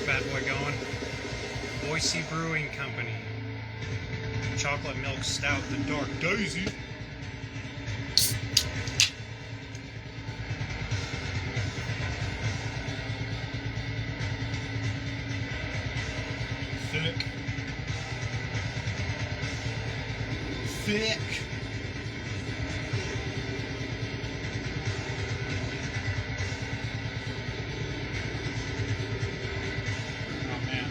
bad boy going. Boise Brewing Company. Chocolate Milk Stout, the Dark Daisy. Thick. Thick. Oh man.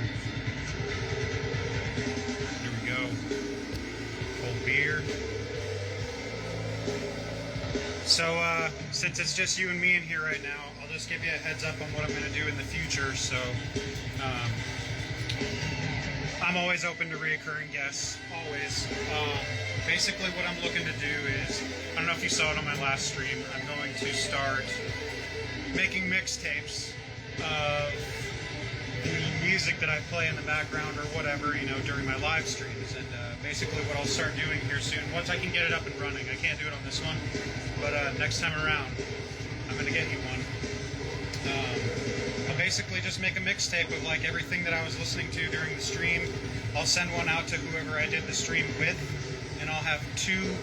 Here we go. Cold beer. So, since it's just you and me in here right now, I'll just give you a heads up on what I'm going to do in the future. So, I'm always open to reoccurring guests, always. Basically what I'm looking to do is, I don't know if you saw it on my last stream, I'm going to start making mixtapes of the music that I play in the background or whatever, you know, during my live streams. And basically what I'll start doing here soon, once I can get it up and running, I can't do it on this one, but next time around, I'm going to get you one. I'll basically just make a mixtape of like everything that I was listening to during the stream. I'll send one out to whoever I did the stream with, and I'll have 2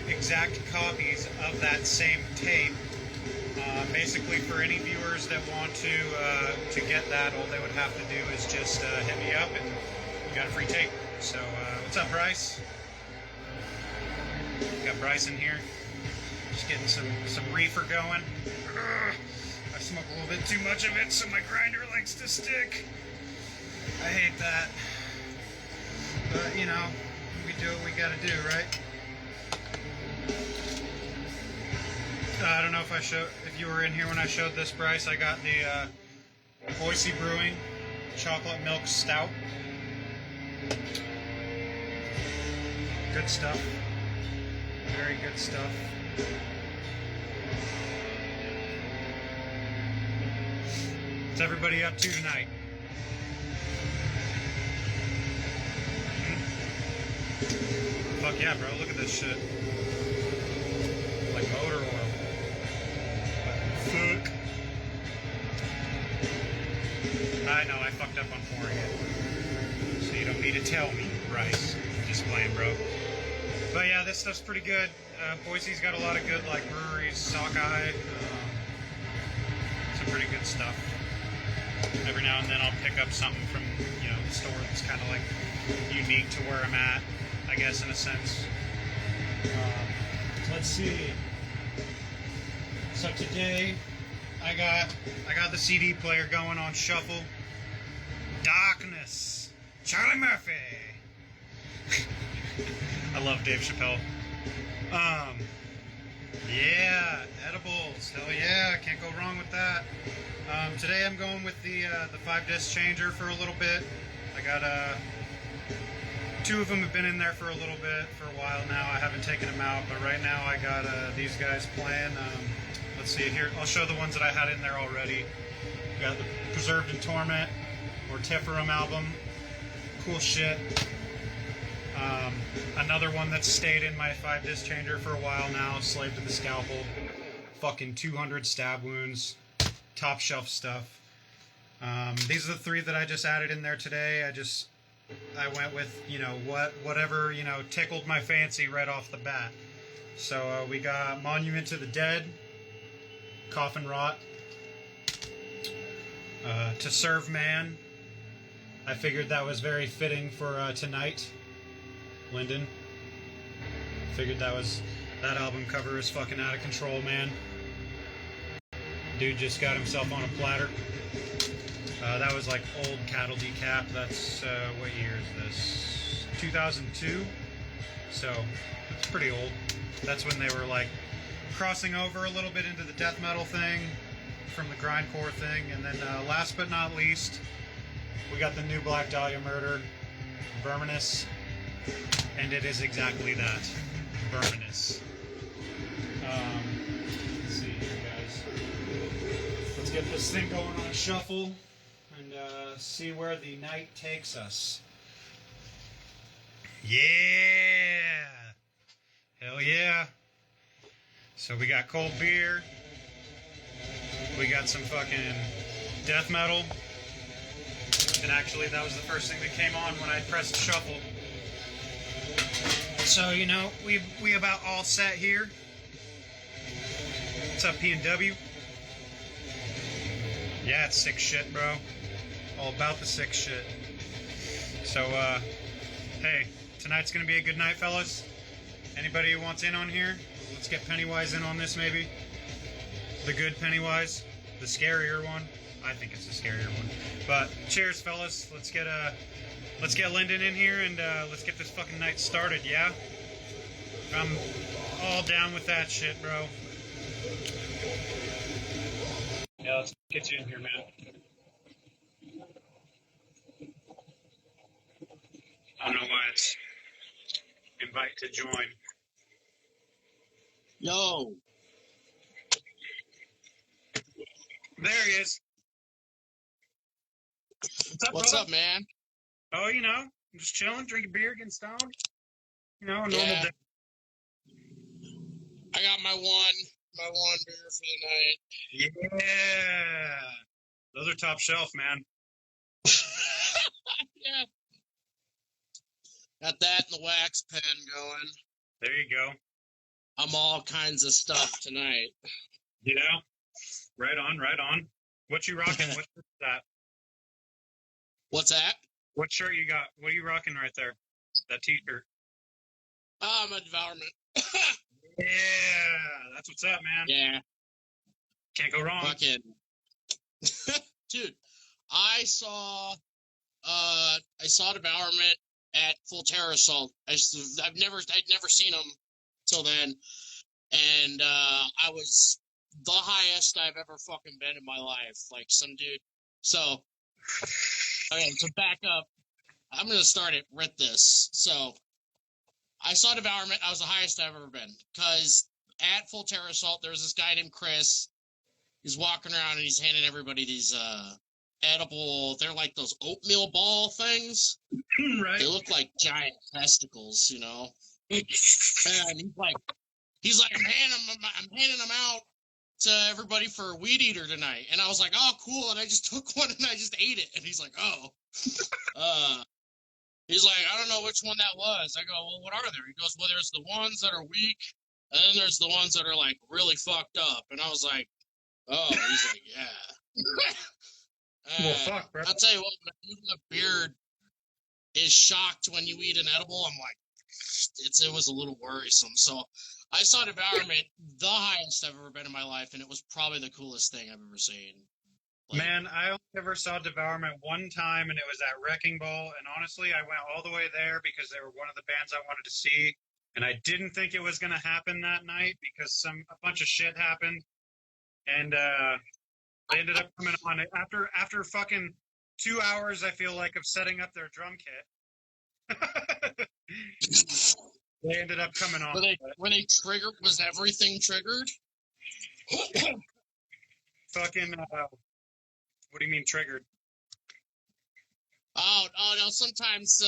exact copies of that same tape. Basically, for any viewers that want to get that, all they would have to do is just hit me up, and you got a free tape. So, what's up, Bryce? Got Bryce in here, just getting some reefer going. I smoke a little bit too much of it, so my grinder likes to stick. I hate that. But, you know, we do what we gotta do, right? I don't know if you were in here when I showed this, Bryce. I got the Boise Brewing Chocolate Milk Stout. Good stuff. Very good stuff. What's everybody up to tonight? Fuck yeah, bro. Look at this shit. Like motor oil. Fuck. I know, I fucked up on pouring it. So you don't need to tell me, Bryce. Just playing, bro. But yeah, this stuff's pretty good. Boise's got a lot of good, like, breweries, Sockeye. Some pretty good stuff. Every now and then I'll pick up something from, you know, the store that's kind of like unique to where I'm at, I guess, in a sense. Let's see. So today I got the CD player going on shuffle. Darkness, Charlie Murphy. I love Dave Chappelle. Yeah, edibles. Hell yeah, can't go wrong with that. Today I'm going with the 5-disc changer for a little bit. I got 2 of them have been in there for a little bit, for a while now. I haven't taken them out, but right now I got these guys playing. Let's see here. I'll show the ones that I had in there already. Got the Preserved in Torment or Tifferum album. Cool shit. Another one that's stayed in my 5-disc changer for a while now, Slave to the Scalpel. Fucking 200 stab wounds. Top shelf stuff. These are the 3 that I just added in there today. I went with, you know, whatever, you know, tickled my fancy right off the bat. So we got Monument to the Dead, Coffin Rot, To Serve Man. I figured that was very fitting for tonight. Lyndon. Figured that album cover is fucking out of control, man. Dude just got himself on a platter. That was like old cattle decap. That's, what year is this? 2002? So, it's pretty old. That's when they were like crossing over a little bit into the death metal thing from the grindcore thing. And then last but not least, we got the new Black Dahlia Murder, Verminous. And it is exactly that, Verminous. Let's see here, guys. Let's get this thing going on shuffle and see where the night takes us. Yeah! Hell yeah! So we got cold beer. We got some fucking death metal. And actually, that was the first thing that came on when I pressed shuffle. So, you know, we about all set here. What's up, P&W? Yeah, it's sick shit, bro. All about the sick shit. So, hey, tonight's gonna be a good night, fellas. Anybody who wants in on here? Let's get Pennywise in on this, maybe. The good Pennywise, the scarier one. I think it's the scarier one. But cheers, fellas. Let's get Lyndon in here and let's get this fucking night started. Yeah, I'm all down with that shit, bro. Yeah, let's get you in here, man. I don't know why it's invite to join. Yo. There he is. What's up, man? Oh, you know, I'm just chilling, drinking beer, getting stoned. You know, a normal day. I got my one beer for the night. Yeah. Those are top shelf, man. Yeah. Got that and the wax pen going. There you go. I'm all kinds of stuff tonight. You know? Right on, right on. What you rocking? What's that? What's that? What shirt you got? What are you rocking right there? That t-shirt. I'm a devourment. Yeah, that's what's up, man. Yeah. Can't go wrong. Fucking. Dude, I saw Devourment at Full Terror Assault. I'd never seen them till then, and I was the highest I've ever fucking been in my life. Like some dude. So, okay, to back up, I'm gonna start it with this. So, I saw Devourment. I was the highest I've ever been because at Full Terror Assault, there was this guy named Chris. He's walking around and he's handing everybody these edible. They're like those oatmeal ball things. Right. They look like giant testicles, you know. And he's like, I'm handing them out to everybody for Weed Eater tonight. And I was like, oh, cool. And I just took one and I just ate it. And he's like, oh. He's like, I don't know which one that was. I go, well, what are there? He goes, well, there's the ones that are weak, and then there's the ones that are like really fucked up. And I was like, oh. He's like, yeah. Well, fuck, bro. I'll tell you what, man, even the beard is shocked when you eat an edible. I'm like, it was a little worrisome. So I saw Devourment, the highest I've ever been in my life, and it was probably the coolest thing I've ever seen. Like, man, I only ever saw Devourment one time, and it was at Wrecking Ball. And honestly, I went all the way there because they were one of the bands I wanted to see. And I didn't think it was going to happen that night because a bunch of shit happened. And they ended up coming on after fucking 2 hours, I feel like, of setting up their drum kit. They ended up coming on. Were they triggered? Was everything triggered? Fucking, what do you mean triggered? Oh no, sometimes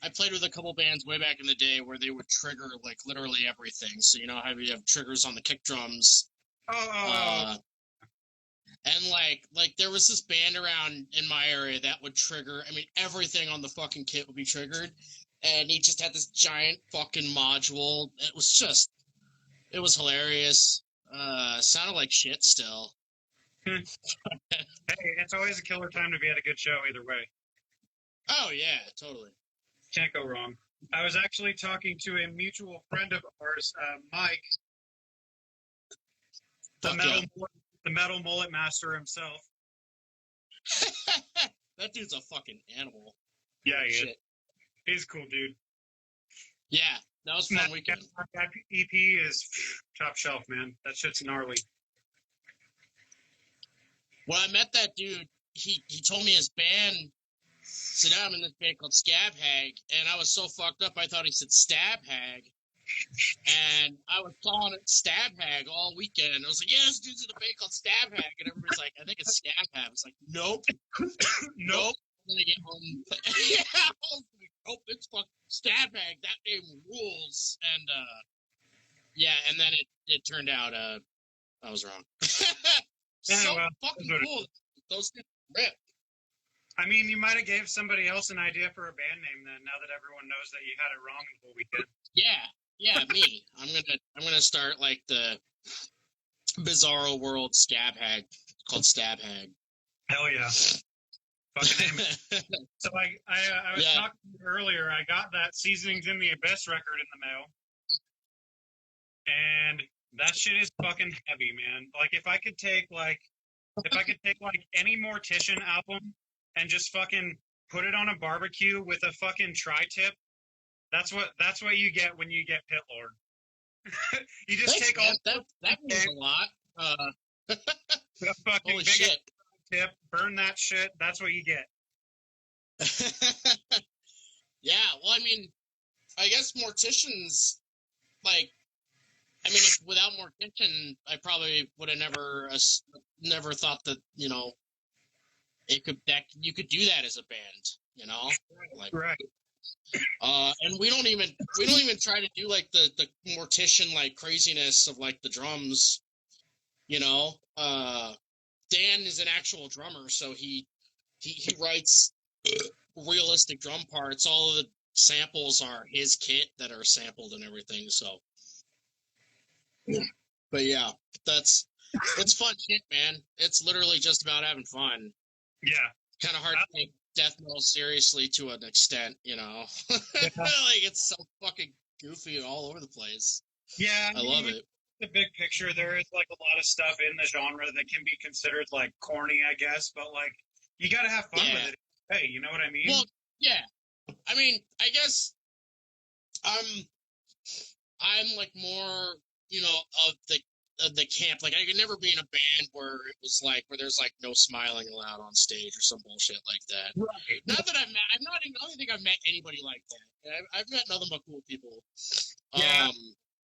I played with a couple bands way back in the day where they would trigger like literally everything. So you know how you have triggers on the kick drums. And like there was this band around in my area that would trigger. I mean, everything on the fucking kit would be triggered, and he just had this giant fucking module. It was hilarious. Sounded like shit still. Hey, it's always a killer time to be at a good show either way. Oh yeah, totally. Can't go wrong. I was actually talking to a mutual friend of ours, Mike, the metal mullet master himself. That dude's a fucking animal. Yeah, he is. He's a cool dude. Yeah, that was a fun weekend. That EP is top shelf, man. That shit's gnarly. When I met that dude, he told me his band said, I'm in this band called Scab Hag, and I was so fucked up I thought he said Stab Hag. And I was calling it Stab Hag all weekend. I was like, yeah, this dude's in a band called Stab Hag. And everybody's like, I think it's Scab Hag. It's like, nope. Nope. And then I get home. Yeah, I was like, nope, it's fucking Stab Hag. That name rules. And, yeah, and then it turned out I was wrong. So fucking cool. Those dudes rip. I mean, you might have gave somebody else an idea for a band name then. Now that everyone knows that you had it wrong the whole weekend. Yeah, me. I'm gonna start like the Bizarro World Scab Hag called Stab Hag. Hell yeah. Fucking name it. So I was talking to you earlier. I got that Seasonings in the Abyss record in the mail, and that shit is fucking heavy, man. Like if I could take like any Mortician album and just fucking put it on a barbecue with a fucking tri-tip, that's what you get when you get Pitlord. You just Thanks, take man. all that means a lot. a fucking Holy big shit. tip, burn that shit. That's what you get. Yeah, well, I mean, I guess Morticians, like, I mean, if without Mortician, I probably would have never thought that, you know, you could do that as a band, you know, like, Right. and we don't even try to do like the Mortician like craziness of like the drums, you know. Dan is an actual drummer, so he writes realistic drum parts. All of the samples are his kit that are sampled and everything. So, but yeah, it's fun shit, man. It's literally just about having fun. Yeah. Kind of hard to take death metal seriously to an extent, you know. Yeah. Like it's so fucking goofy all over the place. Yeah, I love it. The big picture, there is like a lot of stuff in the genre that can be considered like corny, I guess, but like you got to have fun with it. Hey, you know what I mean? Well, yeah. I mean, I guess I'm like more, you know, of the camp. Like I could never be in a band where it was like where there's like no smiling allowed on stage or some bullshit like that. Right. Not that I don't think I've met anybody like that. I've met nothing but cool people. Yeah.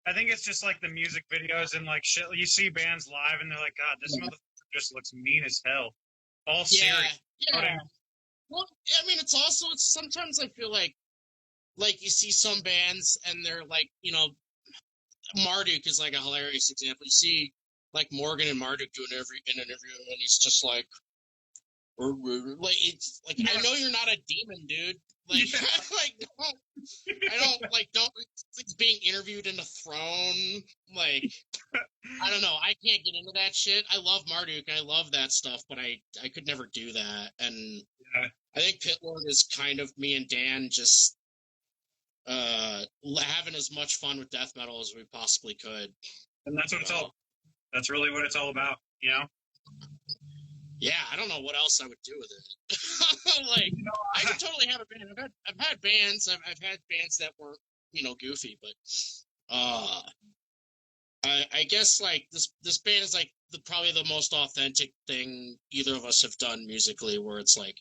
I think it's just like the music videos and like shit. You see bands live and they're like, God, this motherfucker just looks mean as hell. All serious. Yeah. Well, I mean, it's sometimes I feel like you see some bands and they're like, you know, Marduk is like a hilarious example. You see like Morgan and Marduk doing an interview and he's just like it's like I know you're not a demon, dude. Like don't it's being interviewed in a throne. Like I don't know. I can't get into that shit. I love Marduk and I love that stuff, but I could never do that. And I think Pitlord is kind of me and Dan just having as much fun with death metal as we possibly could. And that's what it's all. That's really what it's all about, you know. Yeah, I don't know what else I would do with it. Like, you know, I could totally have a band. I've had bands. I've had bands that were, you know, goofy, but I guess like this band is like probably the most authentic thing either of us have done musically, where it's like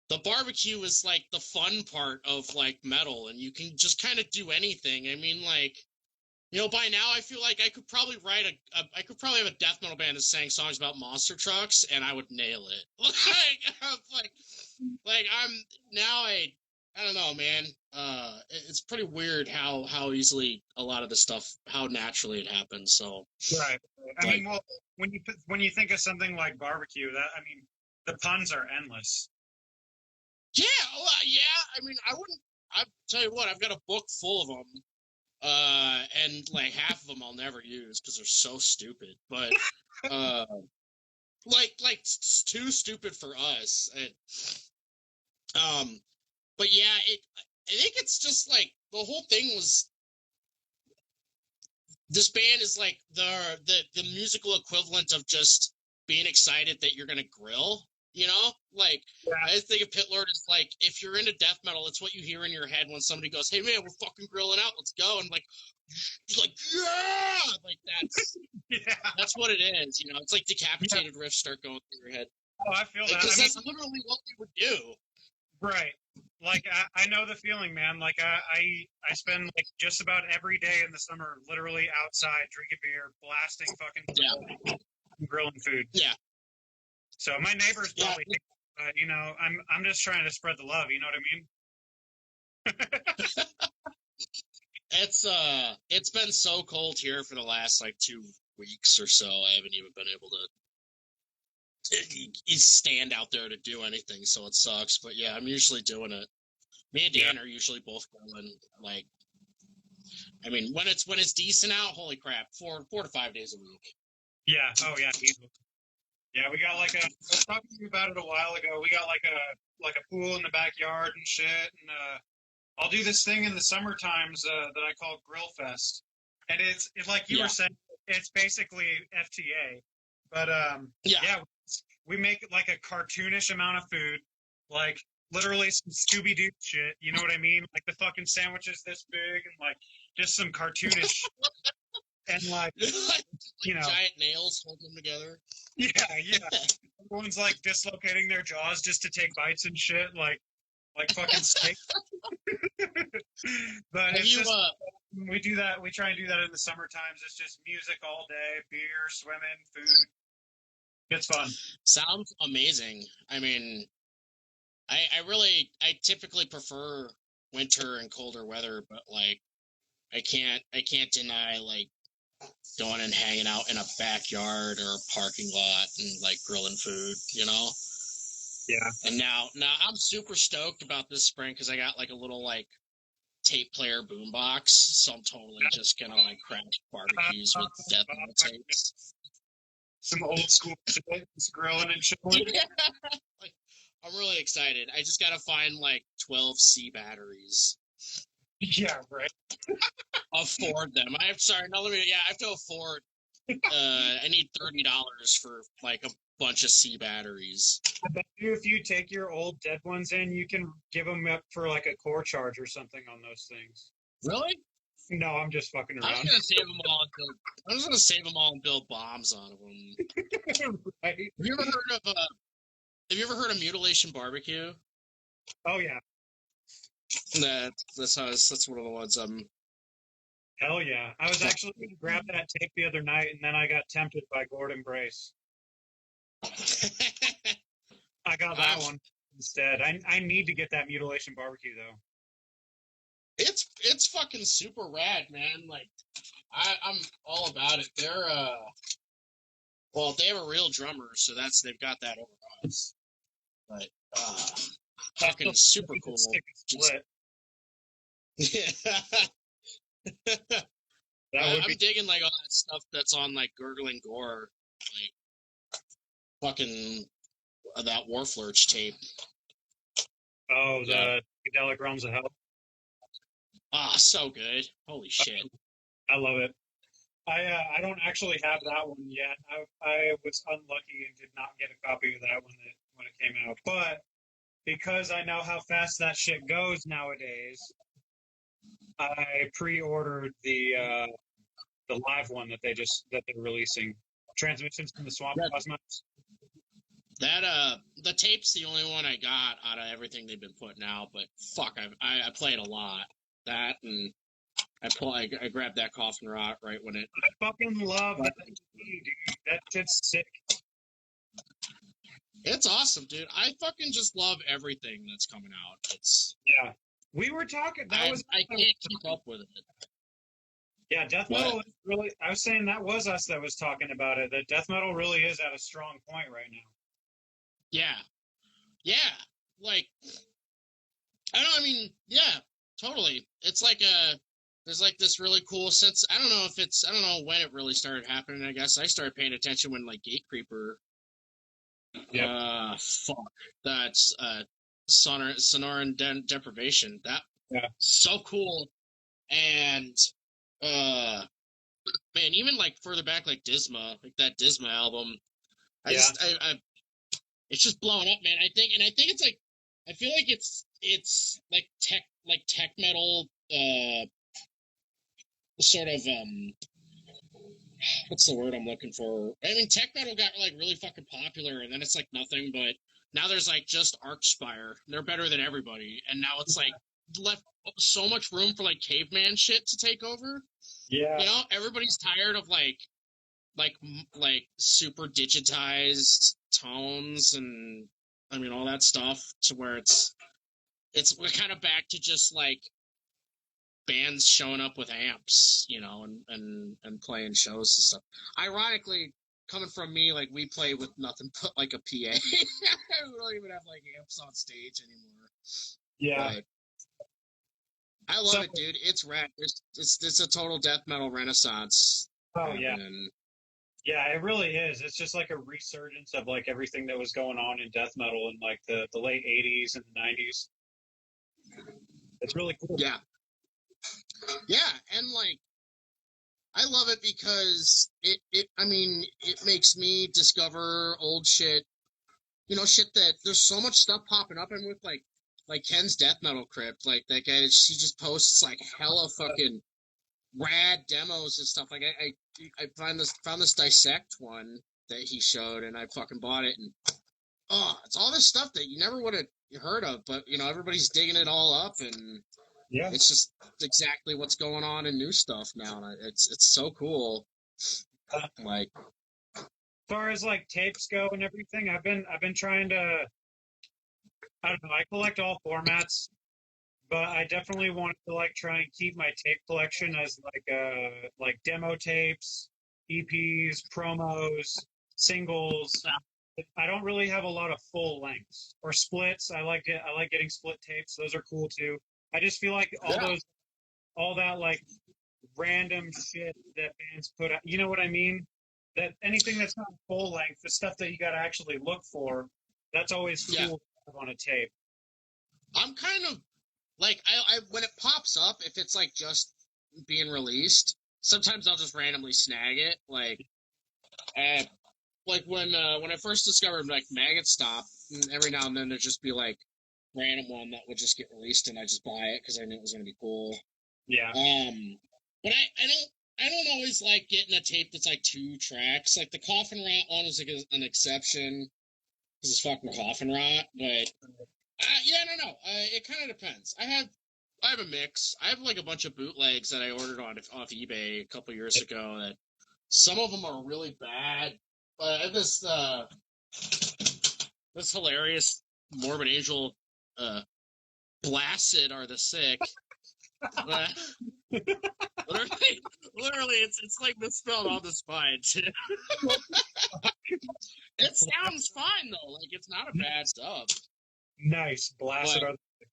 the barbecue is like the fun part of like metal, and you can just kind of do anything. I mean, like, you know, by now I feel like I could probably I could probably have a death metal band that sang songs about monster trucks, and I would nail it. I don't know, man. It's pretty weird how easily a lot of the stuff, how naturally it happens. So right. I mean, well, when you think of something like barbecue, the puns are endless. Yeah, well, yeah. I mean, I'll tell you what, I've got a book full of them. And like half of them I'll never use because they're so stupid. But like it's too stupid for us. And but yeah, I think it's just like the whole thing was. This band is like the musical equivalent of just being excited that you're gonna grill. You know, like I just think of Pitlord as like if you're into death metal, it's what you hear in your head when somebody goes, "Hey man, we're fucking grilling out, let's go!" And like yeah, like that's what it is. You know, it's like decapitated riffs start going through your head. Oh, I feel that. Because that's literally what we would do. Right. Like I know the feeling, man. Like I spend like just about every day in the summer literally outside drinking beer, blasting fucking grilling food. Yeah. So my neighbors probably think, you know, I'm just trying to spread the love. You know what I mean? It's been so cold here for the last like 2 weeks or so. I haven't even been able to you stand out there to do anything, so it sucks. But yeah, I'm usually doing it. Me and Dan are usually both going. Like, I mean, when it's decent out, holy crap, 4 to 5 days a week. Yeah. Oh yeah. Easily. Yeah, we got like I was talking to you about it a while ago. We got like a pool in the backyard and shit, and I'll do this thing in the summer times that I call Grill Fest, and it's like you were saying, it's basically FTA, but yeah, we make like a cartoonish amount of food, like literally some Scooby Doo shit. You know what I mean? Like the fucking sandwiches this big, and like just some cartoonish, and like you know, giant nails hold them together. Yeah. Everyone's like dislocating their jaws just to take bites and shit, like fucking steak. But it's just we do that. We try and do that in the summer times. It's just music all day, beer, swimming, food. It's fun. Sounds amazing. I mean, I typically prefer winter and colder weather, but like I can't deny like going and hanging out in a backyard or a parking lot and like grilling food, you know? Yeah. And now I'm super stoked about this spring because I got like a little like tape player boombox, so I'm totally just gonna like crash barbecues with death metal tapes. Some old school shit, just grilling and chilling. Yeah. Like, I'm really excited. I just gotta find like 12 C batteries. Yeah, right. Afford them. I have to afford. I need $30 for like a bunch of C batteries. I bet you if you take your old dead ones in, you can give them up for like a core charge or something on those things. Really? No, I'm just fucking around. I was gonna save them all and build bombs on them. Right? Have you ever heard of Mutilation Barbecue? Oh yeah. That's one of the ones Hell yeah. I was actually going to grab that tape the other night, and then I got tempted by Gordon Brace. I got that one instead. I need to get that Mutilation Barbecue, though. It's fucking super rad, man. Like, I'm all about it. They're, well, they have a real drummer, so they've got that over us. But, fucking super cool. Yeah. I'm digging like all that stuff that's on like Gurgling Gore, like fucking that Warflurch tape. Oh, the Psychedelic Realms of Hell. Ah, so good! Holy shit! I love it. I don't actually have that one yet. I was unlucky and did not get a copy of that when it came out. But because I know how fast that shit goes nowadays, I pre-ordered the live one that they're releasing. Transmissions from the Swamp Cosmos. That the tape's the only one I got out of everything they've been putting out. But fuck, I played a lot. That and I grabbed that Coffin Rot right when it. I fucking love that, dude. That shit's sick. It's awesome, dude. I fucking just love everything that's coming out. It's We were talking. I can't keep up with it. Yeah, death metal is really. I was saying that was us that was talking about it. That death metal really is at a strong point right now. Yeah. Like, I mean, yeah, totally. It's like there's like this really cool sense. I don't know when it really started happening. I guess I started paying attention when like Gatecreeper. Fuck. That's Sonoran Deprivation. That so cool. And man, even like further back, like Disma, like that Disma album. It's just blowing up, man. I think it's like, I feel like it's like tech metal, sort of what's the word I'm looking for? I mean, tech metal got like really fucking popular, and then it's like nothing but now there's like just Archspire. They're better than everybody, and now it's like left so much room for like caveman shit to take over. Yeah, you know, everybody's tired of like super digitized tones and I mean all that stuff to where we're kind of back to just like bands showing up with amps, you know, and playing shows and stuff. Ironically, coming from me, like, we play with nothing but, like, a PA. We don't even have, like, amps on stage anymore. Yeah. But I love it, dude. It's rad. It's a total death metal renaissance. Oh, yeah. And Yeah, it really is. It's just like a resurgence of like everything that was going on in death metal in like the late 80s and the 90s. It's really cool. yeah. Yeah, and like I love it because it makes me discover old shit. You know, shit that there's so much stuff popping up, and with like Ken's death metal crypt, like that guy, she just posts like hella fucking rad demos and stuff. Like I found this dissect one that he showed, and I fucking bought it, and it's all this stuff that you never would have heard of, but you know everybody's digging it all up, and Yeah. it's just exactly what's going on in new stuff now. And it's so cool. Like, As far as like tapes go and everything, I've been trying to. I don't know. I collect all formats, but I definitely want to like try and keep my tape collection as like demo tapes, EPs, promos, singles. I don't really have a lot of full lengths or splits. I like getting split tapes. Those are cool too. I just feel like all that like random shit that bands put out. You know what I mean? That anything that's not full length, the stuff that you got to actually look for, that's always cool to have on a tape. I'm kind of like I when it pops up, if it's like just being released, sometimes I'll just randomly snag it. Like when I first discovered like Maggot Stop, every now and then there'd just be like random one that would just get released, and I just buy it because I knew it was gonna be cool. Yeah. But I don't always like getting a tape that's like 2 tracks. Like the Coffin Rot one was like an exception because it's fucking Coffin Rot. But I don't know. It kind of depends. I have a mix. I have like a bunch of bootlegs that I ordered off eBay a couple years ago. That some of them are really bad. But I have this hilarious Morbid Angel Blasted Are the Sick. Literally, it's like misspelled on the spine too. It sounds fine though, like it's not a bad dub. Nice, blasted.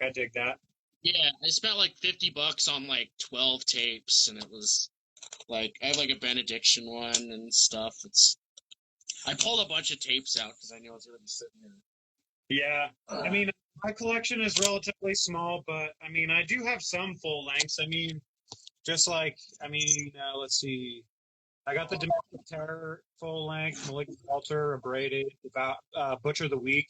I dig that. Yeah, I spent like $50 on like 12 tapes, and it was like I have like a Benediction one and stuff. I pulled a bunch of tapes out because I knew I was gonna be sitting here. Yeah, I mean, my collection is relatively small, but I mean, I do have some full lengths. I mean, just like, let's see. I got the Domestic Terror full length, Malignant Altar, Abraded, Butcher the Week.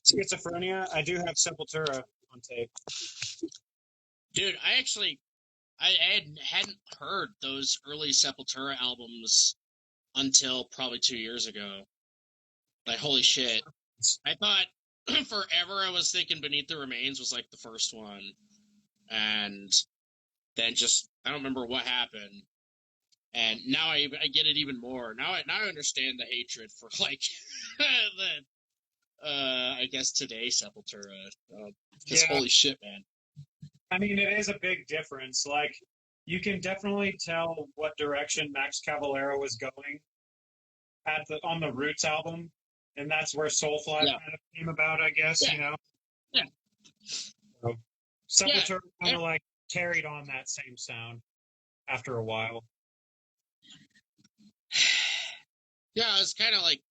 Schizophrenia, I do have Sepultura on tape. Dude, I hadn't heard those early Sepultura albums until probably 2 years ago. Like, holy shit. I thought forever I was thinking Beneath the Remains was like the first one. And then just, I don't remember what happened. And now I get it even more. Now I understand the hatred for like I guess today Sepultura. Holy shit, man. I mean, it is a big difference. Like, you can definitely tell what direction Max Cavalera was going on the Roots album, and that's where Soulfly kind of came about, I guess. You know. Yeah. So, Sepultura kind of like carried on that same sound after a while. Yeah, it's kind of like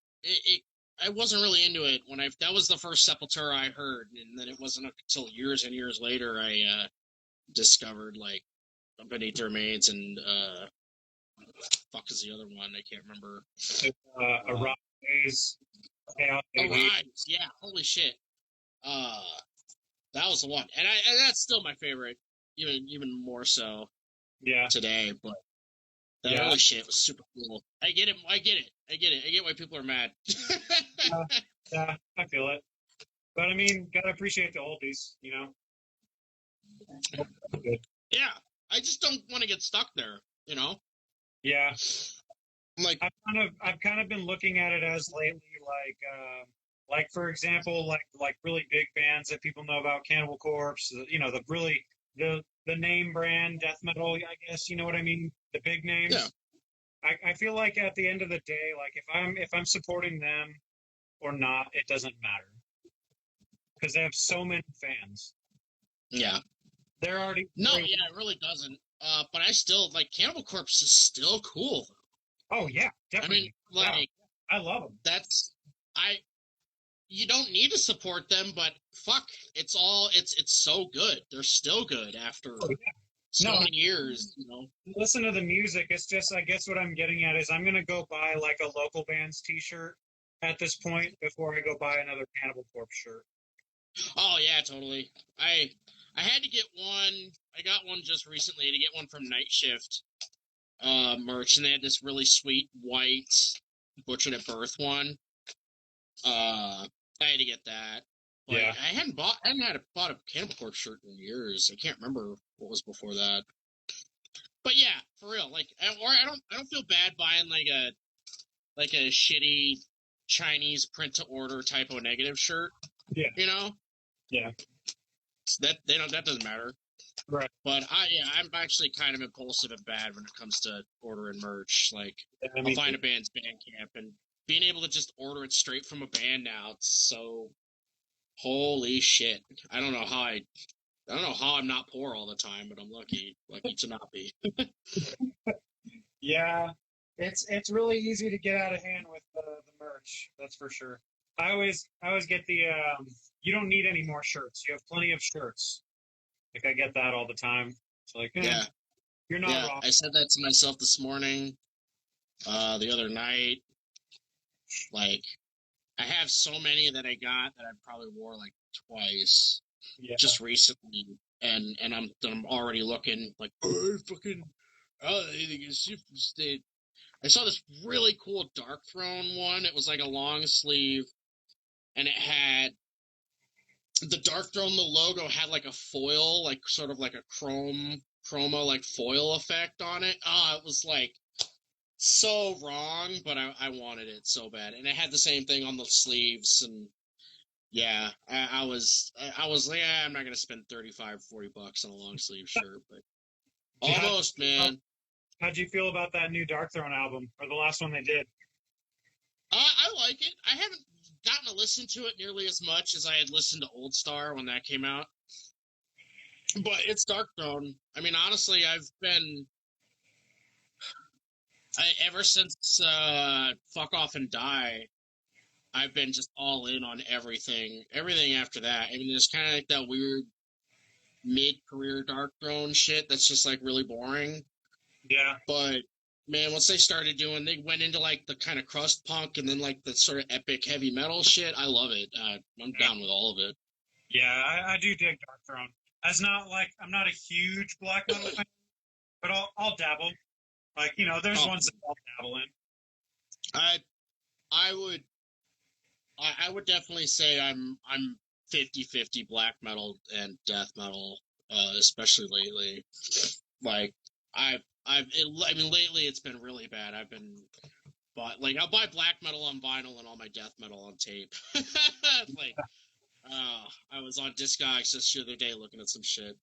I wasn't really into it when that was the first Sepultura I heard, and then it wasn't until years and years later I discovered like Beneath the Remains and fuck is the other one? I can't remember. Arise. Arise, yeah, holy shit. That was the one, and that's still my favorite, even more so. Yeah. Today, but that early shit was super cool. I get it. I get why people are mad. Yeah, I feel it. But I mean, gotta appreciate the oldies, you know. Yeah, I just don't want to get stuck there, you know. Yeah. Like I've kind of been looking at it as lately, like for example, like really big bands that people know about, Cannibal Corpse, you know, the name brand death metal, I guess, you know what I mean, the big names. Yeah. I feel like at the end of the day, like if I'm supporting them or not, it doesn't matter because they have so many fans. Yeah. They're already No, yeah, it really doesn't. But I still like Cannibal Corpse is still cool. Oh yeah, I mean, definitely. like Yeah, I love them. that's I. You don't need to support them, but fuck, it's so good. They're still good after Oh, yeah. so No, many years. You know. listen to the music. It's just, I guess what I'm getting at is I'm gonna go buy like a local band's T-shirt at this point before I go buy another Cannibal Corpse shirt. Oh yeah, totally. I had to get one. I got one just recently to get one from Night Shift merch, and they had this really sweet white Butchered at Birth one. I had to get that. But Yeah. I hadn't bought a Cannibal Corpse shirt in years. I can't remember what was before that. But yeah, for real. Like, I don't feel bad buying like a shitty Chinese print to order typo negative shirt. Yeah. You know, Yeah. that doesn't matter. Right. But I'm actually kind of impulsive and bad when it comes to ordering merch. Like, I I'll mean, find a band's Bandcamp, and being able to just order it straight from a band now, it's so holy shit. I don't know how I'm not poor all the time, but I'm lucky to not be. yeah, it's really easy to get out of hand with the merch. That's for sure. I always get the you don't need any more shirts. You have plenty of shirts. Like I get that all the time. It's like, Yeah, you're not yeah. wrong. I said that to myself this morning, the other night. Like, I have so many that I got that I probably wore like twice Yeah. just recently, and I'm already looking like, oh, fucking, oh, I saw this really cool Dark Throne one. It was like a long sleeve, and it had the Dark Throne. The logo had like a foil, like sort of like a chroma like foil effect on it. Oh, it was like so wrong, but I wanted it so bad, and it had the same thing on the sleeves, and yeah, I was like, I'm not gonna spend 35, $40 on a long sleeve shirt, but almost, man. How'd you feel about that new Dark Throne album or the last one they did? I like it. I haven't gotten to listen to it nearly as much as I had listened to Old Star when that came out, but it's Dark Throne. I mean, honestly, ever since Fuck Off and Die, I've been just all in on everything. Everything after that. I mean, there's kind of like that weird mid-career Dark Throne shit that's just like really boring. Yeah. But man, once they went into like the kind of crust punk and then like the sort of epic heavy metal shit. I love it. I'm down with all of it. Yeah, I do dig Dark Throne. As not like I'm not a huge black metal fan, but I'll dabble. Like, there's ones that I'll dabble in. I would I would definitely say I'm 50-50 black metal and death metal, especially lately. Like I mean lately it's been really bad. I'll buy black metal on vinyl and all my death metal on tape. Like I was on Discogs the other day looking at some shit.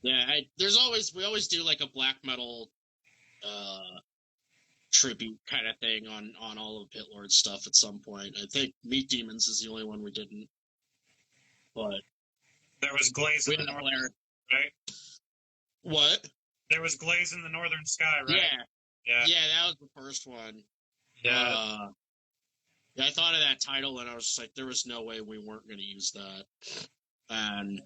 Yeah, we always do like a black metal tribute kind of thing on all of Pitlord stuff at some point. I think Meat Demons is the only one we didn't. But there was Glaze in the Northern, right? What? There was Glaze in the Northern Sky, right? Yeah, that was the first one. Yeah. Yeah, I thought of that title and I was just like, there was no way we weren't going to use that. And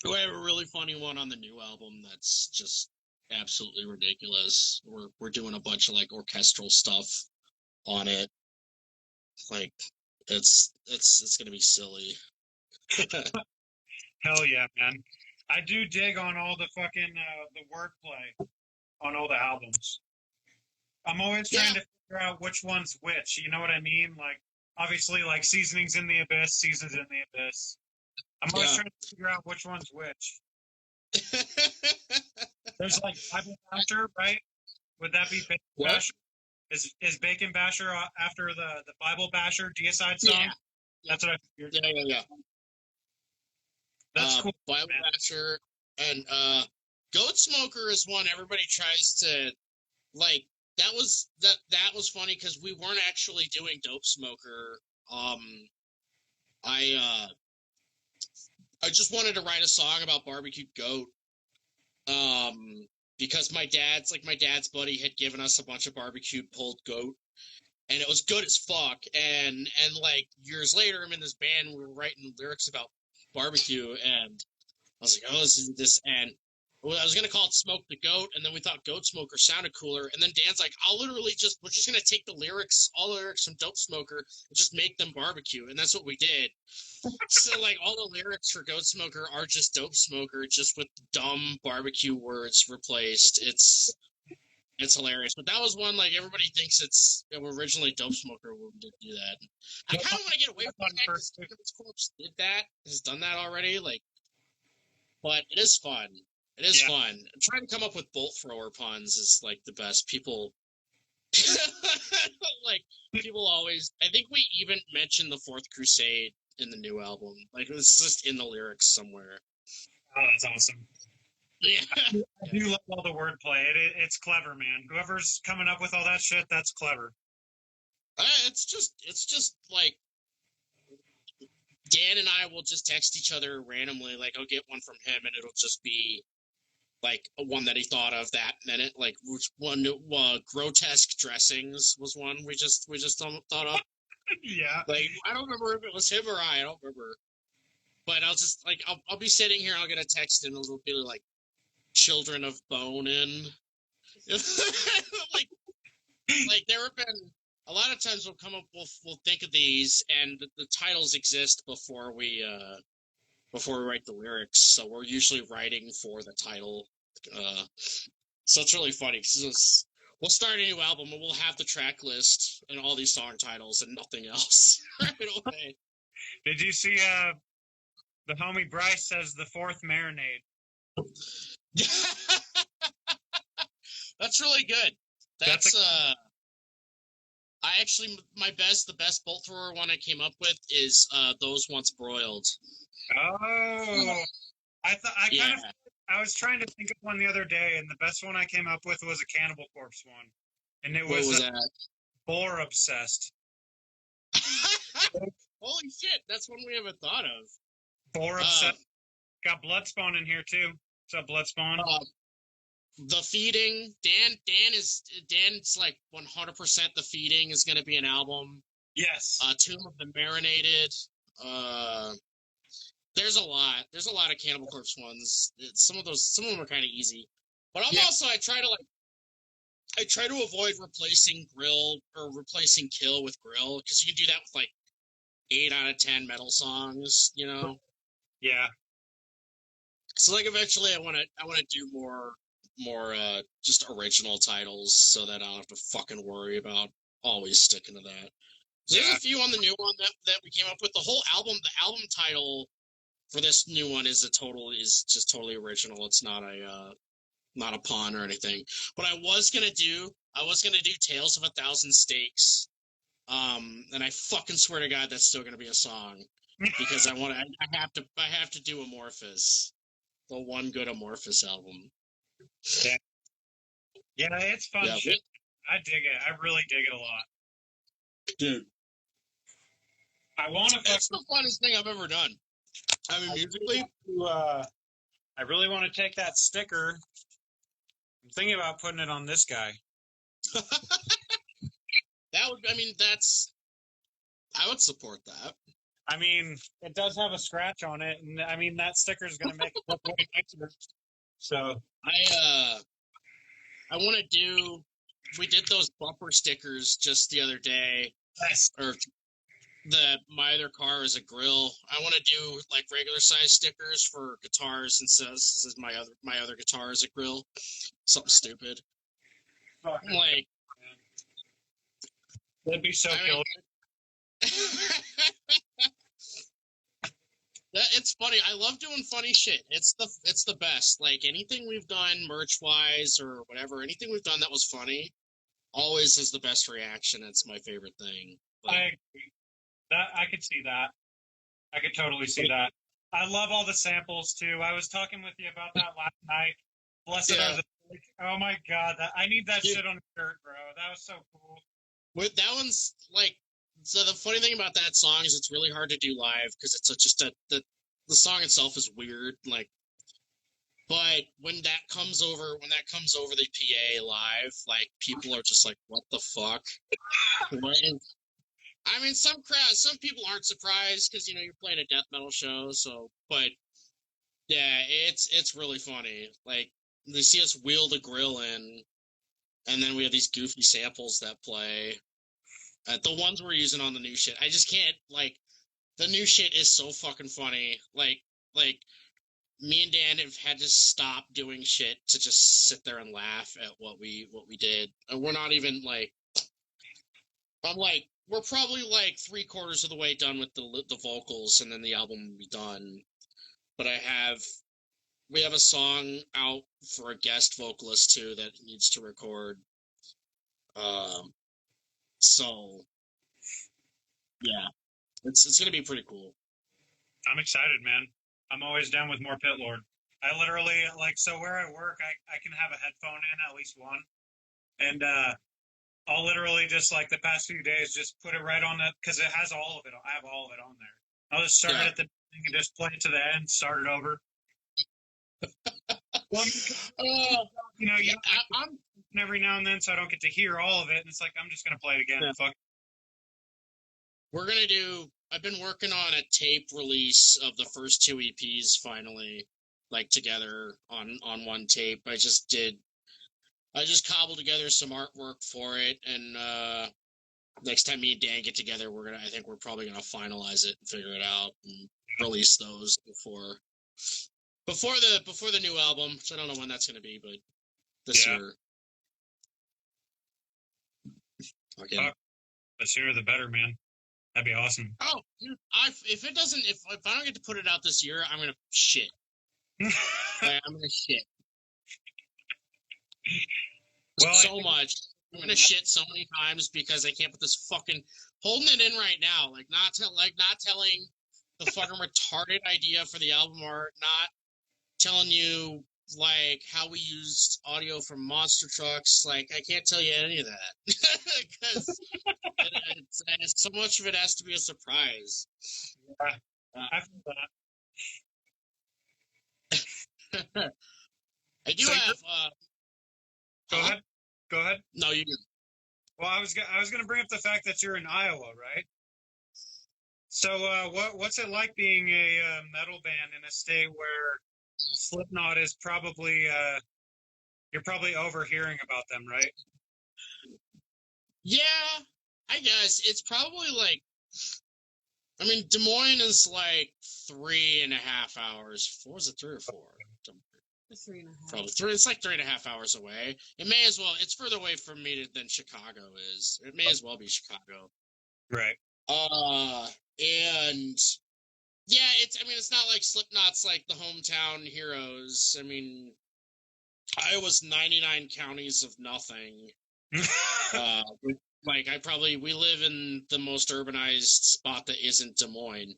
we have a really funny one on the new album that's just absolutely ridiculous. We're doing a bunch of like orchestral stuff on it. Like it's gonna be silly. Hell yeah, man. I do dig on all the fucking the wordplay on all the albums. I'm always trying to figure out which one's which. You know what I mean? Like obviously like Seasonings in the Abyss, Seasons in the Abyss. I'm always trying to figure out which one's which. There's like Bible Basher, right? Would that be Bacon Basher? Is Bacon Basher after the Bible Basher Deicide song? Yeah. That's what I figured. Yeah. That's cool. Bible Basher and Goat Smoker is one everybody tries to like that was funny because we weren't actually doing Dope Smoker. I I just wanted to write a song about barbecued goat. Because my dad's buddy had given us a bunch of barbecued pulled goat, and it was good as fuck. And like years later, I'm in this band. We were writing lyrics about barbecue, and I was like, oh, this, and well, I was gonna call it "Smoke the Goat," and then we thought "Goat Smoker" sounded cooler. And then Dan's like, we're just gonna take the lyrics, all the lyrics from "Dope Smoker," and just make them barbecue, and that's what we did. So like all the lyrics for "Goat Smoker" are just "Dope Smoker," just with dumb barbecue words replaced. It's hilarious. But that was one like everybody thinks it was originally Dope Smoker who did do that. I kind of want to get away from that because Corpse did that, has done that already. Like, but it is fun. It is fun. Trying to come up with bolt thrower puns is like the best. People like people always. I think we even mentioned the Fourth Crusade in the new album. Like it's just in the lyrics somewhere. Oh, that's awesome. Yeah. I do love all the wordplay. It's clever, man. Whoever's coming up with all that shit, that's clever. It's just like Dan and I will just text each other randomly. Like I'll get one from him, and it'll just be like one that he thought of that minute. Like one, grotesque dressings was one we just thought of. Yeah. Like I don't remember if it was him or I don't remember. But I'll just like I'll be sitting here and I'll get a text and it'll be like "Children of Bonin." like there have been a lot of times we'll think of these and the titles exist before we write the lyrics, so we're usually writing for the title. So it's really funny because we'll start a new album and we'll have the track list and all these song titles and nothing else right away. Did you see the homie Bryce says the fourth marinade? That's really good. That's I actually the best bolt thrower one I came up with is Those Once Broiled. Oh, I was trying to think of one the other day, and the best one I came up with was a Cannibal Corpse one, and it was that? Boar Obsessed. Holy shit, that's one we haven't thought of. Boar Obsessed. Got Bloodspawn in here too. What's up, Bloodspawn? The Feeding. Dan's like 100% The Feeding is going to be an album. Yes. Tomb of the Marinated. There's a lot of Cannibal Corpse ones. Some of them are kind of easy. But I try to avoid replacing Grill or replacing Kill with Grill because you can do that with like 8 out of 10 metal songs, you know. Yeah. So like eventually I want to do more just original titles so that I don't have to fucking worry about always sticking to that. There's a few on the new one that we came up with. The album title for this new one is just totally original. It's not a pun or anything. But I was gonna do Tales of a Thousand Steaks. And I fucking swear to God that's still gonna be a song. Because I have to do Amorphous. The one good Amorphous album. Yeah, it's fun shit. I dig it. I really dig it a lot. Dude. It's the funnest thing I've ever done. I mean, musically. I really want to take that sticker. I'm thinking about putting it on this guy. I would support that. I mean, it does have a scratch on it, and I mean that sticker is going to make it look way nicer. So I want to do. We did those bumper stickers just the other day. Yes. Or my other car is a grill. I want to do like regular size stickers for guitars and says my other guitar is a grill. Something stupid. I'm like, that'd be so killer. It's funny. I love doing funny shit. It's the best. Like anything we've done merch wise or whatever, anything we've done that was funny, always is the best reaction. It's my favorite thing. Like, I agree. I could see that. I could totally see that. I love all the samples too. I was talking with you about that last night. Blessed are the Like, oh my god, I need that Dude, shit on a shirt, bro. That was so cool. that one's like. So the funny thing about that song is it's really hard to do live because it's just the song itself is weird. Like, but when that comes over the PA live, like people are just like, "What the fuck?" I mean, some people aren't surprised because you're playing a death metal show. So, but yeah, it's really funny. Like they see us wheel the grill in, and then we have these goofy samples that play. The ones we're using on the new shit, I just can't like. The new shit is so fucking funny. Like me and Dan have had to stop doing shit to just sit there and laugh at what we did. And we're not even like we're probably like 3/4 of the way done with the vocals, and then the album will be done. But we have a song out for a guest vocalist too that needs to record. Um, so yeah, it's gonna be pretty cool. I'm excited, man. I'm always down with more Pitlord. I literally so where I work, I can have a headphone in, at least one, and I'll literally just like the past few days just put it right on because it has all of it. I have all of it on there. I'll just start it at the beginning and just play it to the end, start it over. Well, Yeah, I'm every now and then, so I don't get to hear all of it, and it's like I'm just gonna play it again. Yeah. Fuck. I've been working on a tape release of the first 2 EPs finally, like together on one tape. I just cobbled together some artwork for it, and next time me and Dan get together, I think we're probably gonna finalize it and figure it out and release those before the new album. So I don't know when that's gonna be, but this year. Okay. The sooner the better, man. That'd be awesome. Oh, dude, if I don't get to put it out this year, I'm gonna shit. I'm gonna shit. Well, so much. I'm gonna shit so many times because I can't put this fucking holding it in right now. Like not telling the fucking retarded idea for the album art. Not telling you like how we used audio from monster trucks. Like I can't tell you any of that because so much of it has to be a surprise. Yeah, I feel that. I do have. Go ahead. No, you do. Well, I was gonna bring up the fact that you're in Iowa, right? So, what's it like being a metal band in a state where Slipknot is probably you're probably overhearing about them, right? Yeah, I guess it's probably like. I mean, Des Moines is like 3.5 hours. What was it, 3 or 4? 3.5. Probably 3. It's like 3.5 hours away. It may as well. It's further away from me than Chicago is. It may as well be Chicago. Right. And yeah, it's not like Slipknot's like the hometown heroes. I mean, Iowa's 99 counties of nothing. Like we live in the most urbanized spot that isn't Des Moines.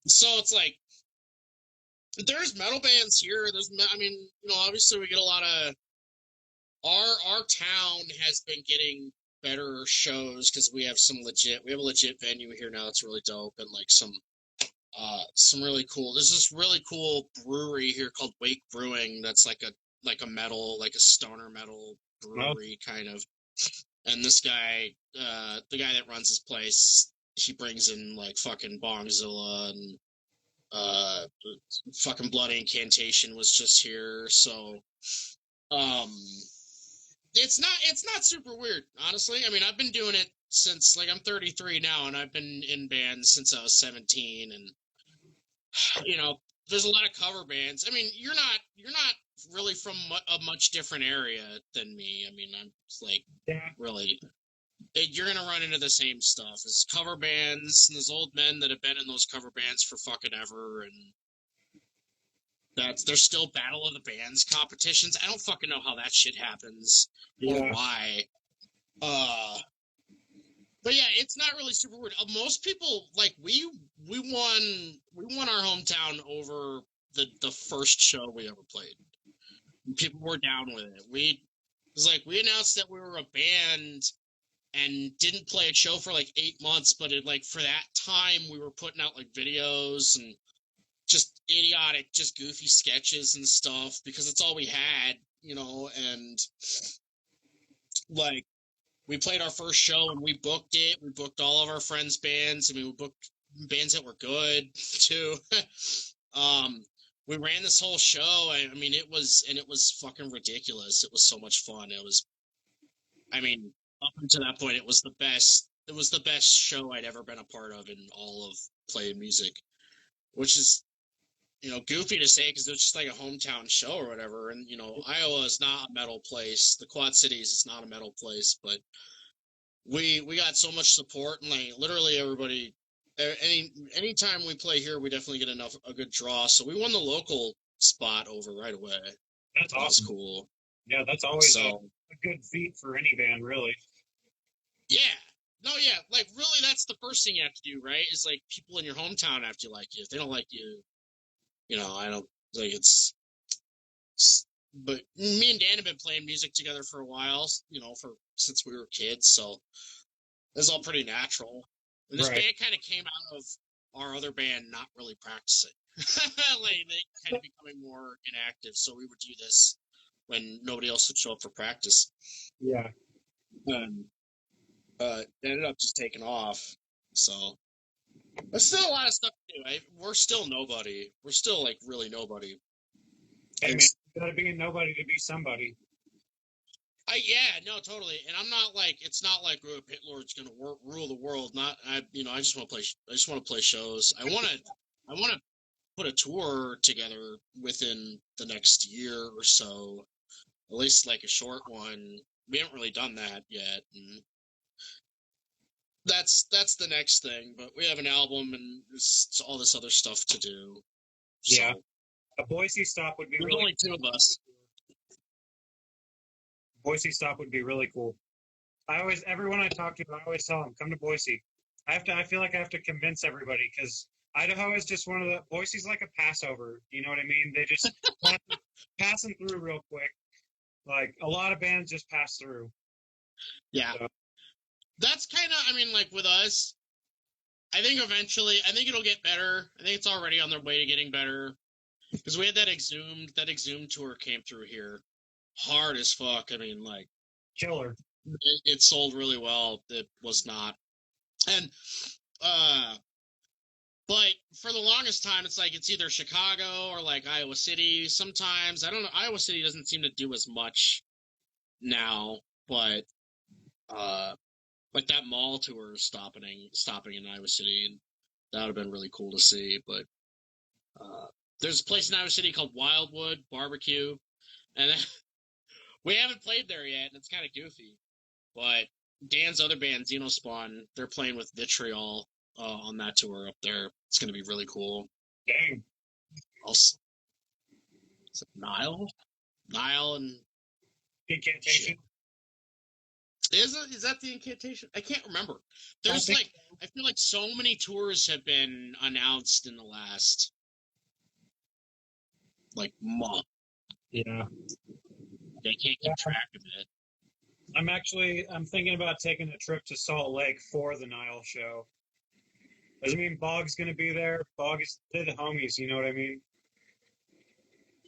So it's like there's metal bands here. Obviously we get a lot of our town has been getting better shows because we have a legit venue here now that's really dope, and like some really cool. There's this really cool brewery here called Wake Brewing that's like a stoner metal brewery kind of. And this guy, the guy that runs this place, he brings in like fucking Bongzilla and fucking Bloody Incantation was just here. So it's not super weird, honestly. I mean, I've been doing it since I'm 33 now, and I've been in bands since I was 17, and there's a lot of cover bands. I mean, you're not really from a much different area than me. I mean, I'm like really. You're gonna run into the same stuff. There's cover bands, and there's old men that have been in those cover bands for fucking ever, and there's still Battle of the Bands competitions. I don't fucking know how that shit happens or why. But yeah, it's not really super weird. Most people we won our hometown over the first show we ever played. People were down with it. It was like we announced that we were a band and didn't play a show for like 8 months, but for that time we were putting out like videos and just idiotic, just goofy sketches and stuff because it's all we had, and like we played our first show and we booked it. We booked all of our friends' bands. I mean, we booked bands that were good too. We ran this whole show. I mean, it was fucking ridiculous. It was so much fun. Up until that point, it was the best. It was the best show I'd ever been a part of in all of playing music, which is, goofy to say because it was just like a hometown show or whatever. And, Iowa is not a metal place. The Quad Cities is not a metal place, but we got so much support and like literally everybody. Anytime we play here, we definitely get a good draw. So we won the local spot over right away. That's awesome. That's cool. Yeah, that's always a good feat for any band, really. Yeah. No, yeah. Like, really, that's the first thing you have to do, right? Is like people in your hometown have to like you. If they don't like you, I don't like it's. But me and Dan have been playing music together for a while, since we were kids. So it's all pretty natural. And this band kind of came out of our other band not really practicing. Like they kind of becoming more inactive. So we would do this when nobody else would show up for practice. Yeah. It ended up just taking off. So there's still a lot of stuff to do. We're still nobody. We're still like really nobody. Hey man, you gotta be a nobody to be somebody. Yeah, no, totally. And I'm not like, it's not like Pitlord's gonna rule the world. I just want to play. I just want to play shows. I want to put a tour together within the next year or so, at least like a short one. We haven't really done that yet, and that's the next thing. But we have an album and it's all this other stuff to do. Yeah, so, a Boise stop would be there's really. Only two of us. Boise stop would be really cool. Everyone I talk to, I always tell them, come to Boise. I feel like I have to convince everybody because Idaho is just Boise's like a Passover. You know what I mean? They just passing through real quick. Like a lot of bands just pass through. Yeah. So. That's kind of, like with us, I think eventually, it'll get better. I think it's already on their way to getting better. Because we had that Exhumed tour came through here. Hard as fuck. Killer. It sold really well. It was not. And, but for the longest time, it's like it's either Chicago or like Iowa City. Sometimes, I don't know, Iowa City doesn't seem to do as much now, but, like that mall tour is stopping in Iowa City, and that would have been really cool to see. But there's a place in Iowa City called Wildwood Barbecue, and we haven't played there yet, and it's kind of goofy. But Dan's other band, Xenospawn, they're playing with Vitriol on that tour up there. It's going to be really cool. Dang. Also, is it Nile and Incantation. Is that the Incantation? I can't remember. I feel like so many tours have been announced in the last month. Yeah. They can't keep track of it. I'm thinking about taking a trip to Salt Lake for the Nile show. Doesn't mean Bog's gonna be there. They're the homies, you know what I mean?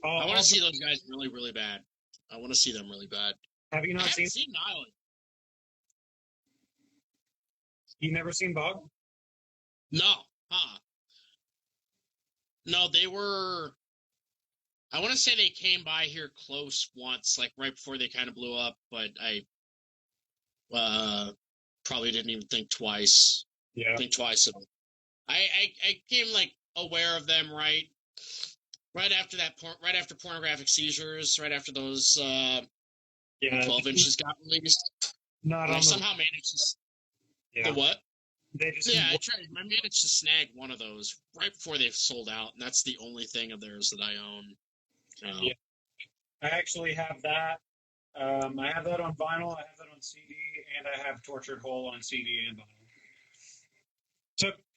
I want to see those guys really, really bad. I want to see them really bad. Have you not seen Nile? You never seen Bog? No. No, they were. I want to say they came by here close once, like right before they kind of blew up, but I probably didn't even think twice. Yeah. Think twice of it. I came aware of them right after right after Pornographic Seizures, right after those 12 inches got released. I somehow managed to. Yeah. The what? They just. Yeah, I managed to snag one of those right before they sold out, and that's the only thing of theirs that I own. Yeah. I actually have that. I have that on vinyl. I have that on CD, and I have Tortured Whole on CD and vinyl.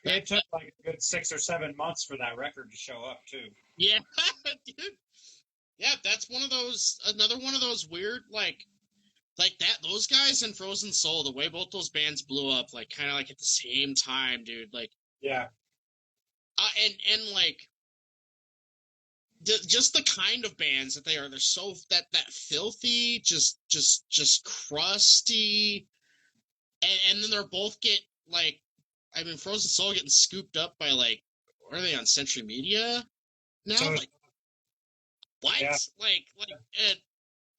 It took like a good 6 or 7 months for that record to show up too. Yeah, dude. Yeah, that's another one of those weird, like that. Those guys in Frozen Soul, the way both those bands blew up, like kind of like at the same time, dude. Like, Yeah. and like just the kind of bands that they are. They're so that filthy, just crusty, and then they're both get like, I mean, Frozen Soul getting scooped up by like, are they on Century Media now? So Like, what? yeah.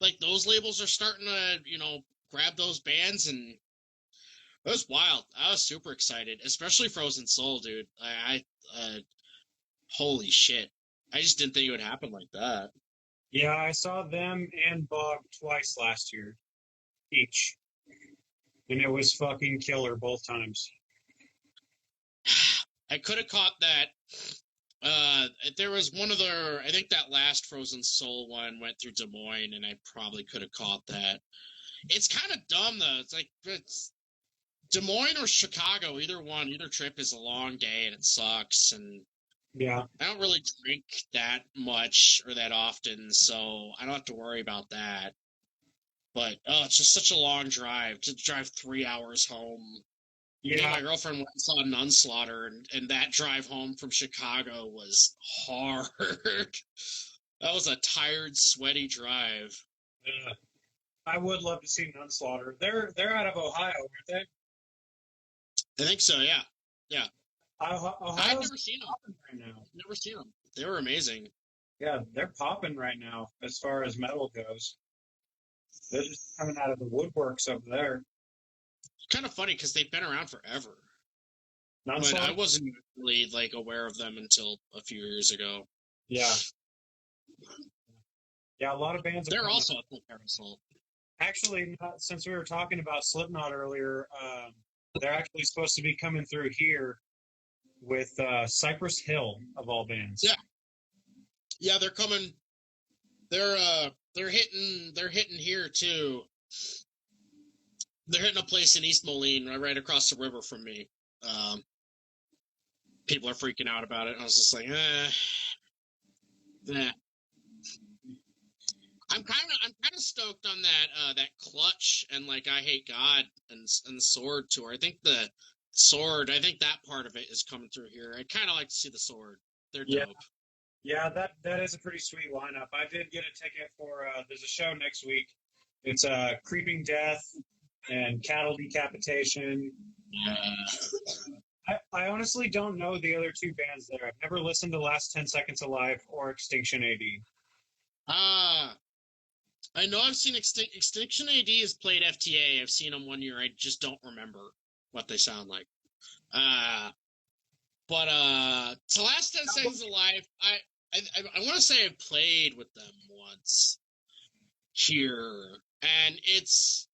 Like those labels are starting to, grab those bands, and it was wild. I was super excited, especially Frozen Soul, dude. Holy shit. I just didn't think it would happen like that. Yeah, I saw them and Bog twice last year, each. And it was fucking killer both times. I could have caught that. There was one of their, I think that last Frozen Soul one went through Des Moines, and I probably could have caught that. It's kind of dumb, though. It's like, it's Des Moines or Chicago, either trip is a long day and it sucks. And Yeah. I don't really drink that much or that often, so I don't have to worry about that. But it's just such a long drive to drive 3 hours home. Me and Yeah. my girlfriend went and saw Nunslaughter, and that drive home from Chicago was hard. That was a tired, sweaty drive. I would love to see Nunslaughter. They're out of Ohio, aren't they? I think so, yeah. Yeah. I've Ohio's never seen them. popping right now. Never seen them. They were amazing. Yeah, they're popping right now as far as metal goes. They're just coming out of the woodworks over there. It's kind of funny because they've been around forever. But I Nunslaughter? wasn't really like aware of them until a few years ago. Yeah. Yeah, a lot of bands are They're coming. also a full parasol. Actually, since we were talking about Slipknot earlier, they're actually supposed to be coming through here with Cypress Hill of all bands. Yeah. Yeah, they're coming. They're hitting here too. They're hitting a place in East Moline, right across the river from me. People are freaking out about it. I was just like, I'm kind of stoked on that Clutch and like I Hate God and the Sword tour. I think the Sword, I think that part of it is coming through here. I'd kind of like to see the Sword. They're dope. Yeah, that is a pretty sweet lineup. I did get a ticket for. There's a show next week. It's Creeping Death and Cattle Decapitation. I honestly don't know the other two bands there. I've never listened to Last 10 Seconds Alive or Extinction AD. I know I've seen Extinction AD has played FTA. I've seen them one year. I just don't remember what they sound like. But to Last 10 Seconds Alive, I want to say I played with them once here, and it's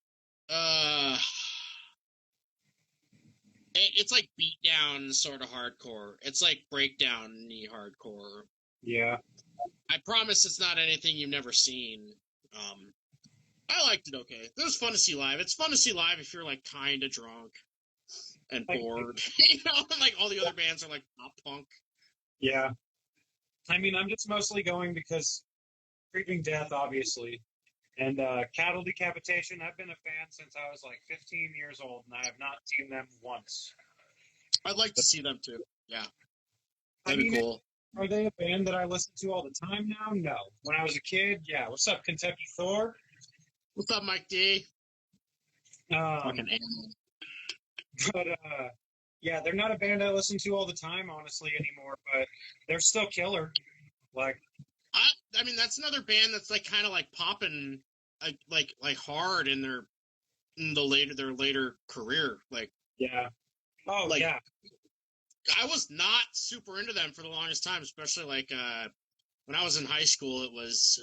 like beatdown sort of hardcore. It's like breakdown hardcore. Yeah. I promise it's not anything you've never seen. I liked it okay. It was fun to see live. It's fun to see live if you're like kind of drunk and bored. Like all the other bands are like pop punk. Yeah. I mean, I'm just mostly going because Creeping Death, obviously. And Cattle Decapitation, I've been a fan since I was like 15 years old, and I have not seen them once. I'd like to see them too. Yeah. That'd be cool. Are they a band that I listen to all the time now? No. When I was a kid, yeah. What's up, Kentucky Thor? What's up, Mike D? Fucking animal. But, yeah, they're not a band I listen to all the time, honestly, anymore, but they're still killer. Like, I mean, that's another band that's like kind of like popping, like hard in their later career. Like, yeah. Oh, like, yeah. I was not super into them for the longest time, especially like when I was in high school. It was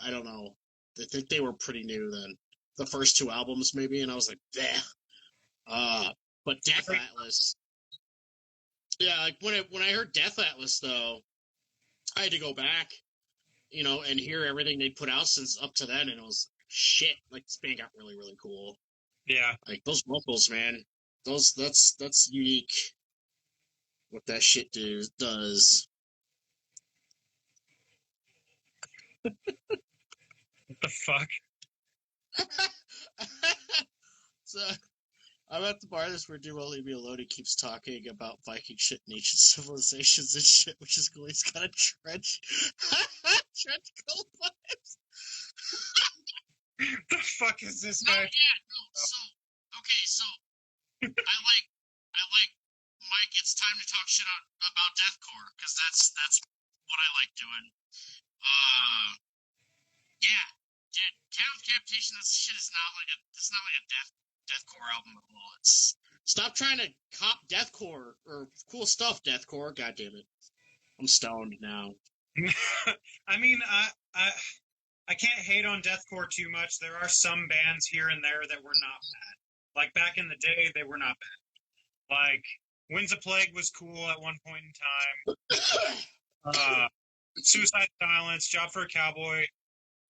I don't know. I think they were pretty new then. The first two albums, maybe, and I was like, "Bleh." But Death Atlas, yeah. Like when I heard Death Atlas, though, I had to go back, and hear everything they put out since up to then, and it was shit. Like this band got really, really cool. Yeah. Like those vocals, man. That's unique. What that shit does. What the fuck? So I'm at the bar this where Dude Won't Leave Me Alone. He keeps talking about Viking shit and ancient civilizations and shit, which is cool. He's got a trench coat vibes. The fuck is this No, guy? yeah, no. So I like Mike. It's time to talk shit about deathcore because that's what I like doing. Yeah, dude, Town Capitation. That shit is not like a deathcore album at all. Stop trying to cop deathcore or cool stuff, deathcore. God damn it, I'm stoned now. I mean, I can't hate on deathcore too much. There are some bands here and there that were not bad. Like back in the day, they were not bad. Like Winds of Plague was cool at one point in time. Suicide Silence, Job for a Cowboy.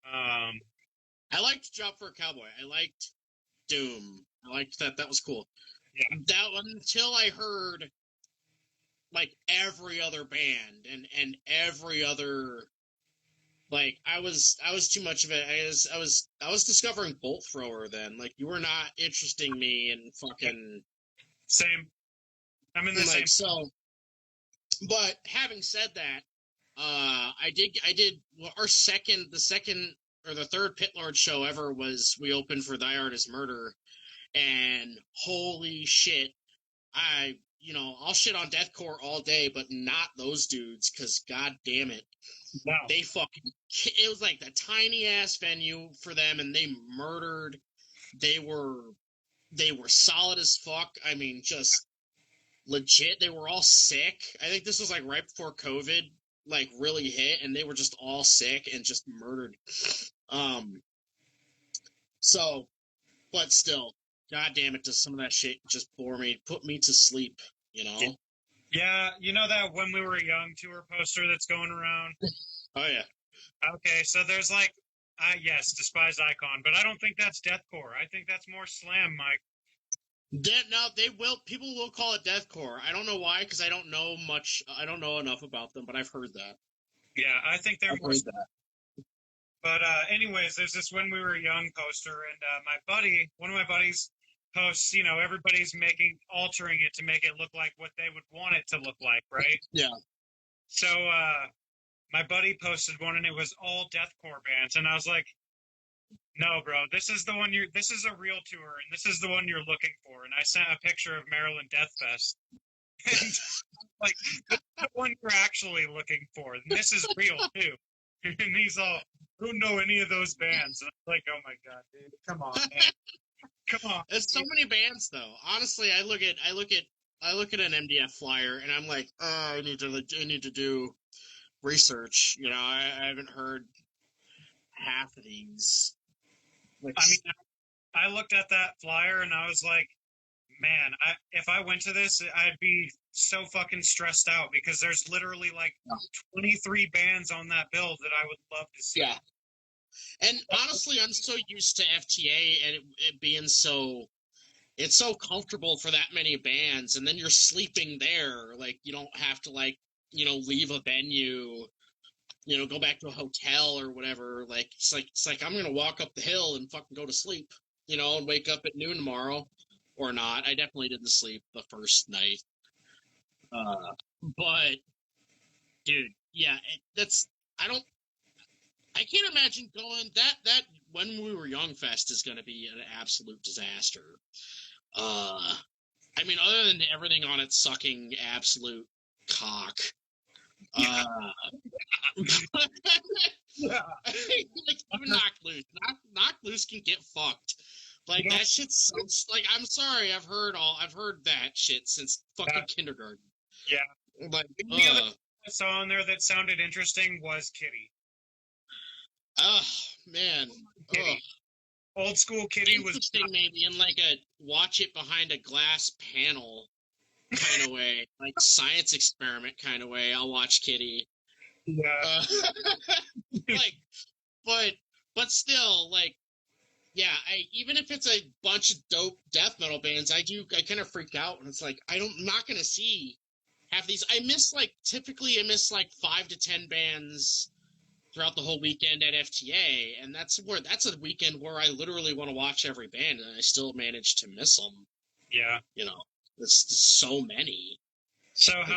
I liked Job for a Cowboy. I liked Doom. I liked that. That was cool. Yeah. That until I heard like every other band and every other like I was too much of it. I was discovering Bolt Thrower then. Like you were not interesting me in fucking Same. I'm in the same. So. But having said that, I did well, the second or the third Pitlord show ever was we opened for Thy Art Is Murder, and holy shit, I'll shit on deathcore all day, but not those dudes, because god damn it, No. they it was like the tiny ass venue for them, and they murdered. They were solid as fuck. I mean, just legit. They were all sick. I think this was like right before COVID like really hit, and they were just all sick and just murdered. So, but still, god damn it, does some of that shit just bore me, put me to sleep, you know? Yeah, you know that When We Were Young tour poster that's going around? Oh yeah. Okay, so there's like, yes, Despised Icon, but I don't think that's deathcore. I think that's more slam, Mike. People will call it deathcore. I don't know why, because I don't know enough about them, but I've heard that. Yeah, I think they're more. That. But anyways, there's this When We Were Young poster, and one of my buddies posts, everybody's altering it to make it look like what they would want it to look like, right? Yeah. So my buddy posted one, and it was all deathcore bands, and I was like, no, bro, this is a real tour, and this is the one you're looking for. And I sent a picture of Maryland Death Fest. And, like, this is the one you're actually looking for. And this is real, too. And he's all, I don't know any of those bands. And I'm like, oh my god, dude, come on, man. Come on. There's so many bands, though. Honestly, I look at an MDF flyer, and I'm like, I need to do research. I haven't heard half of these. I mean, I looked at that flyer and I was like, man, if I went to this, I'd be so fucking stressed out because there's literally like 23 bands on that bill that I would love to see. Yeah. And honestly, I'm so used to FTA and it being it's so comfortable for that many bands, and then you're sleeping there. Like, you don't have to leave a venue, go back to a hotel or whatever. Like it's like I'm gonna walk up the hill and fucking go to sleep, and wake up at noon tomorrow, or not. I definitely didn't sleep the first night. But dude, yeah, I can't imagine going that When We Were Young Fest is gonna be an absolute disaster. I mean, other than everything on it sucking absolute cock. Yeah. Like, even Knock Loose can get fucked. Like, that shit sounds like, I'm sorry, I've heard that shit since fucking kindergarten. Yeah. Like, the other I saw on there that sounded interesting was Kitty. Oh man. Kitty. Old school Kitty was interesting, maybe in like a watch it behind a glass panel kind of way, like science experiment kind of way. I'll watch Kitty. Yeah. But still, like, yeah. Even if it's a bunch of dope death metal bands, I kind of freak out, and it's like I'm not gonna see half these. Typically I miss like 5 to 10 bands throughout the whole weekend at FTA, and that's a weekend where I literally want to watch every band, and I still manage to miss them. Yeah. You know, it's just so many. So Like,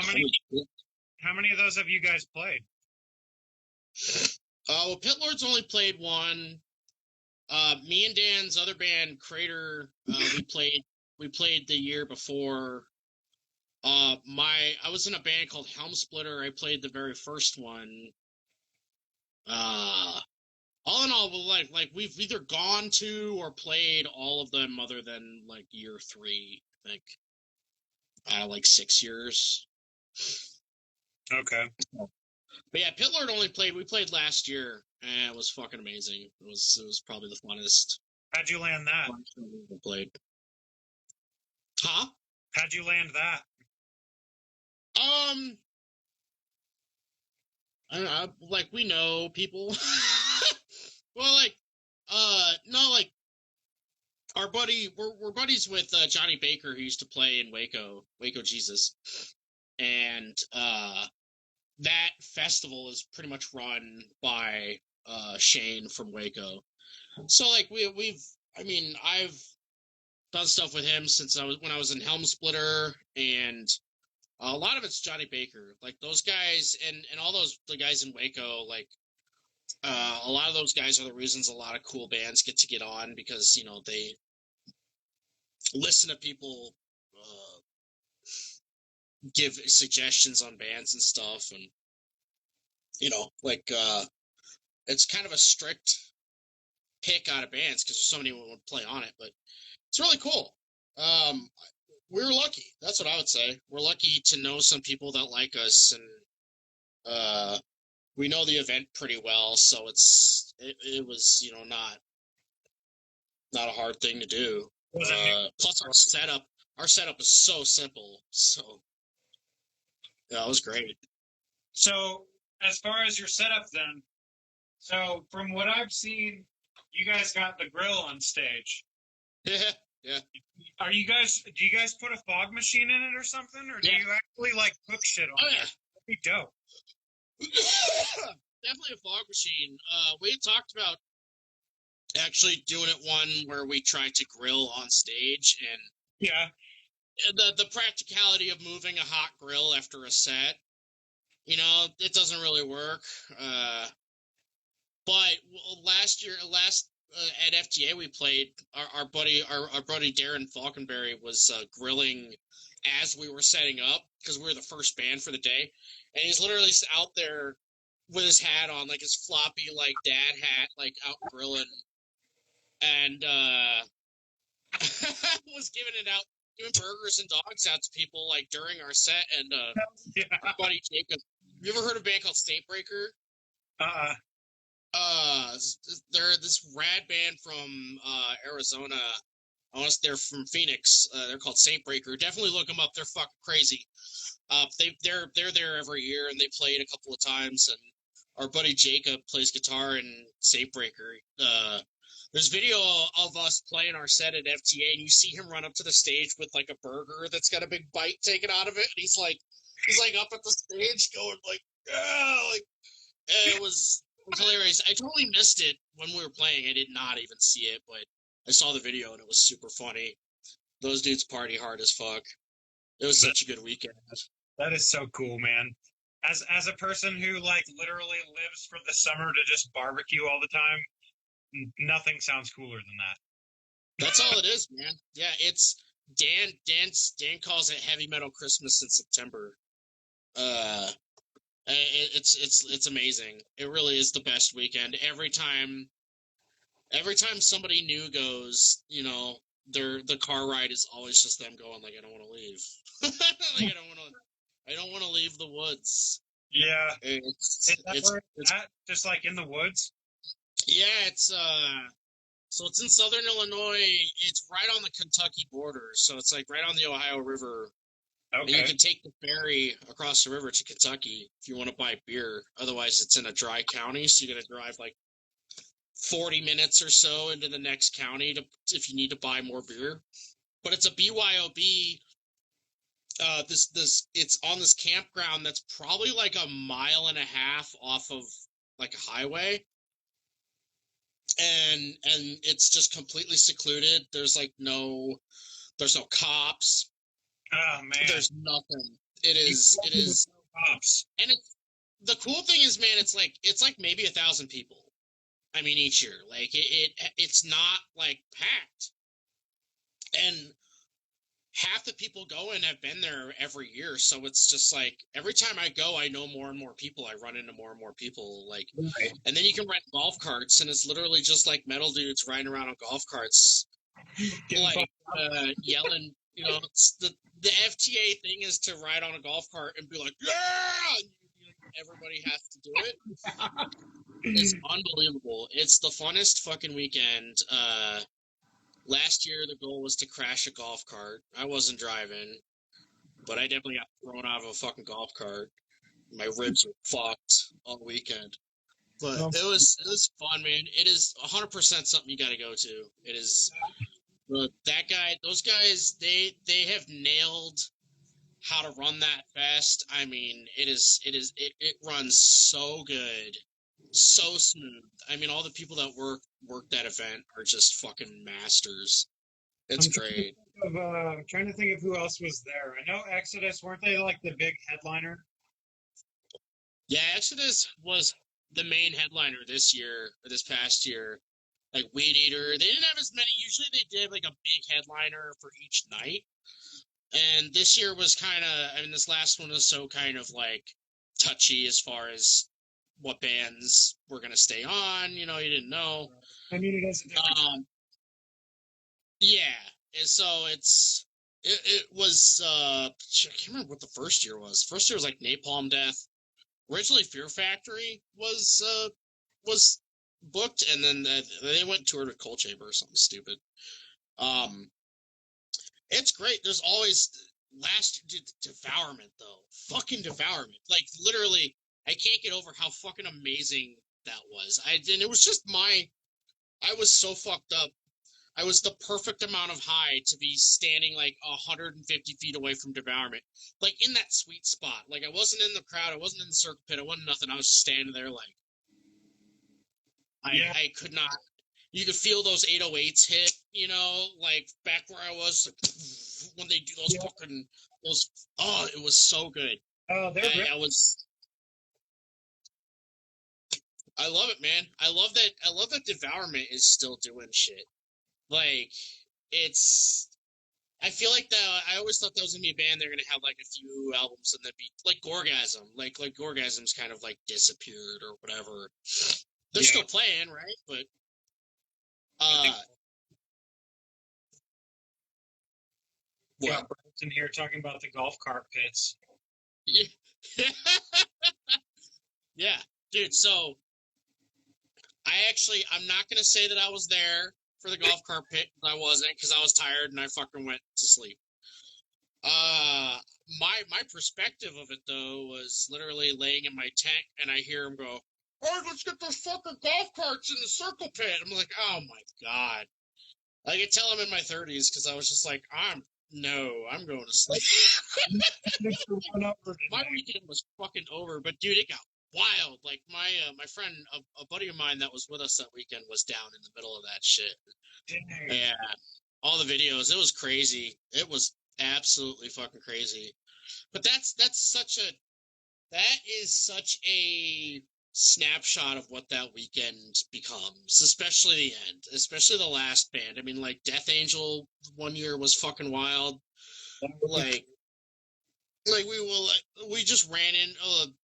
how many of those have you guys played? Well, Pitlord's only played one. Me and Dan's other band, Crater, we played the year before. I was in a band called Helm Splitter. I played the very first one. All in all, like we've either gone to or played all of them, other than like year 3, I think. Like 6 years. Okay. But yeah, Pitlord we played last year, and it was fucking amazing. It was probably the funnest. How'd you land that? We played. Huh? How'd you land that? I don't know, like, we know people. Well, like, no, like, our buddy, we're buddies with Johnny Baker, who used to play in Waco Jesus, and that festival is pretty much run by Shane from Waco. So like I've done stuff with him since when I was in Helm Splitter, and a lot of it's Johnny Baker. Like those guys and all the guys in Waco, like a lot of those guys are the reasons a lot of cool bands get on, because they listen to people give suggestions on bands and stuff, and like it's kind of a strict pick out of bands because there's so many who would play on it, but it's really cool. We're lucky. That's what I would say. We're lucky to know some people that like us, and we know the event pretty well, so it was not a hard thing to do. Plus our setup is so simple, so yeah, it was great. So as far as your setup then, so from what I've seen, you guys got the grill on stage. Yeah. Do you guys put a fog machine in it or something? Or do you actually like cook shit on it? Yeah. That'd be dope. Definitely a fog machine. We had talked about actually doing it one where we tried to grill on stage, and yeah, the practicality of moving a hot grill after a set, it doesn't really work. But last at FTA we played, our buddy Darren Falconberry was grilling as we were setting up, because we were the first band for the day, and he's literally out there with his hat on, like his floppy like dad hat, like out grilling, and was giving burgers and dogs out to people like during our set. And our buddy Jacob, have you ever heard of a band called Saintbreaker? They're this rad band from Arizona. They're from Phoenix. They're called Saintbreaker. Definitely look them up. They're fucking crazy. They're there every year, and they played a couple of times. And our buddy Jacob plays guitar in Saintbreaker. There's video of us playing our set at FTA, and you see him run up to the stage with like a burger that's got a big bite taken out of it, and he's like up at the stage going like, yeah, like, it was hilarious. I totally missed it when we were playing. I did not even see it, but I saw the video and it was super funny. Those dudes party hard as fuck. It was such a good weekend. That is so cool, man. As a person who like literally lives for the summer to just barbecue all the time, nothing sounds cooler than that. That's all it is, man. Yeah, it's Dan calls it Heavy Metal Christmas in September. It's amazing. It really is the best weekend. Every time somebody new goes, the car ride is always just them going like, I don't want to leave. Like, I don't want to leave the woods. Yeah. It's just like in the woods? Yeah, so it's in southern Illinois. It's right on the Kentucky border, so it's like right on the Ohio River. Okay. And you can take the ferry across the river to Kentucky if you want to buy beer. Otherwise, it's in a dry county, so you're gonna drive like 40 minutes or so into the next county if you need to buy more beer. But it's a BYOB. It's on this campground that's probably like a mile and a half off of like a highway, and it's just completely secluded. There's no cops. Oh man, There's nothing. It is, cops. and the cool thing is, man, it's like maybe 1,000 people. I mean, each year, like it's not like packed, and half the people going have been there every year. So it's just like every time I go, I know more and more people. I run into more and more people. Like, Right. and then you can rent golf carts, and it's literally just like metal dudes riding around on golf carts, like yelling. You know, it's the FTA thing is to ride on a golf cart and be like, yeah. And everybody has to do it. It's unbelievable. It's the funnest fucking weekend. Last year the goal was to crash a golf cart. I wasn't driving, but I definitely got thrown out of a fucking golf cart. My ribs were fucked all weekend. But it was fun, man. It is 100% something you got to go to. It is. Those guys, they have nailed how to run that fest. I mean, it runs so good, so smooth. I mean, all the people that work that event are just fucking masters. It's great. I'm trying to think of who else was there. I know Exodus, weren't they like the big headliner? Yeah, Exodus was the main headliner this past year. Like Weed Eater, they didn't have as many. Usually they did like a big headliner for each night. And this year was this last one was so kind of like touchy as far as what bands were going to stay on. You know, you didn't know. I mean, it is a different. Yeah. And so it was, I can't remember what the first year was. First year was like Napalm Death. Originally Fear Factory was booked, and then they went and toured with Cold Chamber or something stupid. It's great. There's always Devourment though. Fucking Devourment. Like literally, I can't get over how fucking amazing that was. It was just I was so fucked up. I was the perfect amount of high to be standing like 150 feet away from Devourment, like in that sweet spot. Like I wasn't in the crowd, I wasn't in the circle pit, I wasn't nothing. I was standing there like I could not. You could feel those 808s hit, you know, like back where I was like, when they do those fucking those. Oh, it was so good. Oh, I love it, man. I love that Devourment is still doing shit. Like it's. I feel like I always thought that was gonna be a band. They're gonna have like a few albums and then be like Gorgasm. Like Gorgasm's kind of like disappeared or whatever. They're still playing, right? But what? In here talking about the golf cart pits. Yeah. Yeah, dude. So I'm not gonna say that I was there for the golf cart pit. I wasn't, because I was tired and I fucking went to sleep. My perspective of it though was literally laying in my tent and I hear him go, "Oh, let's get those fucking golf carts in the circle pit." I'm like, oh my god. I could tell I'm in my 30s because I was just like, I'm going to sleep. My weekend was fucking over, but dude, it got wild. Like my friend, a buddy of mine that was with us that weekend was down in the middle of that shit. Dang. Yeah, all the videos, it was crazy. It was absolutely fucking crazy. But that is such a snapshot of what that weekend becomes, especially the end, especially the last band. I mean, like Death Angel one year was fucking wild. Like we just ran in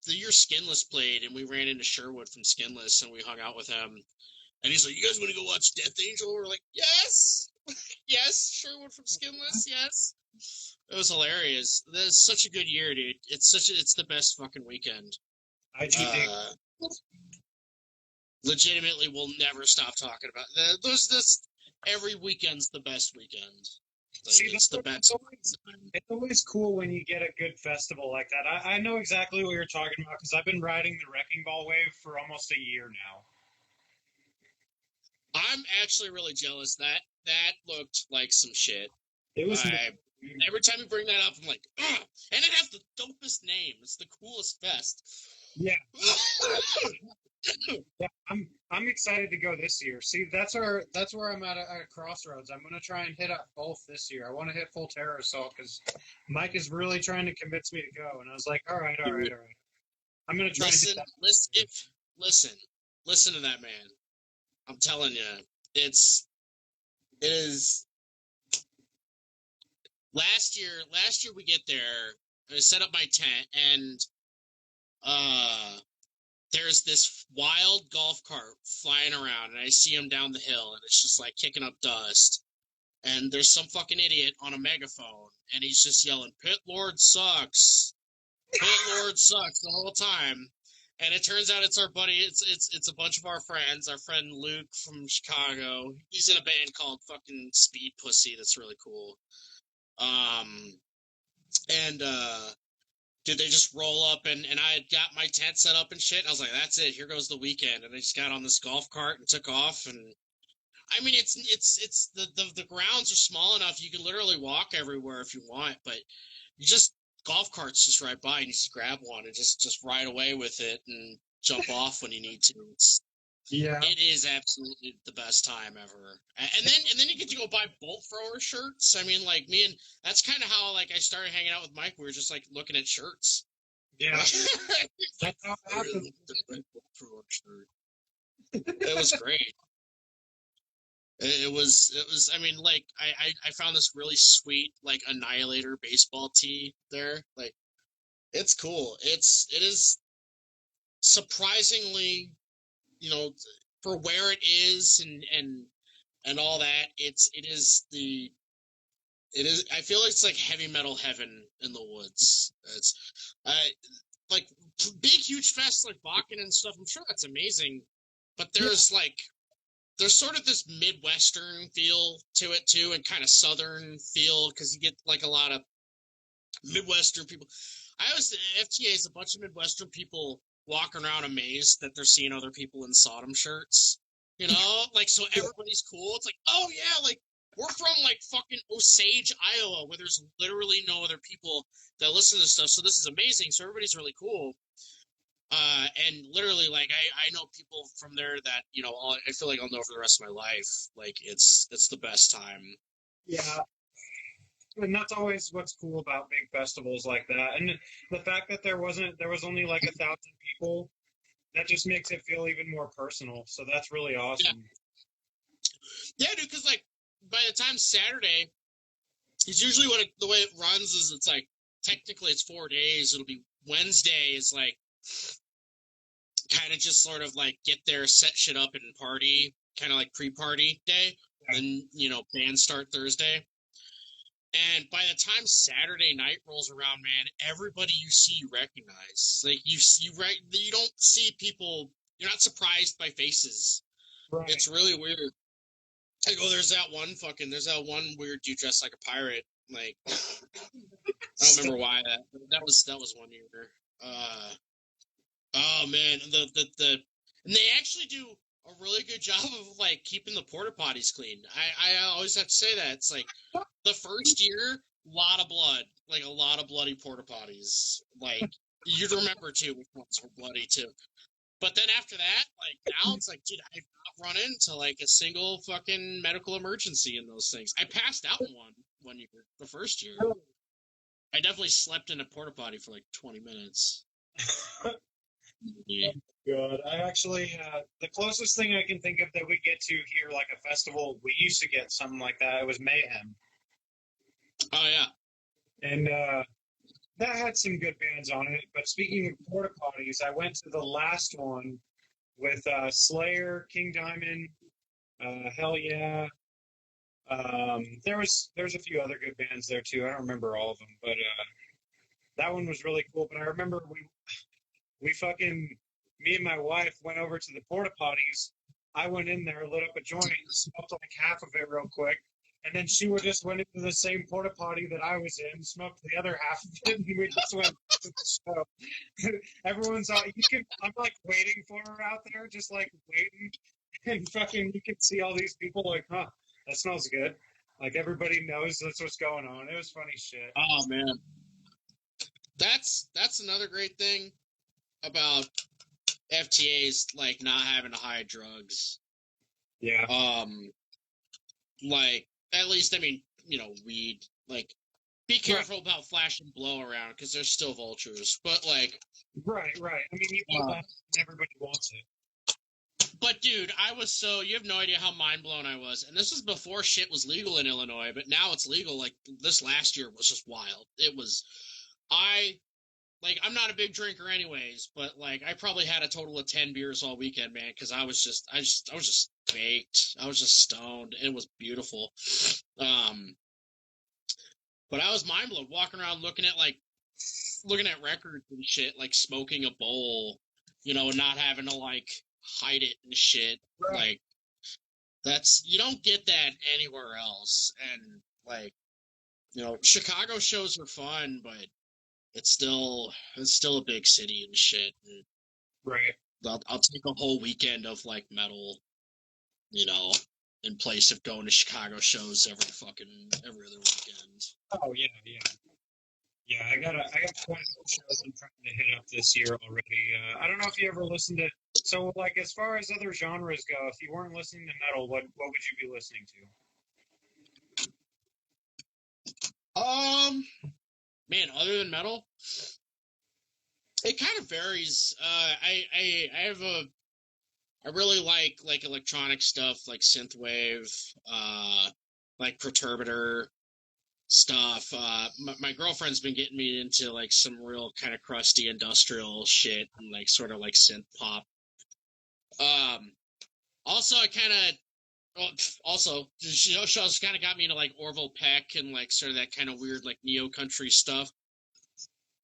the year Skinless played, and we ran into Sherwood from Skinless and we hung out with him, and he's like, "You guys want to go watch Death Angel?" We're like, "Yes." Yes, Sherwood from Skinless, yes. It was hilarious. That's such a good year, dude. It's the best fucking weekend. Legitimately, we'll never stop talking about this. Every weekend's the best weekend. Like, it's the best. It's always cool when you get a good festival like that. I know exactly what you're talking about because I've been riding the Wrecking Ball wave for almost a year now. I'm actually really jealous. That looked like some shit. It was. Every time you bring that up, I'm like, ugh! And it has the dopest name. It's the coolest fest. Yeah. Yeah, I'm excited to go this year. See, that's where I'm at a crossroads. I'm gonna try and hit up both this year. I want to hit full terror assault because Mike is really trying to convince me to go, and I was like, all right, all right, Dude, all right. I'm gonna try and hit listen, that. listen, listen to that man. I'm telling you, it is. Last year we get there. I set up my tent, and uh, there's this wild golf cart flying around, and I see him down the hill, and it's just like kicking up dust. And there's some fucking idiot on a megaphone, and he's just yelling, "Pitlord sucks! Pitlord sucks!" the whole time. And it turns out it's our buddy. It's a bunch of our friends. Our friend Luke from Chicago. He's in a band called fucking Speed Pussy. That's really cool. Um, and dude, they just roll up, and I had got my tent set up and shit. And I was like, "That's it. Here goes the weekend." And I just got on this golf cart and took off. And I mean, it's the grounds are small enough you can literally walk everywhere if you want, but you just golf carts just right by and you just grab one and just ride away with it and jump off when you need to. Yeah, It is absolutely the best time ever. And then you get to go buy bolt thrower shirts. I mean, like me and that's kind of how like I started hanging out with Mike. We were just like looking at shirts. yeah. Like, That's how it happens. the bolt thrower shirt. It was great. It was. I mean, like I found this really sweet like Annihilator baseball tee there. Like it's cool. It is surprisingly, you know, for where it is and all that. It is. I feel like it's like heavy metal heaven in the woods. I like big huge fests like Bakken and stuff. I'm sure that's amazing, but there's sort of this Midwestern feel to it too, and kind of Southern feel because you get like a lot of Midwestern people. I always FTA is a bunch of Midwestern people walking around amazed that they're seeing other people in Sodom shirts. You know, like so everybody's cool. It's like, oh yeah, like we're from like fucking Osage, Iowa, where there's literally no other people that listen to stuff. So this is amazing. So everybody's really cool. And literally, like I know people from there that I feel like I'll know for the rest of my life. Like it's the best time. Yeah, and that's always what's cool about big festivals like that. And the fact that there was only like 1,000 people, that just makes it feel even more personal. So that's really Yeah, awesome. yeah, dude. Because like by the time Saturday, it's usually the way it runs is it's like technically it's 4 days. It'll be Wednesday is like kind of just sort of like get there, set shit up and party, kind of like pre-party day. Then bands start Thursday. And by the time Saturday night rolls around, man, everybody you see you recognize. Like you don't see people. You're not surprised by faces. Right. It's really weird. Like, oh, there's that one weird dude dressed like a pirate. Like, I don't remember why that was one year. Oh man, and they actually do a really good job of like keeping the porta potties clean. I always have to say that it's like the first year, lot of blood, like a lot of bloody porta potties. Like you'd remember too which ones were bloody too. But then after that, like now it's like, dude, I've not run into like a single fucking medical emergency in those things. I passed out in one year, the first year. I definitely slept in a porta potty for like 20 minutes. Yeah. God, I actually the closest thing I can think of that we get to here, like a festival, we used to get something like that. It was Mayhem, Oh yeah. and that had some good bands on it. But speaking of porta potties, I went to the last one with Slayer, King Diamond, Hell Yeah. There's a few other good bands there too. I don't remember all of them, but that one was really cool. But I remember we fucking me and my wife went over to the porta potties. I went in there, lit up a joint, and smoked like half of it real quick. And then she would just went into the same porta potty that I was in, smoked the other half of it, and we just went to the show. Everyone's out. I'm like waiting for her out there, just like waiting, and fucking you can see all these people like, huh, that smells good. Like everybody knows that's what's going on. It was funny shit. Oh man. That's another great thing about FTA's like not having to hide drugs. Yeah. Like at least I mean, weed. Like, be careful about flashing blow around because there's still vultures. But like, right. I mean, you want that, and everybody wants it. But dude, you have no idea how mind blown I was. And this was before shit was legal in Illinois, but now it's legal. Like this last year was just wild. I'm not a big drinker anyways, but like I probably had a total of 10 beers all weekend, man, because I was just baked. I was just stoned. It was beautiful. But I was mind blown walking around looking at records and shit, like smoking a bowl, not having to like hide it and shit. Right. Like you don't get that anywhere else. And like, Chicago shows are fun, but it's still a big city and shit. And right. I'll take a whole weekend of like metal, in place of going to Chicago shows every other weekend. Oh yeah. Yeah, I got quite a few shows I'm trying to hit up this year already. I don't know if you ever listened to. So, like, as far as other genres go, if you weren't listening to metal, what would you be listening to? Man, other than metal, it kind of varies. I really like electronic stuff, like synthwave, like Perturbator stuff. My girlfriend's been getting me into like some real kind of crusty industrial shit and like sort of like synth pop. Also she kind of got me into like Orville Peck and like sort of that kind of weird like neo country stuff.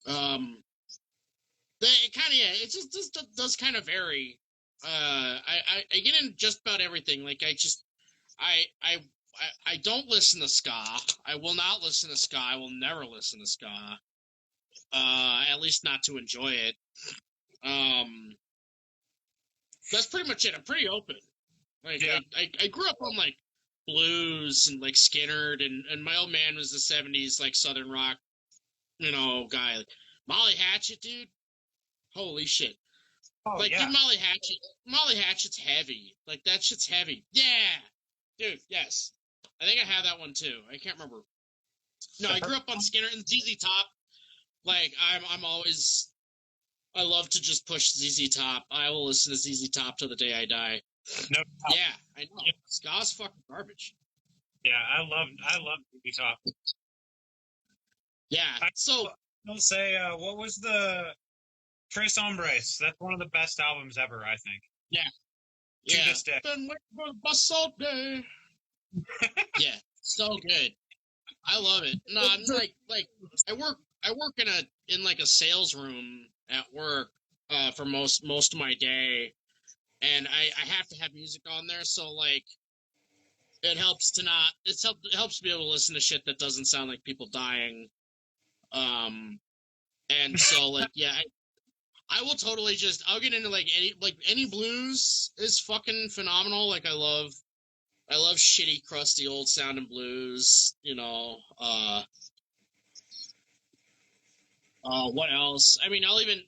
It just does kind of vary. I get in just about everything. Like I don't listen to ska. I will not listen to ska. I will never listen to ska. At least not to enjoy it. That's pretty much it. I'm pretty open. Like Yeah. I grew up on like blues and like Skynyrd, and my old man was the '70s like Southern rock, guy. Like, Molly Hatchet, dude. Holy shit. Oh Like, yeah. dude, Molly Hatchet's heavy. Like, that shit's heavy. Yeah! Dude, yes. I think I have that one, too. I can't remember. No, I grew up on Skynyrd and ZZ Top. Like, I love to just push ZZ Top. I will listen to ZZ Top till the day I die. No. Yeah, I know. Yeah. Ska's fucking garbage. Yeah, I love ZZ Top. Yeah, I'll say, what was the Tres Hombres? That's one of the best albums ever, I think. Yeah. To this day. Been waiting for the bus all day. Yeah, so good. I love it. No, I'm like I work in like a sales room at work for most of my day, and I have to have music on there, so like it helps to not it helps to be able to listen to shit that doesn't sound like people dying. And so like yeah, I will totally I'll get into like any blues is fucking phenomenal. Like I love shitty, crusty, old sounding blues. What else? I mean, I'll even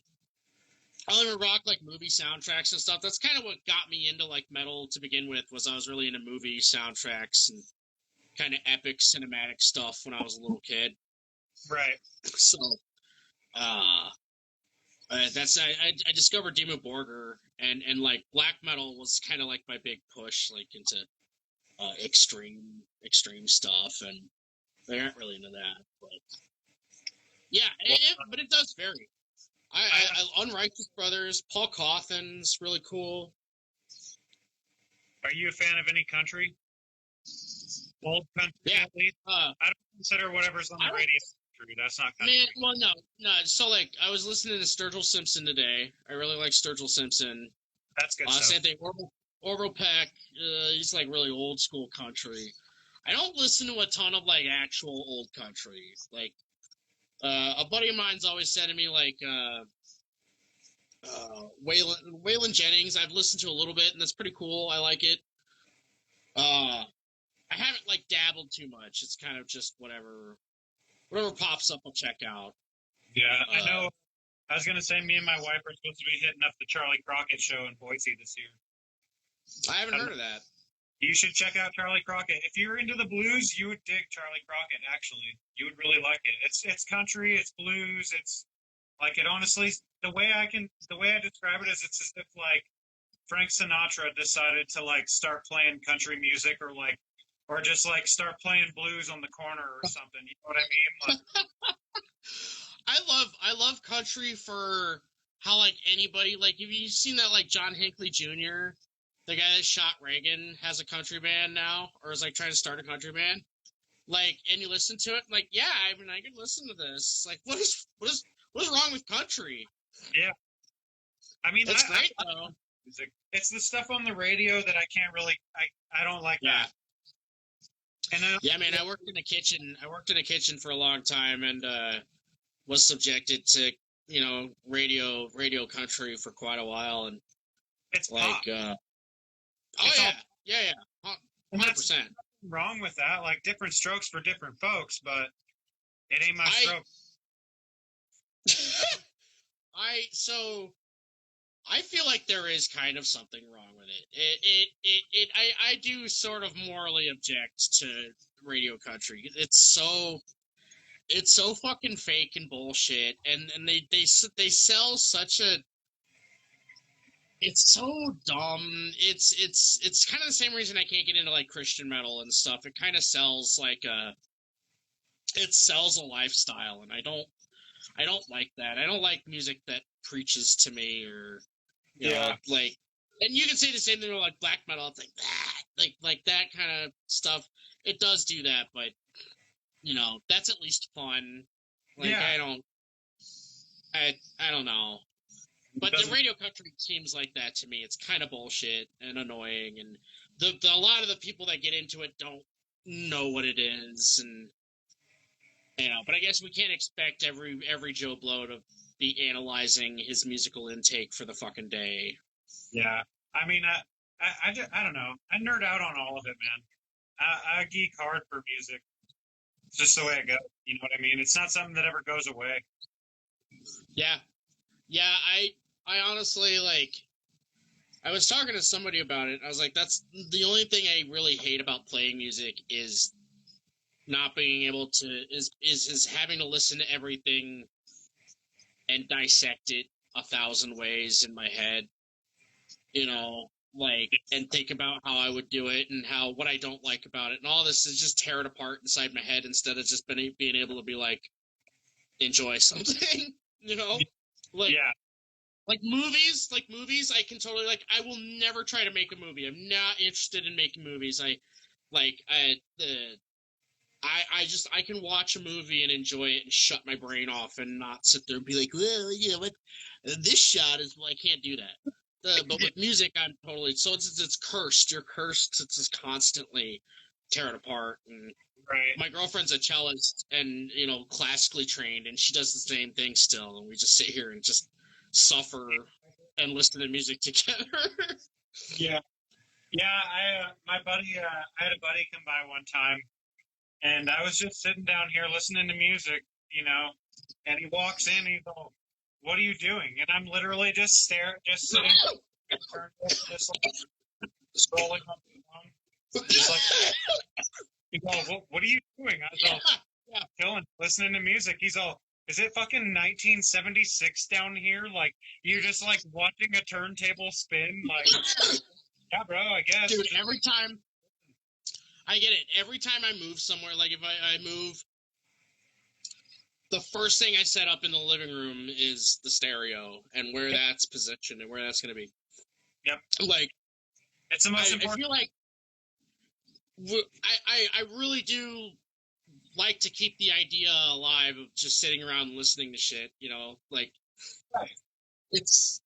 rock like movie soundtracks and stuff. That's kind of what got me into like metal to begin with. Was I was really into movie soundtracks and kind of epic cinematic stuff when I was a little kid. Right. So, that's I discovered Dimmu Borgir and like black metal was kind of like my big push like into extreme stuff, and they aren't really into that, but yeah, but it does vary. I Unrighteous Brothers, Paul Cawthon's really cool. Are you a fan of any country? Old country, Yeah. at least? I don't consider whatever's on the radio country. That's not country. Man, well, no. So, like, I was listening to Sturgill Simpson today. I really like Sturgill Simpson. That's good stuff. Same thing. Orville Peck. He's like really old school country. I don't listen to a ton of like actual old country. Like, a buddy of mine's always said to me like, Waylon Jennings. I've listened to a little bit, and that's pretty cool. I like it. I haven't like dabbled too much. It's kind of just whatever pops up, I'll check out. Yeah, I know. I was gonna say, me and my wife are supposed to be hitting up the Charlie Crockett show in Boise this year. I haven't heard of that. You should check out Charlie Crockett. If you're into the blues, you would dig Charlie Crockett. Actually, you would really like it. It's country, it's blues, it's like it. Honestly, the way I describe it is, it's as if like Frank Sinatra decided to like start playing country music, or just like start playing blues on the corner or something. You know what I mean? Like, I love country for how like anybody, like, have you seen that like John Hinckley Jr., the guy that shot Reagan, has a country band now, or is like trying to start a country band? Like, and you listen to it, like, yeah, I mean, I can listen to this. Like, what is wrong with country? yeah. I mean, That's great though. Music. It's the stuff on the radio that I can't really. I don't like that. And yeah, man, I worked in a kitchen for a long time, and was subjected to, you know, radio country for quite a while, and it's like pop. oh It's yeah, 100%. Wrong with that. Like, different strokes for different folks, but it ain't my stroke. I feel like there is kind of something wrong with it. I do sort of morally object to radio country. It's so fucking fake and bullshit, and they sell such a. It's so dumb. It's kind of the same reason I can't get into like Christian metal and stuff. It kind of sells like it sells a lifestyle, and I don't like that. I don't like music that preaches to me, or you know, like, and you can say the same thing with like black metal. It's like that, like that kind of stuff. It does do that, but you know, that's at least fun. Like, I don't know. But the radio country seems like that to me. It's kind of bullshit and annoying, and a lot of the people that get into it don't know what it is, and you know. But I guess we can't expect every Joe Blow to be analyzing his musical intake for the fucking day. Yeah, I mean, I don't know. I nerd out on all of it, man. I geek hard for music. It's just the way it goes. You know what I mean? It's not something that ever goes away. Yeah. I honestly, like, I was talking to somebody about it. I was like, that's the only thing I really hate about playing music is not being able to, is having to listen to everything and dissect it 1,000 ways in my head, you know, like, and think about how I would do it and what I don't like about it. And all this is just tear it apart inside my head instead of just being able to be like, enjoy something, you know? Like, yeah. Like movies, I can totally, like, I will never try to make a movie. I'm not interested in making movies. I can watch a movie and enjoy it and shut my brain off and not sit there and be like, well, yeah, what this shot is, well, I can't do that. But with music, I'm totally, so it's cursed. You're cursed to just constantly tear it apart. And right. My girlfriend's a cellist and, you know, classically trained, and she does the same thing still. And we just sit here and just suffer and listen to music together. Yeah. My buddy, I had a buddy come by one time, and I was just sitting down here listening to music, you know, and he walks in and he's all, "What are you doing?" And I'm literally just sitting, just like, scrolling on the phone, just like, he's all, what are you doing? I was all, chilling, listening to music. He's all, "Is it fucking 1976 down here? Like, you're just like watching a turntable spin?" Like, yeah, bro, I guess. Dude, every time, I get it. Every time I move somewhere, like if I move, the first thing I set up in the living room is the stereo and where that's positioned and where that's going to be. Yep. Like, it's the most important. I feel like I really do like to keep the idea alive of just sitting around listening to shit, you know, like, right. It's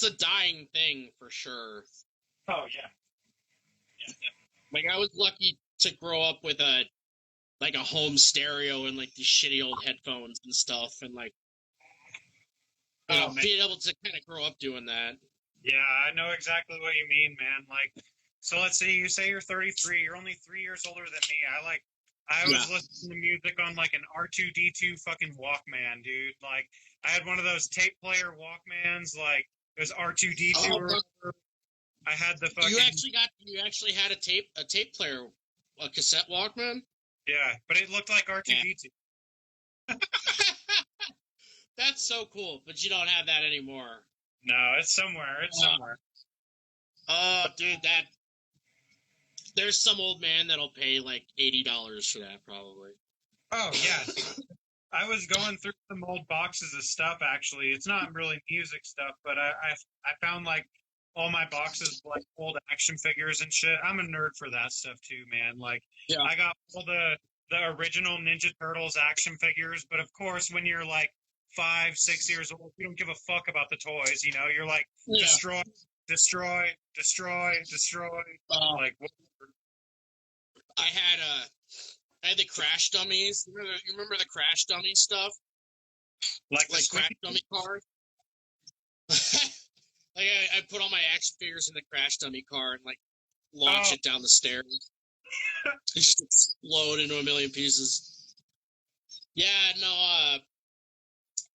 a dying thing for sure. Oh yeah. Like, I was lucky to grow up with a home stereo and like these shitty old headphones and stuff, and like, being able to kind of grow up doing that. Yeah, I know exactly what you mean, man. Like, so let's say you say you're 33, you're only 3 years older than me. I was listening to music on like an R2D2 fucking Walkman, dude. Like I had one of those tape player Walkmans, like it was R2D2 Oh, or whatever. I had the fucking you actually had a tape player, a cassette Walkman. yeah, but it looked like R2D2. That's so cool, but you don't have that anymore. No, it's somewhere. It's somewhere. Oh, dude, there's some old man that'll pay like $80 for that, probably. Oh yeah, I was going through some old boxes of stuff. Actually, it's not really music stuff, but I found like all my boxes of, like old action figures and shit. I'm a nerd for that stuff too, man. Like Yeah. I got all the original Ninja Turtles action figures, but of course, when you're like 5, 6 years old, you don't give a fuck about the toys. You know, you're like destroy, destroy, destroy, destroy. Like whatever. I had the Crash Dummies. You remember the Crash Dummy stuff? Like Crash Dummy cars? Like I put all my action figures in the Crash Dummy car and like launch it down the stairs. It just explode into a million pieces. Yeah, no, I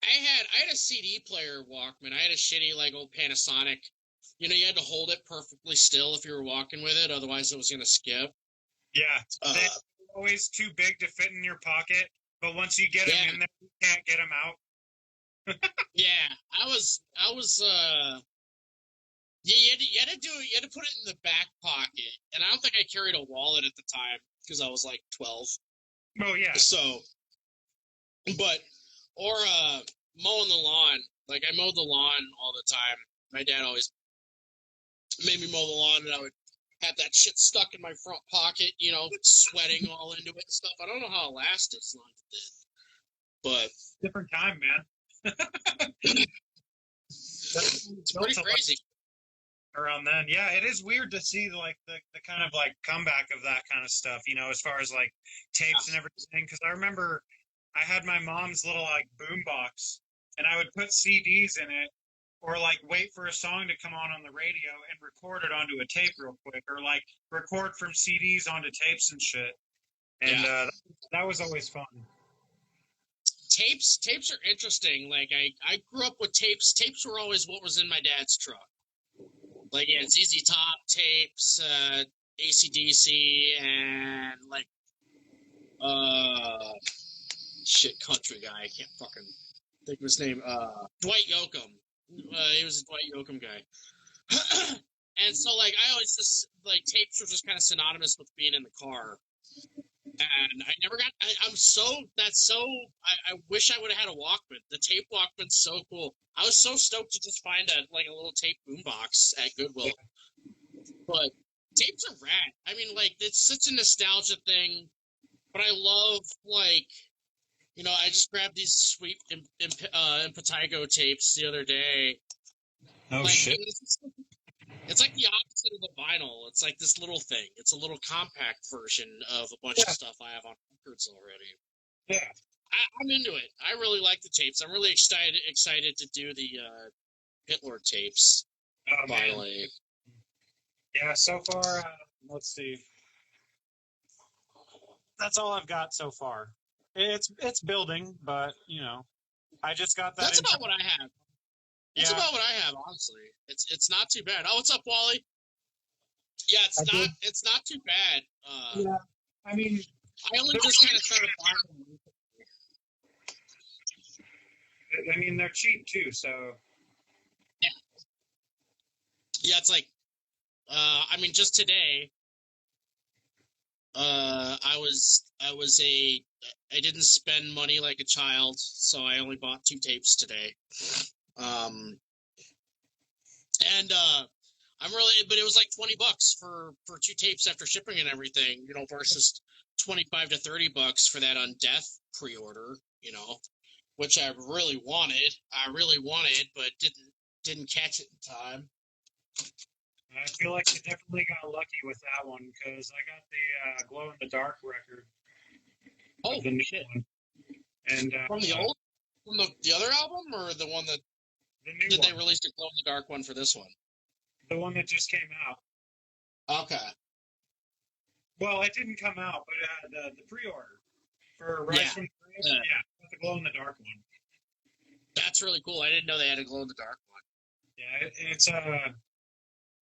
had a CD player Walkman. I had a shitty like old Panasonic. You know, you had to hold it perfectly still if you were walking with it, otherwise it was gonna skip. Yeah, they're always too big to fit in your pocket, but once you get them in there, you can't get them out. Yeah, I was you had to put it in the back pocket, and I don't think I carried a wallet at the time because I was like 12. Oh yeah. So, but mowing the lawn, like I mowed the lawn all the time. My dad always made me mow the lawn, and I would have that shit stuck in my front pocket, you know, sweating all into it and stuff. I don't know how it lasted as long as it did, but different time, man. It's pretty crazy. Around then, yeah, it is weird to see like the kind of like comeback of that kind of stuff, you know, as far as like tapes and everything. Because I remember I had my mom's little like boom box, and I would put CDs in it, or like wait for a song to come on the radio and record it onto a tape real quick, or like record from CDs onto tapes and shit. And that was always fun. Tapes are interesting. Like I grew up with tapes. Tapes were always what was in my dad's truck. Like yeah, ZZ Top tapes, AC/DC, and like country guy. I can't fucking think of his name. Dwight Yoakam. He was a Dwight Yoakam guy. And so like I always just like tapes were just kind of synonymous with being in the car. And I never got. I wish I would have had a Walkman. The tape Walkman's so cool. I was so stoked to just find a little tape boombox at Goodwill. But tapes are rad. I mean, like it's such a nostalgia thing. But I love like, you know, I just grabbed these sweet Impetigo tapes the other day. Oh like, shit! It's like the opposite of the vinyl. It's like this little thing. It's a little compact version of a bunch of stuff I have on records already. Yeah. I'm into it. I really like the tapes. I'm really excited to do the Pitlord tapes. Oh, finally. Man. Yeah, so far, let's see. That's all I've got so far. It's building, but, you know, I just got that. That's about what I have. That's about what I have, honestly. It's not too bad. Oh, what's up, Wally? Yeah, it's not too bad. Yeah, I mean, I only just kind of started buying them. I mean, they're cheap too, so. Yeah. Yeah, it's like, I mean, just today, I didn't spend money like a child, so I only bought 2 tapes today. But it was like $20 for 2 tapes after shipping and everything, you know, versus $25 to $30 for that Undeath pre-order, you know, which I really wanted, but didn't catch it in time. I feel like I definitely got lucky with that one because I got the Glow in the Dark record. Oh, the new shit! One. And from the other album or the one that they released a Glow in the Dark one for this one? The one that just came out. Okay. Well, it didn't come out, but it had the pre-order for Rise Yeah. from the Grave. Yeah, the glow-in-the-dark one. That's really cool. I didn't know they had a glow-in-the-dark one. Yeah, it's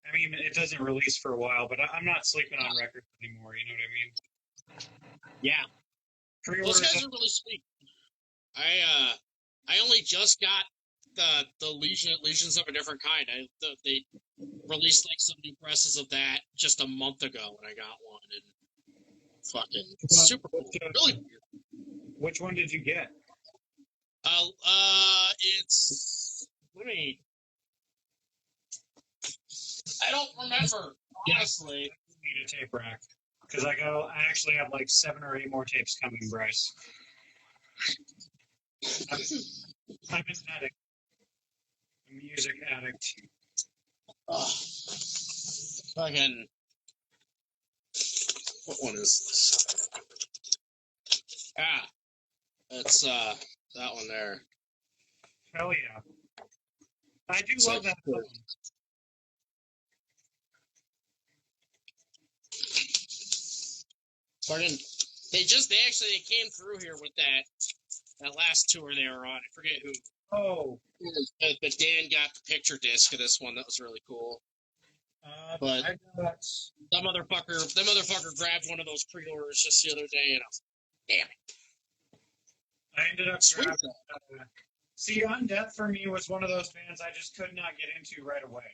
I mean, it doesn't release for a while, but I'm not sleeping on records anymore. You know what I mean? Yeah. Those Pre-orders. guys are really sweet. I only just got the Legions of a Different Kind. They released like some new presses of that just a month ago, and I got one, and fucking super cool. Really weird. Which one did you get? It's I don't remember, honestly. I need a tape rack because I actually have like 7 or 8 more tapes coming, Bryce. I'm an addict, a music addict. Fucking, what one is this? It's that one there. Hell yeah! I do It's love like that cool. album. Fucking, they came through here with that last tour they were on. I forget who. Oh, But Dan got the picture disc of this one. That was really cool. But I got that motherfucker grabbed one of those pre-orders just the other day, and I was like, damn it. I ended up Sweet. grabbing. See, Undeath for me was one of those bands I just could not get into right away,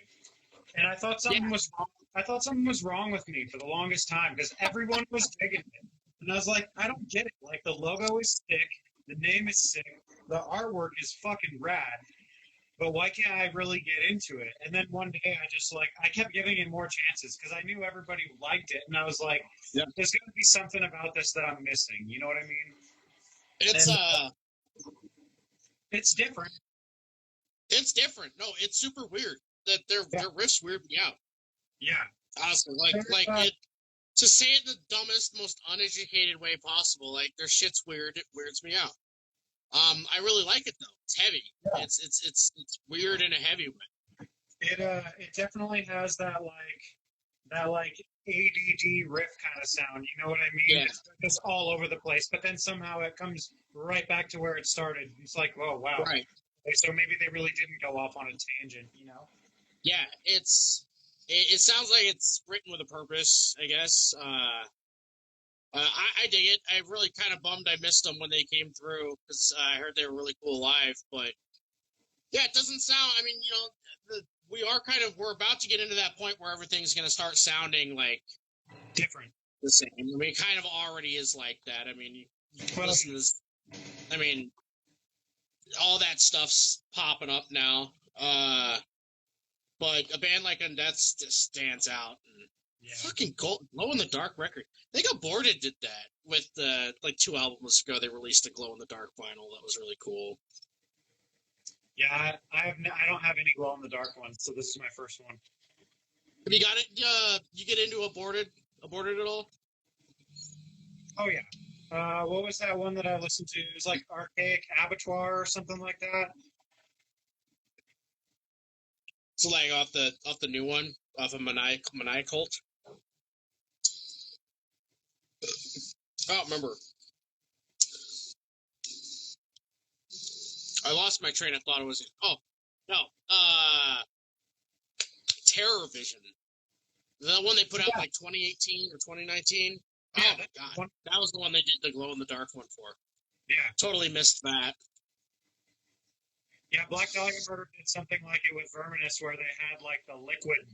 and I thought something was wrong. I thought something was wrong with me for the longest time because everyone was digging it, and I was like, I don't get it. Like the logo is sick, the name is sick, the artwork is fucking rad, but why can't I really get into it? And then one day I kept giving it more chances because I knew everybody liked it, and I was like, there's got to be something about this that I'm missing. You know what I mean? It's different. It's different. No, it's super weird. That their riffs weird me out. Yeah. Honestly, it, to say it in the dumbest, most uneducated way possible, like their shit's weird. It weirds me out. I really like it though. It's heavy. Yeah. It's weird in a heavy way. It definitely has that ADD riff kind of sound. You know what I mean? Yeah. It's just all over the place, but then somehow it comes right back to where it started. It's like, whoa, wow. Right. So maybe they really didn't go off on a tangent, you know? Yeah, it sounds like it's written with a purpose, I guess. I dig it. I really kind of bummed I missed them when they came through because I heard they were really cool live. But yeah, it doesn't sound. I mean, you know, we're about to get into that point where everything's going to start sounding like different, the same. I mean, it kind of already is like that. I mean, listen to this. I mean, all that stuff's popping up now. But a band like Undeath just stands out. And fucking Glow in the Dark record. I think Aborted did that with like 2 albums ago. They released a Glow in the Dark vinyl that was really cool. Yeah, I don't have any Glow in the Dark ones, so this is my first one. Have you got it? You get into Aborted at all? Oh yeah. What was that one that I listened to? It was like Archaic Abattoir or something like that. So like off the new one, off of Maniacult. I don't remember. I lost my train of thought. It was Terror Vision. The one they put out like 2018 or 2019. Yeah, oh my god, that was the one they did the Glow in the Dark one for. Yeah, totally missed that. Yeah, Black Dahlia Murder did something like it with Verminous, where they had like the liquid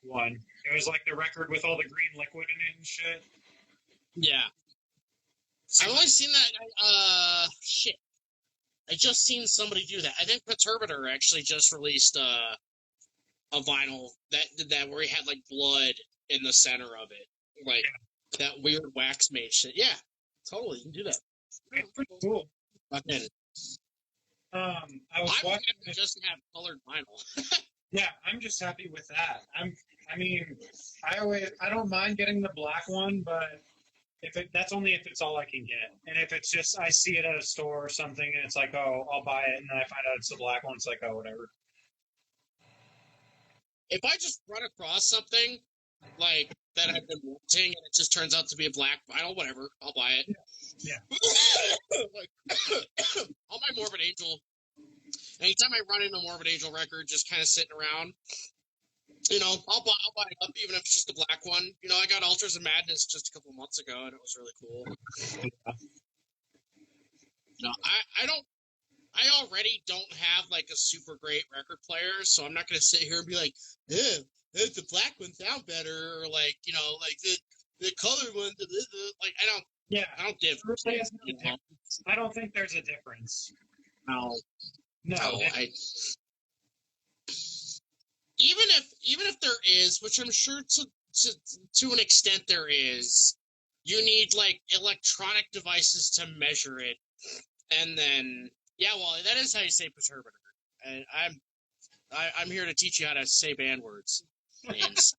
one. It was like the record with all the green liquid in it and shit. Yeah, I've only seen that. Shit. I just seen somebody do that. I think Perturbator actually just released a vinyl that did that where he had like blood in the center of it, like that weird wax made shit. Yeah, totally, you can do that. It's pretty cool. Fucking. I was watching it just have colored vinyl. Yeah, I'm just happy with that. I don't mind getting the black one, but that's only if it's all I can get. And if it's just I see it at a store or something and it's like, oh, I'll buy it, and then I find out it's the black one, it's like, oh, whatever. If I just run across something like that I've been wanting, and it just turns out to be a black vinyl. Whatever, I'll buy it. Yeah. Like, I'll buy Morbid Angel. Anytime I run into a Morbid Angel record, just kind of sitting around, I'll buy it up, even if it's just a black one. I got Altars of Madness just a couple months ago, and it was really cool. I already don't have like a super great record player, so I'm not gonna sit here and be like, yeah, the black one sound better, or like, like the colored one, like I don't give. I don't think there's a difference. No. No. Even if there is, which I'm sure to an extent there is, you need like electronic devices to measure it, and then well, that is how you say perturbator. And I'm here to teach you how to say band words. Names.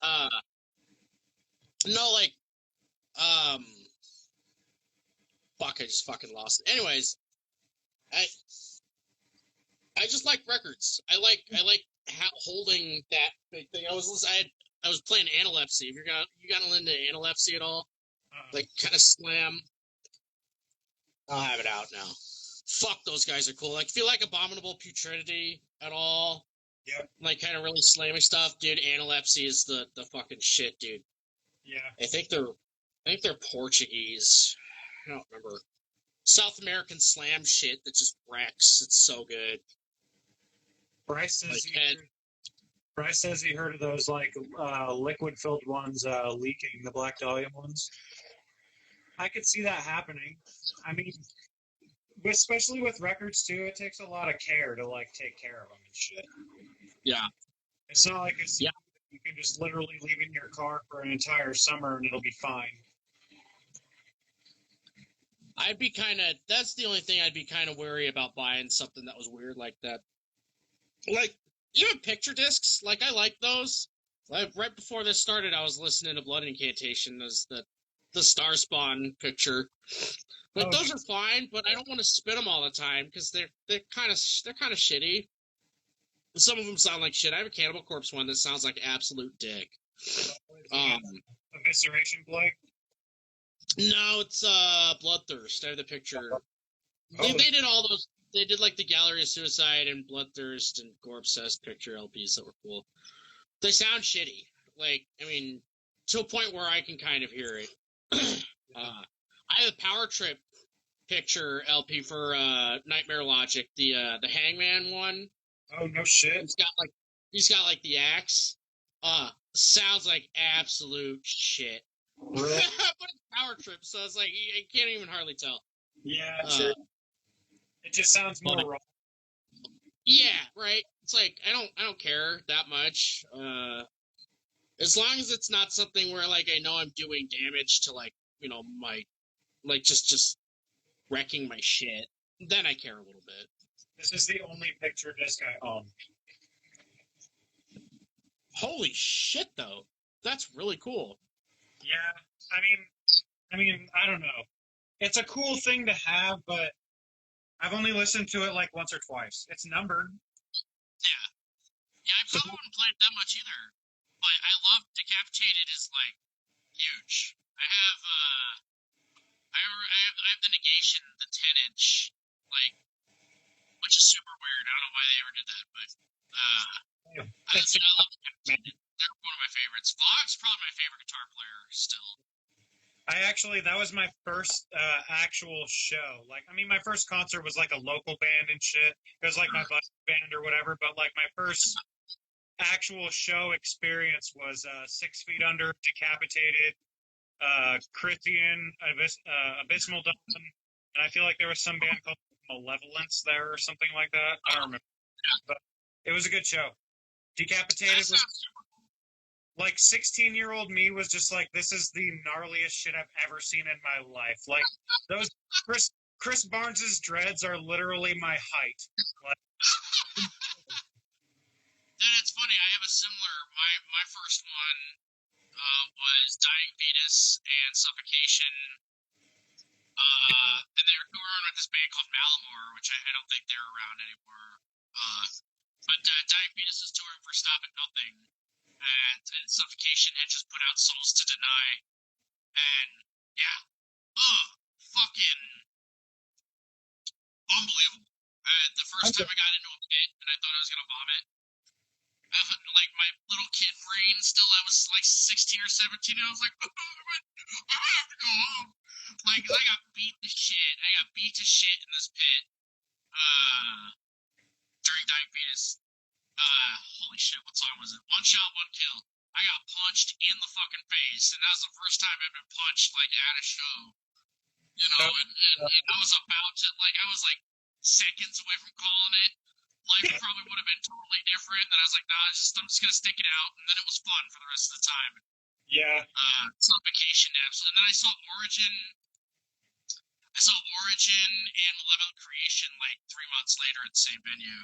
No, like, fuck, I just fucking lost it. Anyways, I just like records. I like holding that big thing. I was playing Analepsy. If you got into Analepsy at all, like kind of slam. I'll have it out now. Fuck, those guys are cool. Like, if you like Abominable Putridity at all, yep. Like kind of really slammy stuff, dude, Analepsy is the fucking shit, dude. Yeah. I think they're Portuguese. I don't remember. South American slam shit that just wrecks. It's so good. Bryce says he heard of those like liquid-filled ones leaking, the Black Dahlia ones. I could see that happening. I mean, especially with records too, it takes a lot of care to like take care of them and shit. Yeah. It's not like you can just literally leave it in your car for an entire summer and it'll be fine. That's the only thing I'd be kind of wary about buying something that was weird like that. Like, even picture discs, like, I like those. Like, right before this started, I was listening to Blood Incantation as the Star Spawn picture. Like, those are fine, but I don't want to spin them all the time because they're kind of shitty. Some of them sound like shit. I have a Cannibal Corpse one that sounds like absolute dick. Evisceration Blake? No, it's Bloodthirst. I have the picture. Oh. They did all those. They did like the Gallery of Suicide and Bloodthirst and Corpsest picture LPs that were cool. They sound shitty. Like, I mean, to a point where I can kind of hear it. I have a Power Trip picture LP for Nightmare Logic, the Hangman one. Oh, no shit. He's got like the axe. Sounds like absolute shit. Really? But it's Power Trip, so it's like you can't even hardly tell. Yeah, sure. It just sounds more raw. Yeah, right. It's like I don't care that much. As long as it's not something where like I know I'm doing damage to like, my like just wrecking my shit, then I care a little bit. This is the only picture disc I own. Holy shit, though. That's really cool. Yeah, I mean, I don't know. It's a cool thing to have, but I've only listened to it like once or twice. It's numbered. Yeah. Yeah, I probably wouldn't play it that much either. But I love Decapitated is like huge. I have the Negation, the 10-inch, like, which is super weird. I don't know why they ever did that, but I love Decapitated. They're one of my favorites. Vlog's probably my favorite guitar player still. That was my first actual show. Like, I mean, my first concert was like a local band and shit. It was like my buddy's band or whatever, but like my first actual show experience was 6 Feet Under, Decapitated, Christian, Abysmal Dawn, and I feel like there was some band called Malevolence there or something like that. I don't remember. But it was a good show. Decapitated was... Like, 16-year-old me was just like, this is the gnarliest shit I've ever seen in my life. Like, those Chris Barnes's dreads are literally my height. Like, Then it's funny, I have a similar, my first one was Dying Fetus and Suffocation. And they were touring with this band called Malamore, which I don't think they're around anymore. But Dying Fetus is touring for Stop At Nothing. and Suffocation had just put out Souls to Deny, and yeah, fucking unbelievable. The first time I got into a pit and I thought I was gonna vomit, like my little kid brain still, I was like 16 or 17, and I was like, I have to go home. Like, I got beat to shit. I got beat to shit in this pit during Diabetes. Holy shit, what song was it? One Shot, One Kill. I got punched in the fucking face, and that was the first time I've been punched, like, at a show. You know, and I was about to, like, I was like seconds away from calling it. Life probably would have been totally different. And I was like, nah, I'm just gonna stick it out. And then it was fun for the rest of the time. Yeah. Suffocation, absolutely. And then I saw Origin and Malevolent Creation like 3 months later at the same venue.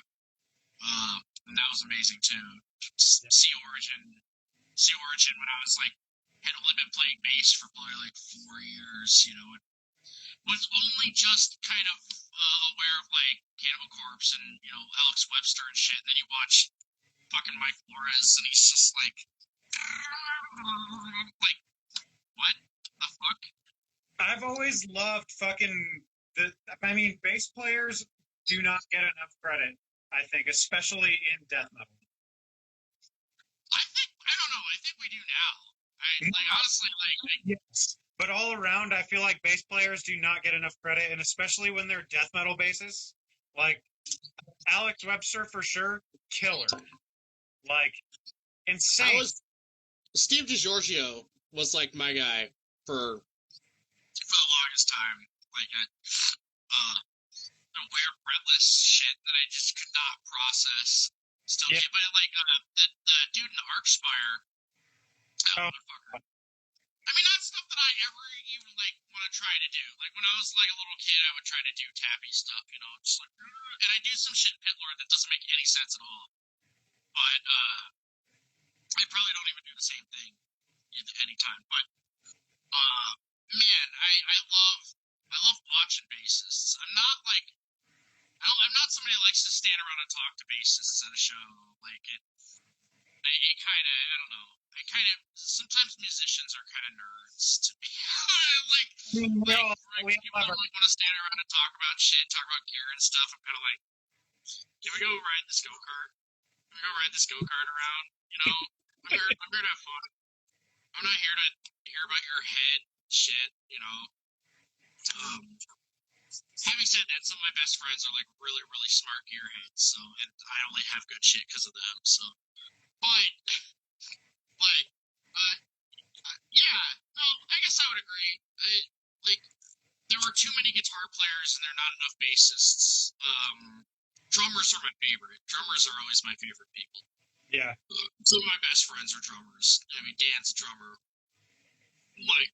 And that was amazing too. See Origin when I was like, had only been playing bass for probably like 4 years, you know, and was only just kind of aware of like Cannibal Corpse and, you know, Alex Webster and shit. And then you watch fucking Mike Flores and he's just like what the fuck? I've always loved bass players do not get enough credit, I think, especially in death metal. I don't know. I think we do now. Honestly, yes. But all around, I feel like bass players do not get enough credit, and especially when they're death metal basses. Like, Alex Webster, for sure, killer. Like, insane. Steve DiGiorgio was, like, my guy for the longest time. Like, the weird breathless shit that I just could not process. Still, yeah. But, like, the dude in Archspire, motherfucker. I mean, that's stuff that I ever even, like, want to try to do. Like, when I was, like, a little kid, I would try to do tappy stuff, you know, just like, and I do some shit in Pitlord that doesn't make any sense at all. But, I probably don't even do the same thing at any time. But, man, I love watching bassists. I'm not somebody who likes to stand around and talk to bassists at a show. Like, it kind of, I don't know. Sometimes musicians are kind of nerds to me. People want to stand around and talk about shit, talk about gear and stuff. I'm kind of like, can we go ride this go-kart? Can we go ride this go-kart around? You know, I'm here to have fun. I'm not here to hear about your head shit, you know. Having said that, some of my best friends are like really, really smart gearheads, so, and I only have good shit because of them, so. But, yeah, no, I guess I would agree. There were too many guitar players and there are not enough bassists. Drummers are my favorite. Drummers are always my favorite people. Yeah. Some of my best friends are drummers. I mean, Dan's a drummer. Like,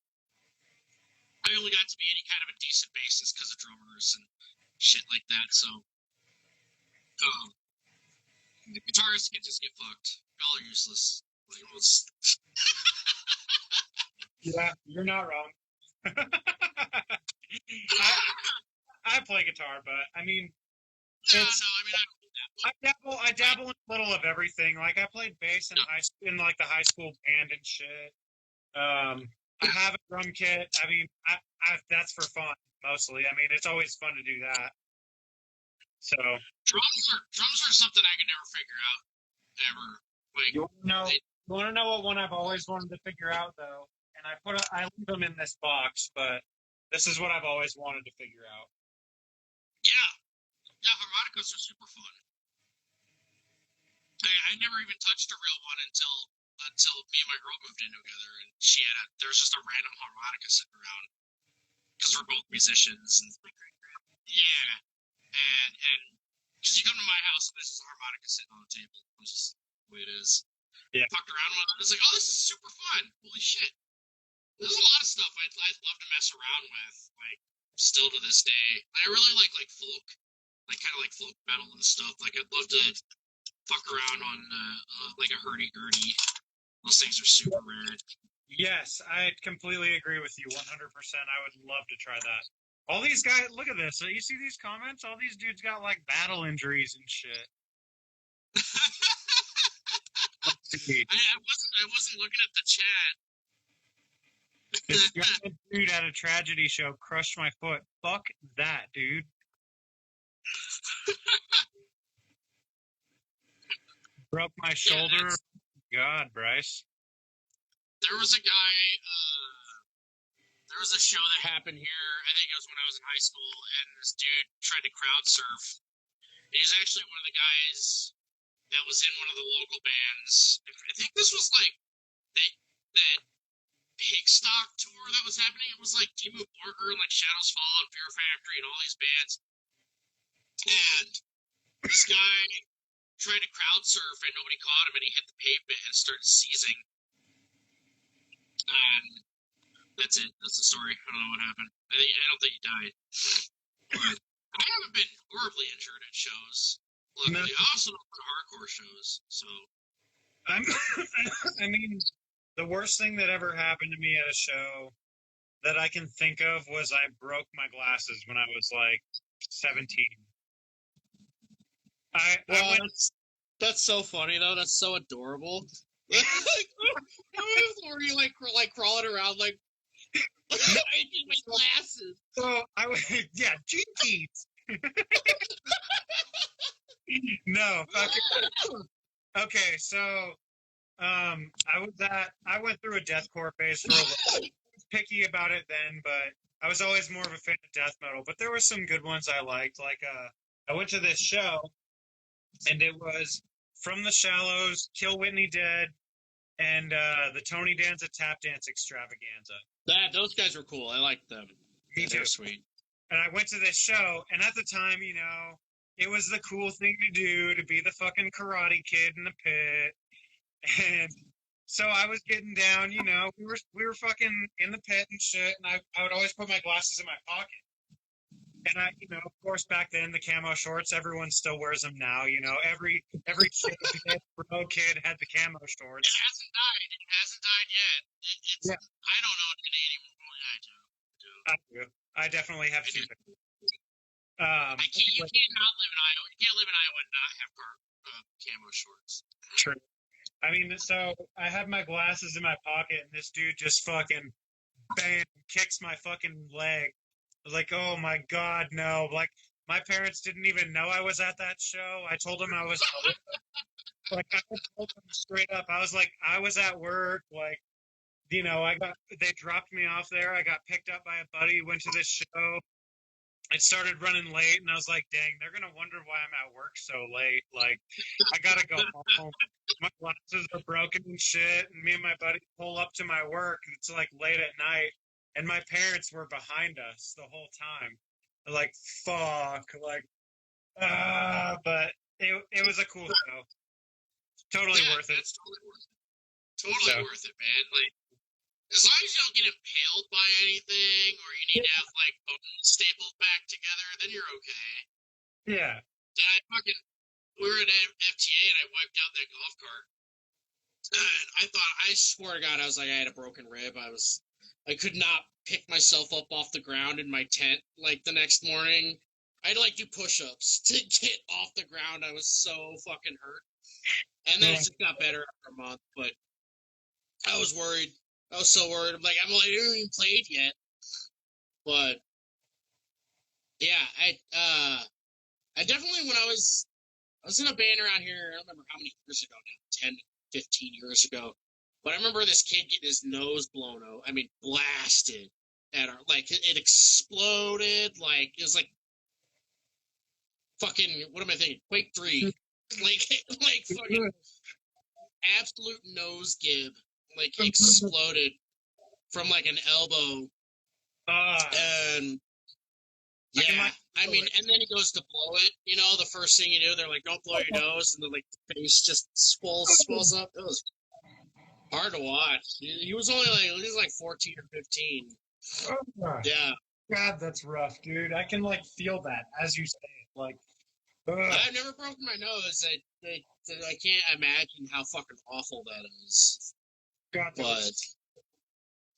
I only got to be any kind of a decent bassist because of drummers and shit like that, so. The guitarists can just get fucked. Y'all are useless. Yeah, you're not wrong. I play guitar, but I mean, I don't do that. I dabble in a little of everything. Like, I played bass in like the high school band and shit. I have a drum kit. I mean, I that's for fun mostly. I mean, it's always fun to do that. So drums are something I can never figure out ever. Like, you want to know what one I've always wanted to figure out though, and I leave them in this box, but this is what I've always wanted to figure out. Yeah, harmonicas are super fun. I never even touched a real one until me and my girl moved in together, and there was just a random harmonica sitting around because we're both musicians, and yeah, and because you come to my house and there's just a harmonica sitting on the table, which is the way it is. Yeah. Fucked around with it. It's like, oh, this is super fun. Holy shit. There's a lot of stuff I'd love to mess around with, like, still to this day. I really like folk, like, kind of like folk metal and stuff. Like, I'd love to fuck around on, like, a hurdy-gurdy. Those things are super rare. Yes, I completely agree with you 100%. I would love to try that. All these guys, look at this. You see these comments? All these dudes got, like, battle injuries and shit. I wasn't looking at the chat. This giant dude at a tragedy show crushed my foot. Fuck that, dude. Broke my shoulder. God, Bryce. There was a guy, there was a show that happened here, I think it was when I was in high school, and this dude tried to crowd surf. And he's actually one of the guys that was in one of the local bands. I think this was like that Pig Stock tour that was happening. It was like Dimmu Borgir and like Shadows Fall and Fear Factory and all these bands. And this guy tried to crowd surf and nobody caught him and he hit the pavement and started seizing. And that's it. That's the story. I don't know what happened. I don't think he died. But I haven't been horribly injured at shows. Luckily, I also don't go to hardcore shows, so. I mean, the worst thing that ever happened to me at a show that I can think of was I broke my glasses when I was like 17. That's so funny though. That's so adorable. Were you like crawling around like I need my glasses? So I was jinkies. No, okay. So I went through a deathcore phase for a while. I was picky about it then, but I was always more of a fan of death metal. But there were some good ones I liked. Like I went to this show, and it was From the Shallows, Kill Whitney Dead, and the Tony Danza Tap Dance Extravaganza. Those guys were cool. I liked them. Me too. They're sweet. And I went to this show, and at the time, it was the cool thing to do, to be the fucking karate kid in the pit. And so I was getting down, we were fucking in the pit and shit, and I would always put my glasses in my pocket. And of course, back then, the camo shorts, everyone still wears them now, every kid, bro kid had the camo shorts. It hasn't died yet. Yeah. I don't know today anymore. I do. I definitely have two. You can't live in Iowa. You can't live in Iowa and not have camo shorts. True. I mean, so I have my glasses in my pocket, and this dude just fucking bam kicks my fucking leg. I was like, oh my god, no! Like, my parents didn't even know I was at that show. I told them I was like, I told them straight up. I was like, I was at work. Like, they dropped me off there. I got picked up by a buddy. Went to this show. I started running late, and I was like, dang, they're going to wonder why I'm at work so late. Like, I got to go home. My glasses are broken and shit, and me and my buddy pull up to my work. It's, like, late at night, and my parents were behind us the whole time. They're like, fuck. Like, but it was a cool show. Totally worth it. It's totally worth it, man. Like, as long as you don't get impaled by anything, or you need to have, like, bones stapled back together, then you're okay. Yeah. We were at FTA, and I wiped out that golf cart. And I swore to God, I was like, I had a broken rib. I could not pick myself up off the ground in my tent, like, the next morning. I had to, like, do push-ups to get off the ground. I was so fucking hurt. And then it just got better after a month, but I was worried. I was so worried. I'm like, I haven't even played yet. But yeah, I definitely, when I was in a band around here, I don't remember how many years ago now, 10, 15 years ago. But I remember this kid getting his nose blown out. I mean, blasted at our, like, it exploded. Like, it was like fucking, what am I thinking? Quake 3. like fucking absolute nose gib. Like, exploded from, like, an elbow. And, yeah, I mean, and then he goes to blow it. The first thing you do, they're like, don't blow your nose. And then, like, the face just swells up. It was hard to watch. He was only, like 14 or 15. Oh, God. Yeah. God, that's rough, dude. I can, like, feel that as you say it. Like, I've never broken my nose. I can't imagine how fucking awful that is. God, but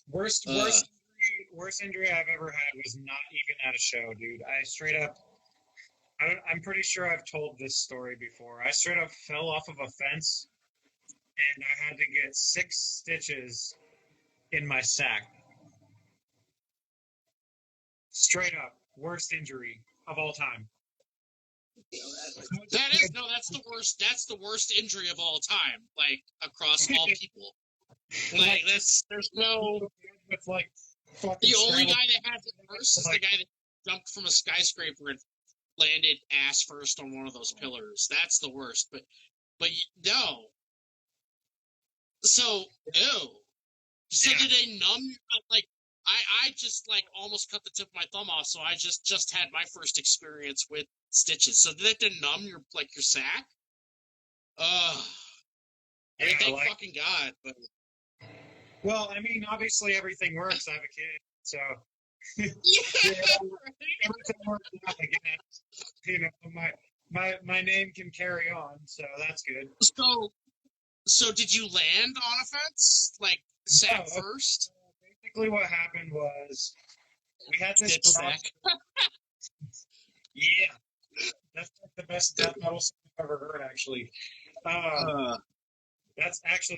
worst injury I've ever had was not even at a show, dude. I straight up, I'm pretty sure I've told this story before. I straight up fell off of a fence and I had to get 6 stitches in my sack. Straight up, worst injury of all time. That's the worst. That's the worst injury of all time. Like across all people. Like there's no. It's like fucking The only scrambled- guy that has it worse is the guy that jumped from a skyscraper and landed ass first on one of those pillars. That's the worst. But no. So ew. So Yeah. did they numb? Like I just like almost cut the tip of my thumb off. So I just had my first experience with stitches. So did they numb your sack? I mean, Yeah, thank like- fucking God. But Well, I mean, obviously everything works. I have a kid, so yeah, everything works out again. You know, my name can carry on, so that's good. So did you land on a fence? Like sack No. first? Basically, what happened was we had this Stitch garage. sack. Yeah, that's like the best death metal song I've ever heard. Actually,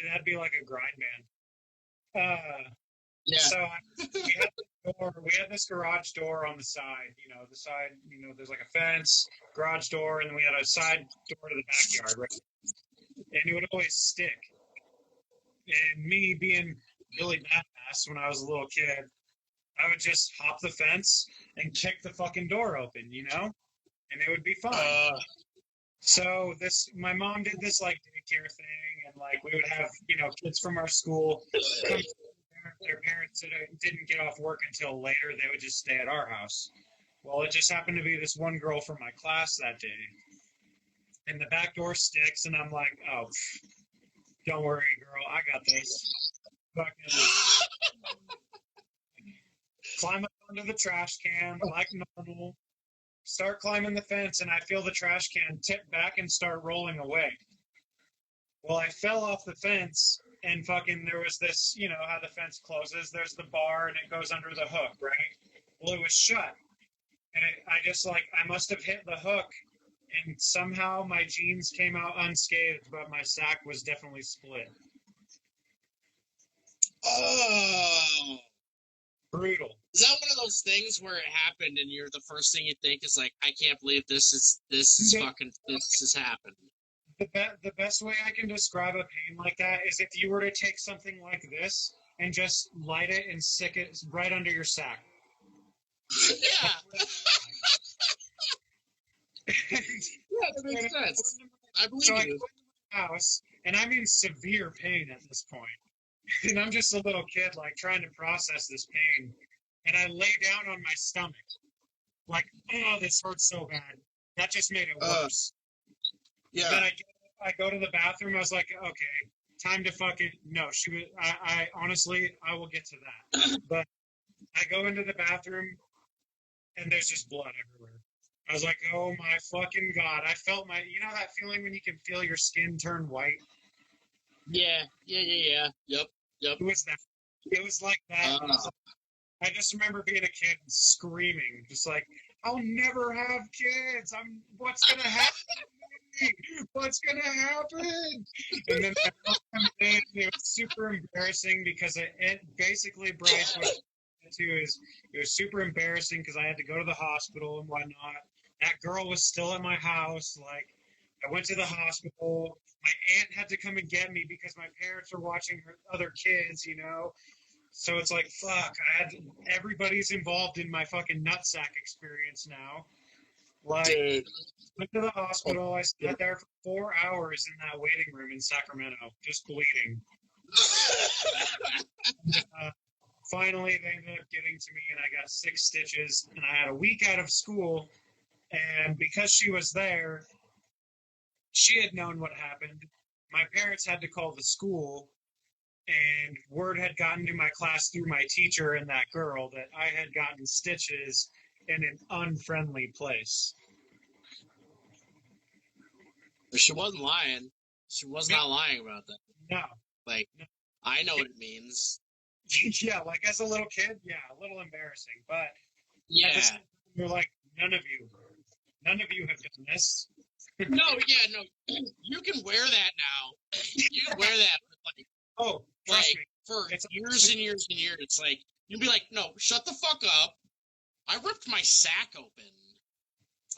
that'd be like a grind band. Yeah. So we had this door. We had this garage door on the side. You know, the side. You know, there's like a fence, garage door, and then we had a side door to the backyard, right? And it would always stick. And me being really badass when I was a little kid, I would just hop the fence and kick the fucking door open, you know, and it would be fine. So my mom did this like daycare thing, and like we would have kids from our school come. Their parents didn't get off work until later. They would just stay at our house. Well, it just happened to be this one girl from my class that day, and the back door sticks, and I'm like, oh, don't worry, girl, I got this. Fucking climb up onto the trash can like normal. Start climbing the fence, and I feel the trash can tip back and start rolling away. Well, I fell off the fence, and fucking there was this, you know how the fence closes. There's the bar, and it goes under the hook, right? Well, it was shut, and I must have hit the hook, and somehow my jeans came out unscathed, but my sack was definitely split. Oh. Brutal. Is that one of those things where it happened and you're the first thing you think is like, I can't believe this has happened. The best way I can describe a pain like that is if you were to take something like this and just light it and stick it right under your sack. Yeah. Yeah, that makes sense. I believe So I you. go to my house, and I'm in severe pain at this point. And I'm just a little kid, like, trying to process this pain. And I lay down on my stomach. Like, oh, this hurts so bad. That just made it worse. Yeah. Then I go to the bathroom. I was like, okay, time to fucking... No, I honestly, I will get to that. But I go into the bathroom, and there's just blood everywhere. I was like, oh my fucking God. I felt that feeling when you can feel your skin turn white? Yeah. Yep. It was that. It was like that. I just remember being a kid and screaming, just like, I'll never have kids. What's going to happen to me? What's going to happen? And then my mom comes in, it was super embarrassing because it basically, Bryce, what it is, it was super embarrassing because I had to go to the hospital and whatnot. That girl was still at my house. Like, I went to the hospital. My aunt had to come and get me because my parents were watching her other kids, you know? So it's like, fuck, everybody's involved in my fucking nutsack experience now. Like, Dude. went to the hospital. I sat there for 4 hours in that waiting room in Sacramento, just bleeding. Finally, they ended up getting to me, and I got 6 stitches, and I had a week out of school. And because she was there, she had known what happened. My parents had to call the school, and word had gotten to my class through my teacher and that girl that I had gotten stitches in an unfriendly place. But she wasn't lying. She was not lying about that. No. Like, No. I know what it means. Yeah, like as a little kid, yeah, a little embarrassing. But Yeah. at the same time, you're like, none of you have done this. No, yeah, no. You can wear that now. You can wear that, but Oh, trust me. for It's years and years and years. It's like you'd be like, no, shut the fuck up. I ripped my sack open.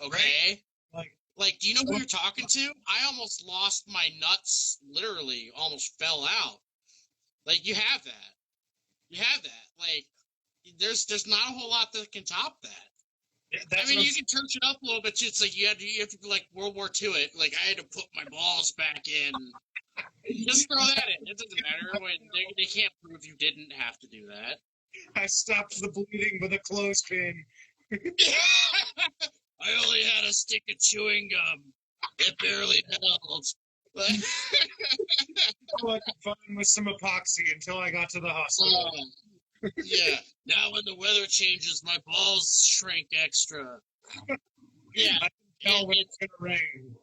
Okay. Right. Like, do you know who you're talking to? I almost lost my nuts. Literally, almost fell out. Like, you have that. You have that. Like, there's not a whole lot that can top that. Yeah, I mean, you can touch it up a little bit. It's like you have to be like World War II it. Like, I had to put my balls back in. Just throw that in. It doesn't matter. When they can't prove you didn't have to do that. I stopped the bleeding with a clothespin. I only had a stick of chewing gum. It barely held. But All I could find was some epoxy until I got to the hospital. yeah. Now when the weather changes, my balls shrink extra. Yeah. I can tell when it's gonna rain.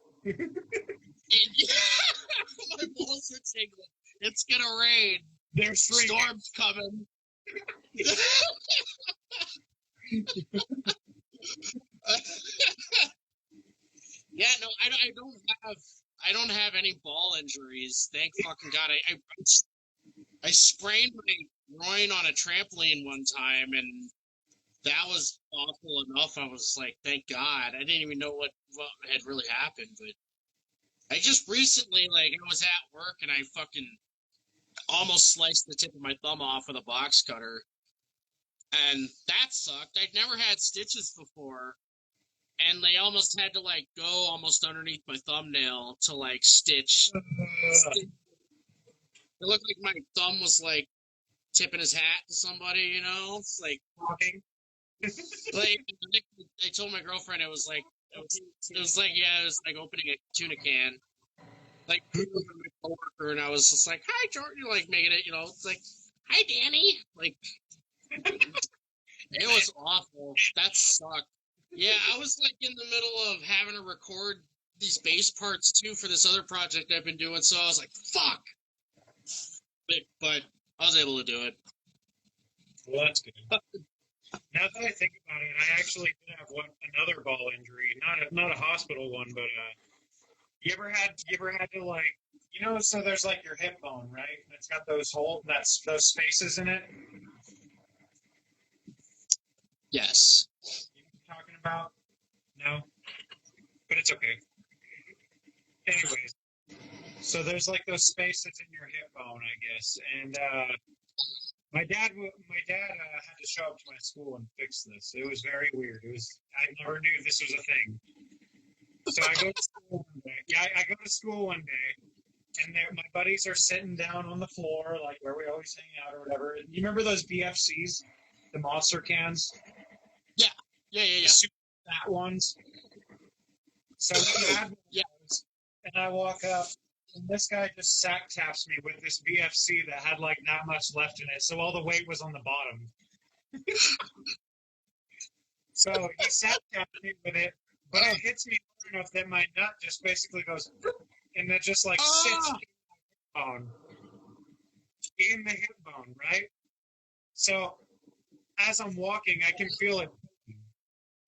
My balls are tingling. It's gonna rain. There's Storm's coming. Yeah, no, I don't have any ball injuries. Thank fucking God. I sprained my groin on a trampoline one time, and that was awful enough. I was like, thank God. I didn't even know what had really happened, but I just recently, like, I was at work and I fucking almost sliced the tip of my thumb off with a box cutter. And that sucked. I'd never had stitches before. And they almost had to, like, go almost underneath my thumbnail to, like, stitch. It looked like my thumb was, like, tipping his hat to somebody, you know? It's like, talking. like, I told my girlfriend it was like opening a tuna can. Like, my coworker, and I was just like, hi, Jordan, like, making it, you know, it's like, hi, Danny. Like, it was awful. That sucked. Yeah, I was, like, in the middle of having to record these bass parts, too, for this other project I've been doing, so I was like, fuck! But I was able to do it. Well, that's good. Now that I think about it, I actually did have another ball injury. Not a hospital one, but you ever had to, like, you know, so there's like your hip bone, right? And it's got those those spaces in it. Yes. You know what I'm talking about? No? But it's okay. Anyways, so there's like those spaces in your hip bone, I guess. And my dad had to show up to my school and fix this. It was very weird. I never knew this was a thing. So I go to school one day. Yeah, I go to school one day, and my buddies are sitting down on the floor, like where we always hang out or whatever. You remember those BFCs, the monster cans? Yeah. The super fat ones. So we had one of those, and I walk up, and this guy just sack taps me with this BFC that had like not much left in it, so all the weight was on the bottom. So he sack taps me with it, but it hits me hard enough that my nut just basically goes, and it just like sits in the hip bone, right? So as I'm walking, I can feel it.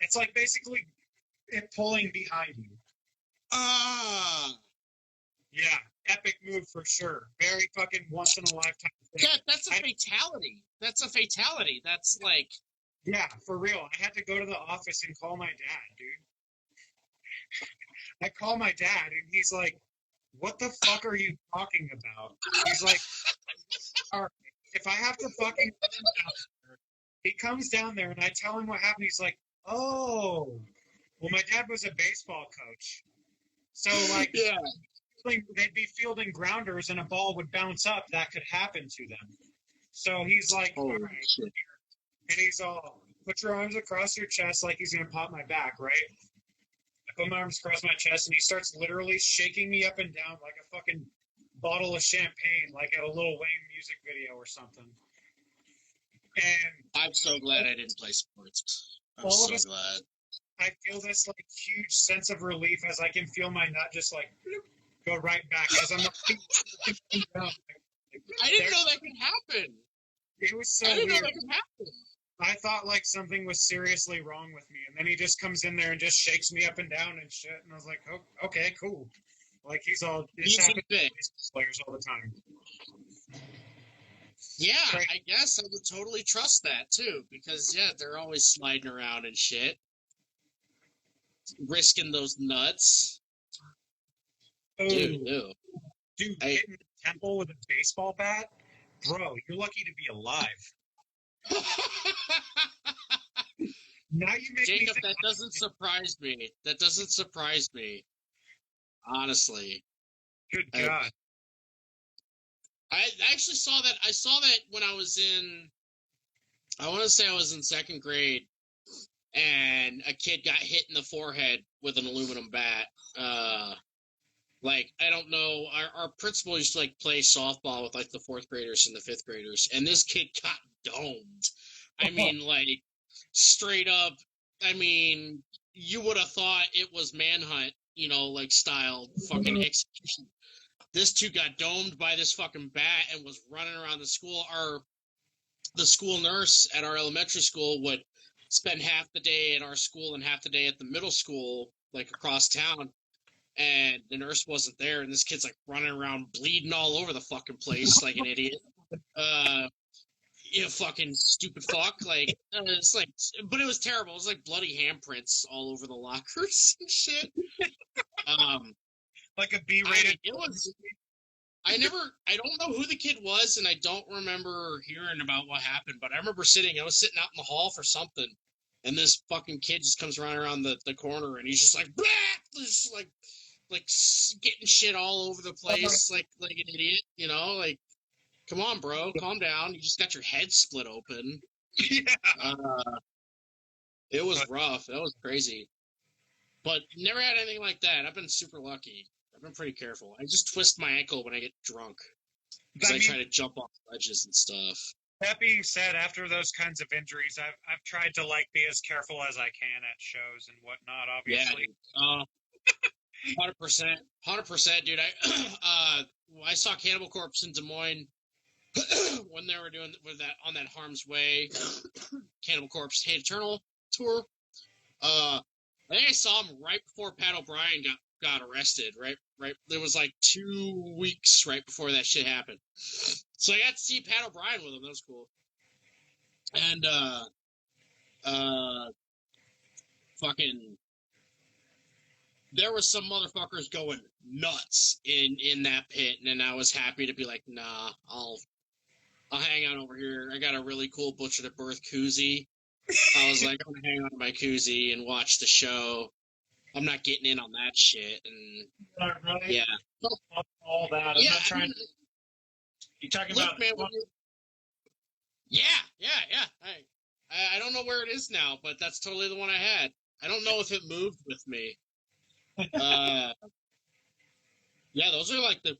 It's like basically it pulling behind you. Yeah, epic move for sure. Very fucking once in a lifetime thing. Yeah, that's a fatality. That's a fatality. That's like... Yeah, for real. I had to go to the office and call my dad, dude. I call my dad, and he's like, what the fuck are you talking about? He's like, all right, if I have to fucking... He comes down there, and I tell him what happened. He's like, oh. Well, my dad was a baseball coach. So, like, yeah. They'd be fielding grounders, and a ball would bounce up. That could happen to them. So he's like, all right. Shit. And he's all, put your arms across your chest like he's going to pop my back, right? I put my arms across my chest, and he starts literally shaking me up and down like a fucking bottle of champagne, like at a Lil Wayne music video or something. And I'm so glad I didn't play sports. I'm so glad. I feel this like huge sense of relief as I can feel my nut just like go right back as I'm I didn't know that could happen. It was so I didn't weird. know that could happen. I thought like something was seriously wrong with me, and then he just comes in there and just shakes me up and down and shit, and I was like, oh, okay, cool. Like this He's happens a to bit. baseball players all the time. Yeah, Right. I guess I would totally trust that too, because yeah, they're always sliding around and shit, risking those nuts. Dude, Oh, dude, hitting the temple with a baseball bat, bro, you're lucky to be alive. Now you make me Jacob, think. that doesn't surprise me. That doesn't surprise me, honestly. Good God. I actually saw that. I saw that when I was in. I want to say I was in second grade, and a kid got hit in the forehead with an aluminum bat. Like, I don't know, our principal used to like play softball with like the fourth graders and the fifth graders, and this kid got domed. I mean, like, straight up. I mean, you would have thought it was Manhunt, like style fucking execution. This dude got domed by this fucking bat and was running around the school. The school nurse at our elementary school would spend half the day at our school and half the day at the middle school, like across town. And the nurse wasn't there, and this kid's like running around bleeding all over the fucking place like an idiot. Fucking stupid fuck. Like, it's like, but it was terrible. It was like bloody handprints all over the lockers and shit. Like a B-rated. It was. I don't know who the kid was, and I don't remember hearing about what happened, but I remember I was sitting out in the hall for something, and this fucking kid just comes running around the corner, and he's just like, blah! Just like getting shit all over the place, like an idiot, like, come on, bro, calm down. You just got your head split open. Yeah. It was rough. That was crazy. But never had anything like that. I've been super lucky. I've been pretty careful. I just twist my ankle when I get drunk because I try to jump off ledges and stuff. That being said, after those kinds of injuries, I've tried to like be as careful as I can at shows and whatnot. Obviously. Yeah. 100%, dude. I saw Cannibal Corpse in Des Moines when they were doing on that Harm's Way Cannibal Corpse Hate Eternal tour. I think I saw him right before Pat O'Brien got arrested. Right. There was like 2 weeks right before that shit happened. So I got to see Pat O'Brien with him. That was cool. And fucking. There was some motherfuckers going nuts in that pit, and I was happy to be like, nah, I'll hang out over here. I got a really cool Butcher at Birth koozie. I was like, I'm gonna hang on to my koozie and watch the show. I'm not getting in on that shit, and really? yeah, all that. I'm yeah. not trying. You talking about? Man, yeah. I don't know where it is now, but that's totally the one I had. I don't know if it moved with me. Yeah, those are like the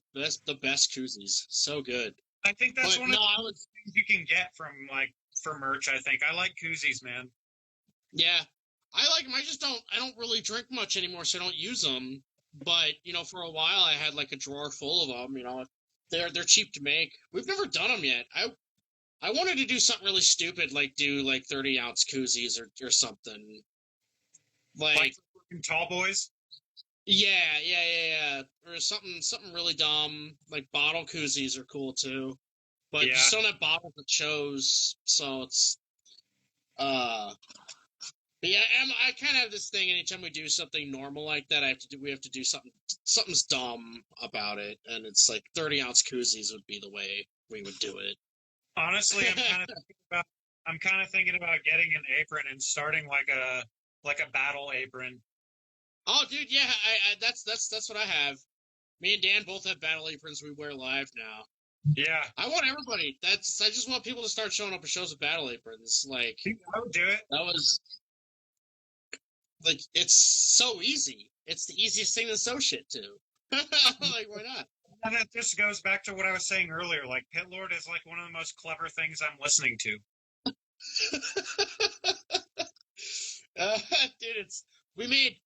best koozies. So good. I think that's one of the things you can get from for merch. I think I like koozies, man. Yeah, I like them. I don't really drink much anymore, so I don't use them. But for a while, I had like a drawer full of them. They're cheap to make. We've never done them yet. I wanted to do something really stupid, like do like 30-ounce koozies or something. Like tall boys. Yeah. Or something really dumb. Like bottle koozies are cool too. But you just don't have bottles that shows, so it's but yeah, I kind of have this thing anytime we do something normal like that, we have to do something's dumb about it, and it's like 30-ounce koozies would be the way we would do it. Honestly, I'm kind of thinking about getting an apron and starting like a battle apron. Oh, dude, yeah, that's what I have. Me and Dan both have battle aprons we wear live now. Yeah, I want everybody. I just want people to start showing up at shows with battle aprons. Like, I would do it. That was like, it's so easy. It's the easiest thing to sew shit to. Like, why not? And that just goes back to what I was saying earlier. Like, Pitlord is like one of the most clever things I'm listening to. Dude, we made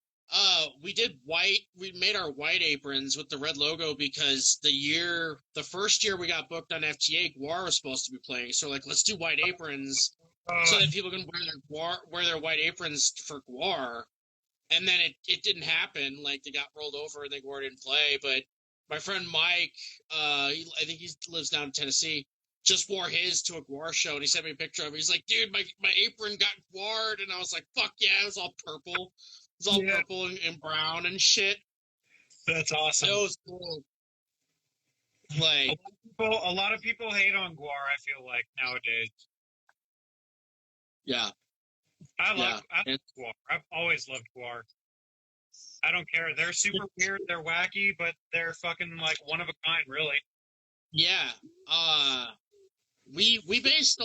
our white aprons with the red logo because the first year we got booked on FTA, Guar was supposed to be playing. So like, let's do white aprons so that people can wear their white aprons for GWAR. And then it didn't happen. Like, they got rolled over and GWAR didn't play. But my friend Mike, I think he lives down in Tennessee, just wore his to a GWAR show, and he sent me a picture of it. He's like, dude, my apron got GWAR'd, and I was like, fuck yeah, it was all purple. It was all purple and brown and shit. That's awesome. It was cool. Like, a lot of people hate on GWAR, I feel like, nowadays. yeah. I love GWAR. I've always loved GWAR. I don't care. They're super weird. They're wacky, but they're fucking like one of a kind, really. Yeah. We based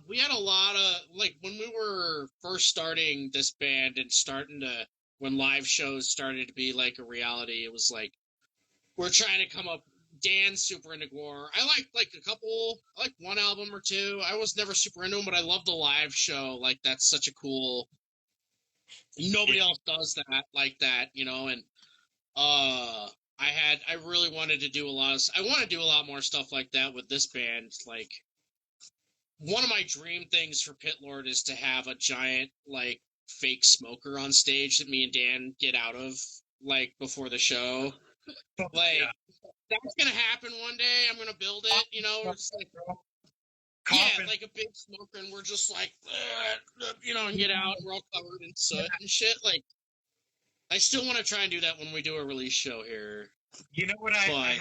we had a lot of, like, when we were first starting this band and when live shows started to be like a reality, it was like, we're trying to come up. Dan's super into GWAR. I like one album or two. I was never super into them, but I love the live show. Like, that's such a cool. Nobody else does that like that, you know. And I really wanted to do I want to do a lot more stuff like that with this band. Like, one of my dream things for Pitlord is to have a giant, like, fake smoker on stage that me and Dan get out of, like, before the show. Like, that's gonna happen one day. I'm gonna build it, you know. It's like, like a big smoker, and we're just like, you know, and get out. We're all covered in soot and shit. Like, I still want to try and do that when we do a release show here. You know what? I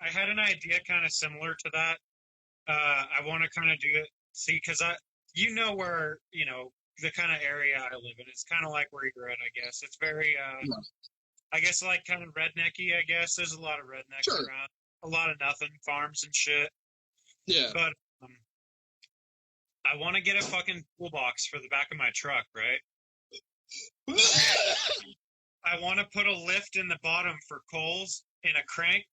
had an idea kind of similar to that. I want to kind of do it. See, because you know where, you know, the kind of area I live in. It's kind of like where you're at, I guess. It's very, I guess, like, kind of rednecky, I guess. There's a lot of rednecks around. A lot of nothing, farms and shit. Yeah. But I want to get a fucking toolbox for the back of my truck, right? I want to put a lift in the bottom for coals in a crank,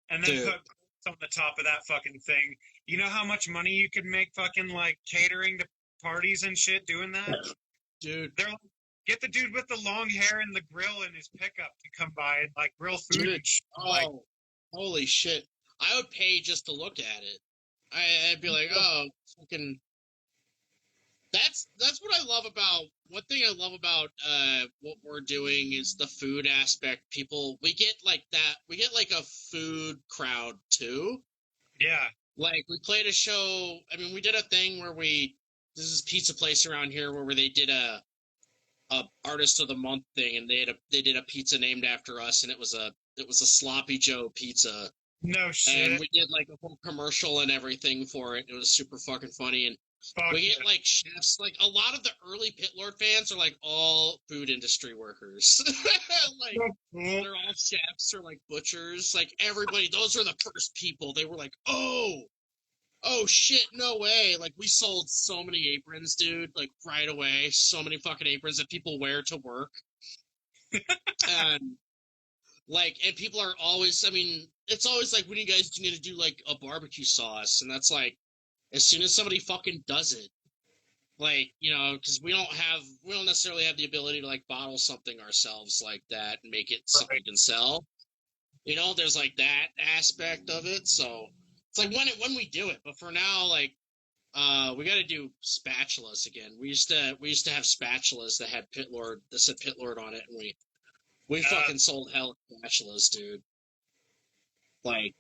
and then put on the top of that fucking thing. You know how much money you could make fucking, like, catering to parties and shit doing that? Dude. They're like, get the dude with the long hair and the grill in his pickup to come by and, like, grill food. Dude, holy shit. I would pay just to look at it. I'd be like, oh, fucking... That's what I love about... One thing I love about what we're doing is the food aspect. We get like a food crowd, too. Yeah. Like, we played a show... I mean, we did a thing where this is a pizza place around here where they did a artist of the month thing, and they did a pizza named after us, and it was a Sloppy Joe pizza. No shit. And we did like a whole commercial and everything for it. It was super fucking funny. And we get like chefs. Like, a lot of the early Pitlord fans are like all food industry workers. Like, they're all chefs or like butchers. Like, everybody, those are the first people. They were like, oh shit, no way. Like, we sold so many aprons, dude, like, right away. So many fucking aprons that people wear to work. And people are always, I mean, it's always like, when are you guys going to do like a barbecue sauce? And that's like, as soon as somebody fucking does it, like, you know, because we don't necessarily have the ability to like bottle something ourselves like that and make it something we can sell. You know, there's like that aspect of it. So it's like when we do it, but for now, like, we got to do spatulas again. We used to have spatulas that had said Pitlord on it, and we fucking sold hell of spatulas, dude. Like,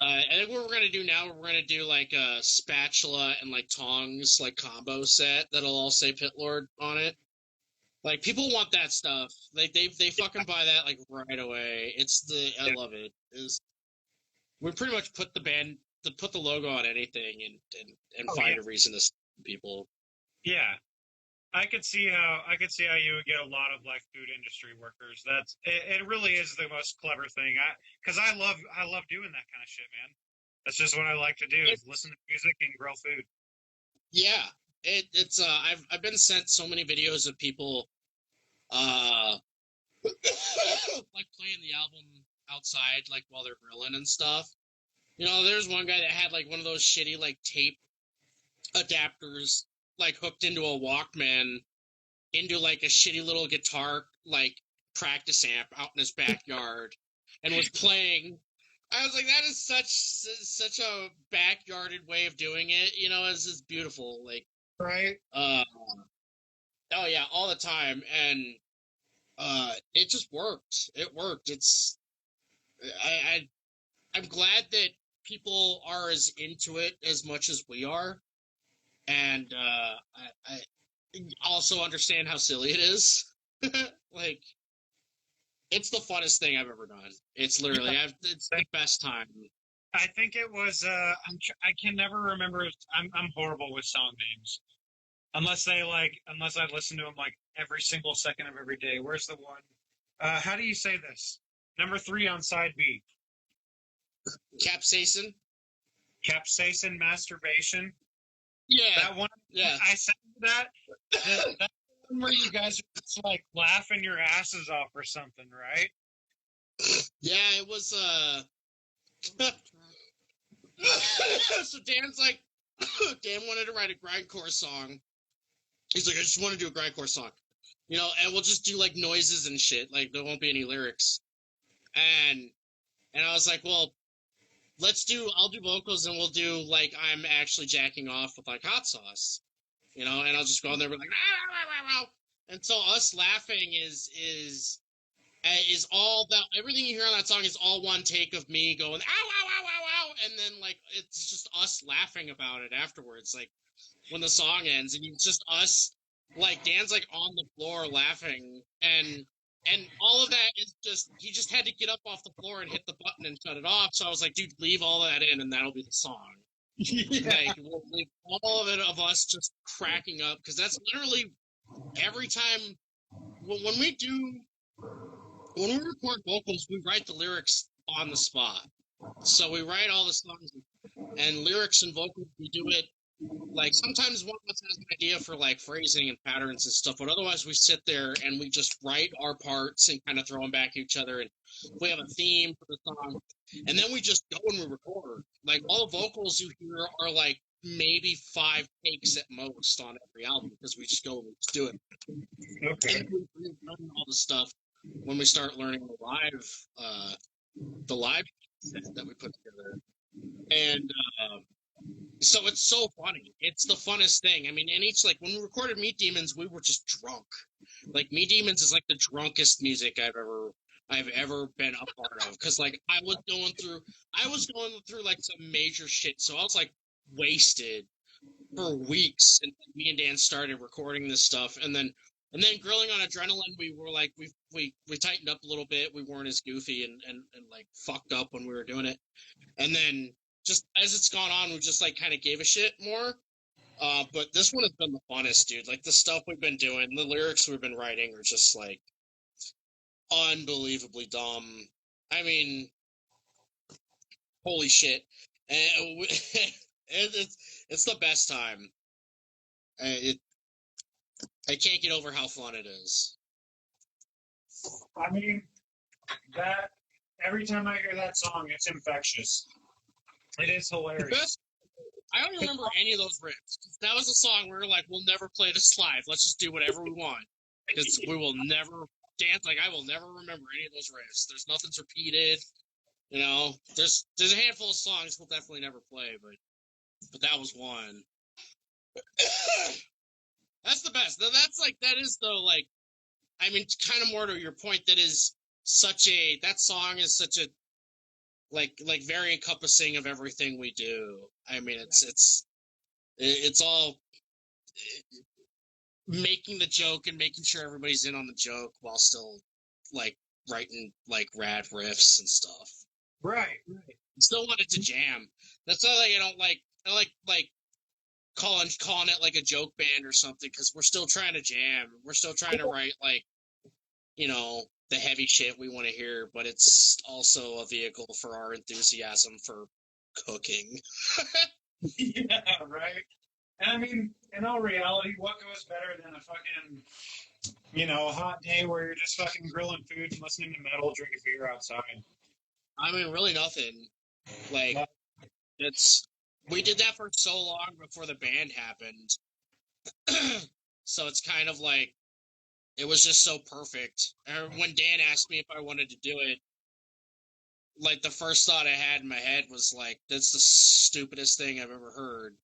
I think what we're gonna do now, we're gonna do like a spatula and like tongs, like, combo set that'll all say Pitlord on it. Like, people want that stuff. Like, they fucking buy that like right away. I love it. We pretty much put the logo on anything and find a reason to sell people. Yeah. I could see how you would get a lot of like food industry workers. It really is the most clever thing. Because I love doing that kind of shit, man. That's just what I like to do, is listen to music and grill food. Yeah. It's I've been sent so many videos of people like playing the album outside, like, while they're grilling and stuff. You know, there's one guy that had like one of those shitty like tape adapters like hooked into a Walkman into like a shitty little guitar like practice amp out in his backyard and was playing. I was like, that is such a backyarded way of doing it, you know. It's beautiful. Like, Right? Oh yeah, all the time, and it just worked. It worked. I'm glad that people are as into it as much as we are, and I also understand how silly it is. Like, it's the funnest thing I've ever done. It's literally, it's the best time. I think it was. I can never remember. I'm horrible with song names. Unless I listen to them like every single second of every day. Where's the one? How do you say this? Number 3 on side B. Capsaicin? Capsaicin masturbation. Yeah. That one. Yeah. I said that. That one where you guys are just like laughing your asses off or something, right? Yeah, it was, so Dan's like, Dan wanted to write a grindcore song. He's like, I just want to do a grindcore song. You know, and we'll just do like noises and shit. Like, there won't be any lyrics. And I was like, well, I'll do vocals and we'll do like I'm actually jacking off with like hot sauce. You know, and I'll just go in there and be like, ah. And so us laughing is all that, everything you hear on that song is all one take of me going, ow, ow, ow, ow, ow. And then like, it's just us laughing about it afterwards. Like when the song ends and it's just us, like Dan's like on the floor laughing and all of that is just, he just had to get up off the floor and hit the button and shut it off. So I was like, dude, leave all that in and that'll be the song. Like, we'll leave all of it of us just cracking up, because that's literally every time when we record vocals, we write the lyrics on the spot. So we write all the songs and lyrics and vocals. We do it like sometimes one of us has an idea for like phrasing and patterns and stuff, but otherwise we sit there and we just write our parts and kind of throw them back at each other. And we have a theme for the song, and then we just go and we record. Like all the vocals you hear are like maybe 5 takes at most on every album, because we just go and we just do it. Okay. And we learn all the stuff when we start learning the live set that we put together. And so it's so funny. It's the funnest thing. I mean, and each, like, when we recorded Meat Demons, we were just drunk. Like, Meat Demons is like the drunkest music I've ever been a part of. Because like I was going through like some major shit. So I was like wasted for weeks, and me and Dan started recording this stuff, and then Grilling on Adrenaline, we were like, we tightened up a little bit. We weren't as goofy and like fucked up when we were doing it. And then just as it's gone on, we just like kind of gave a shit more. But this one has been the funnest, dude. Like the stuff we've been doing, the lyrics we've been writing are just like unbelievably dumb. I mean, holy shit. And it's the best time. I can't get over how fun it is. I mean, that every time I hear that song, it's infectious. It is hilarious. I don't remember any of those riffs. That was a song where we were like, we'll never play this live. Let's just do whatever we want. Because we will never dance. Like, I will never remember any of those riffs. There's nothing's repeated. You know, there's a handful of songs we'll definitely never play, but that was one. That's the best. That is though, like, I mean, kind of more to your point, that song is such a, like very encompassing of everything we do. I mean, it's all making the joke and making sure everybody's in on the joke while still like writing like rad riffs and stuff. Right. Still want it to jam. That's why I like calling it like a joke band or something, because we're still trying to jam. We're still trying to write like, you know, the heavy shit we want to hear, but it's also a vehicle for our enthusiasm for cooking. Yeah, right. And I mean, in all reality, what goes better than a fucking, a hot day where you're just fucking grilling food and listening to metal, drinking beer outside? I mean, really nothing. Like, we did that for so long before the band happened. So it's kind of like, it was just so perfect. When Dan asked me if I wanted to do it, like the first thought I had in my head was like, that's the stupidest thing I've ever heard.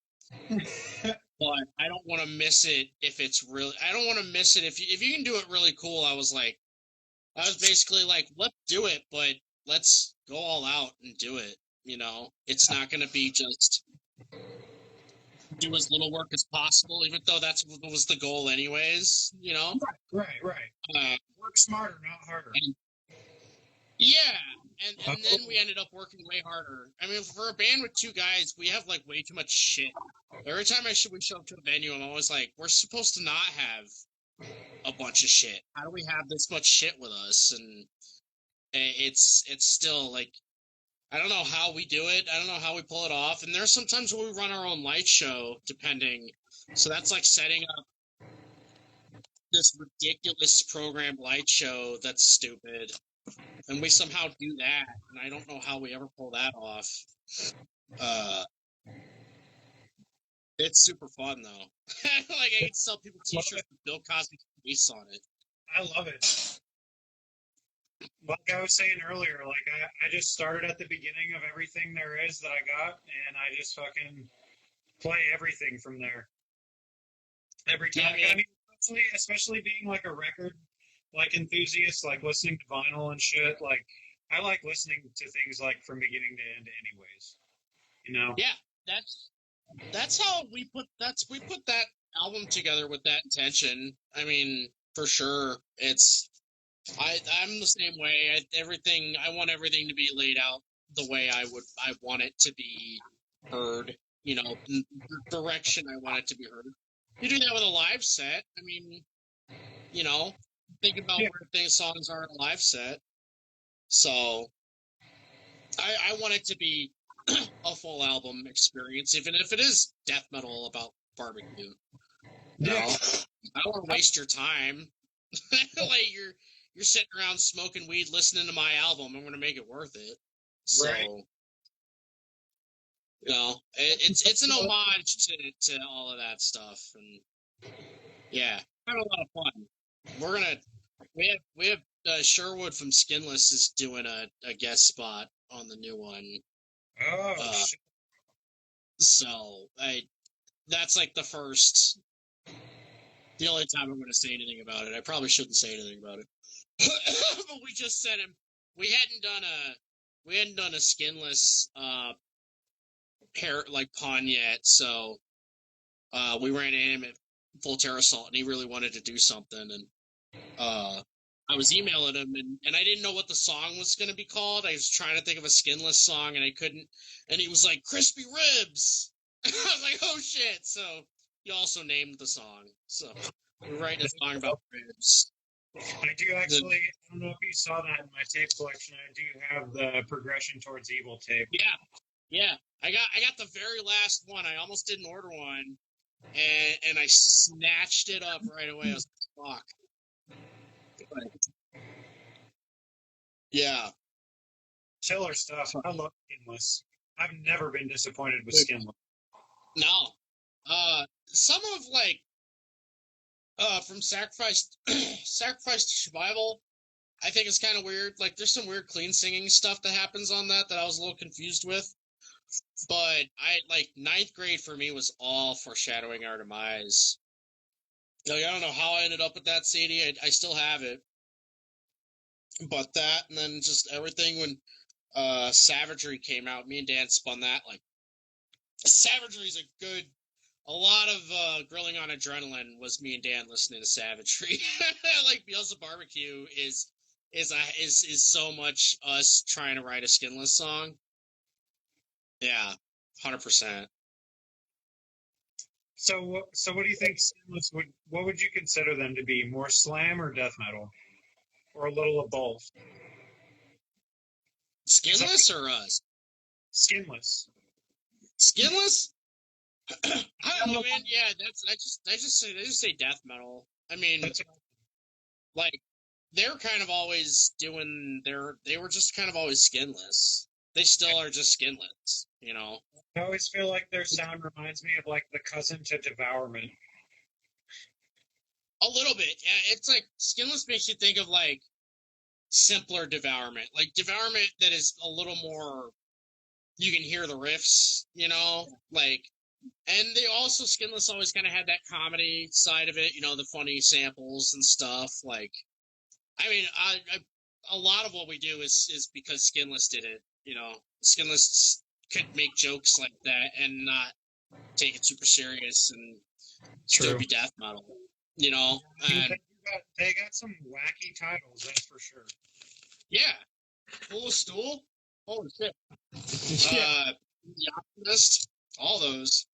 but I don't want to miss it if it's really. I don't want to miss it if you can do it really cool. I was basically like, let's do it, but let's go all out and do it. You know, it's not going to be just do as little work as possible, even though that's what was the goal anyways. You know, Right. Work smarter, not harder. yeah, and then we ended up working way harder. I mean, for a band with two guys, we have like way too much shit. Every time we show up to a venue, I'm always like, we're supposed to not have a bunch of shit. How do we have this much shit with us? And it's still like, I don't know how we do it. I don't know how we pull it off. And there's sometimes where we run our own light show, depending. So that's like setting up this ridiculous programmed light show that's stupid. And we somehow do that, and I don't know how we ever pull that off. It's super fun though. Like I can sell people T-shirts with Bill Cosby's face on it. I love it. Like I was saying earlier, like I just started at the beginning of everything there is that I got, and I just fucking play everything from there. Every time. Yeah, I mean, especially being like a record like enthusiast, like listening to vinyl and shit. Like I like listening to things like from beginning to end, anyways. You know? Yeah, that's how we put that album together with that intention. I mean, for sure, I'm the same way. I want everything to be laid out the way I want it to be heard. You know, the direction I want it to be heard. You do that with a live set. I mean, you know, think about where songs are in a live set. So I want it to be a full album experience, even if it is death metal about barbecue. You know, I don't want to waste your time. Like you're sitting around smoking weed, listening to my album. I'm going to make it worth it. So, Right. you know, it's an homage to all of that stuff, and yeah, having a lot of fun. We have Sherwood from Skinless is doing a guest spot on the new one. Oh, shit. So that's like the only time I'm going to say anything about it. I probably shouldn't say anything about it. But we just sent him. We hadn't done a Skinless pair like pawn yet, so we ran into him at Full Terror Assault, and he really wanted to do something, and I was emailing him, and I didn't know what the song was going to be called. I was trying to think of a Skinless song, and I couldn't. And he was like, "Crispy Ribs." I was like, "Oh shit!" So he also named the song. So we're writing a song about ribs. I do actually. I don't know if you saw that in my tape collection. I do have the Progression Towards Evil tape. Yeah. I got the very last one. I almost didn't order one, and I snatched it up right away. I was like, "Fuck." Yeah. Killer stuff. I love Skinless. I've never been disappointed with Skinless. No. Some of like from Sacrifice to Survival, I think it's kind of weird. Like there's some weird clean singing stuff that happens on that I was a little confused with. But ninth grade for me was all Foreshadowing Our Demise. Like, I don't know how I ended up with that CD. I still have it. But that, and then just everything when Savagery came out, me and Dan spun that. Like, Savagery is a lot of grilling on adrenaline was me and Dan listening to Savagery. Like, Beelzebub Barbecue is so much us trying to write a Skinless song. Yeah, 100%. So what do you think Skinless what would you consider them to be? More slam or death metal? Or a little of both? Skinless or us? Skinless. Skinless? I don't know, man. Yeah, I just say death metal. I mean, like they're kind of always they were just kind of always skinless. They still are just skinless, you know. I always feel like their sound reminds me of like the cousin to Devourment. A little bit. Yeah, it's like Skinless makes you think of like simpler Devourment. Like Devourment that is a little more, you can hear the riffs, you know? Like And they also, Skinless always kind of had that comedy side of it, you know, the funny samples and stuff. Like, I mean, a lot of what we do is because Skinless did it. You know, Skinless could make jokes like that and not take it super serious and still True. be death metal. You know, and They got some wacky titles, that's for sure. yeah, Full of Stool, holy shit. Yeah. The Optimist, all those.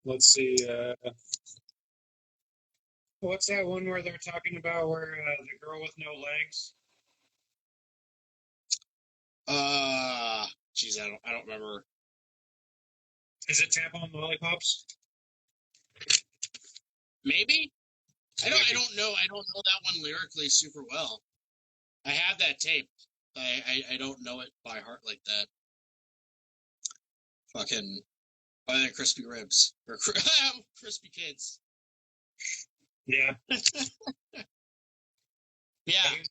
Let's see. What's that one where they're talking about where the girl with no legs? Geez, I don't remember. Is it Tap on Lollipops? Maybe. I don't know. I don't know that one lyrically super well. I have that tape. I don't know it by heart like that. Fucking other than Crispy Ribs or Crispy Kids. Yeah. Yeah.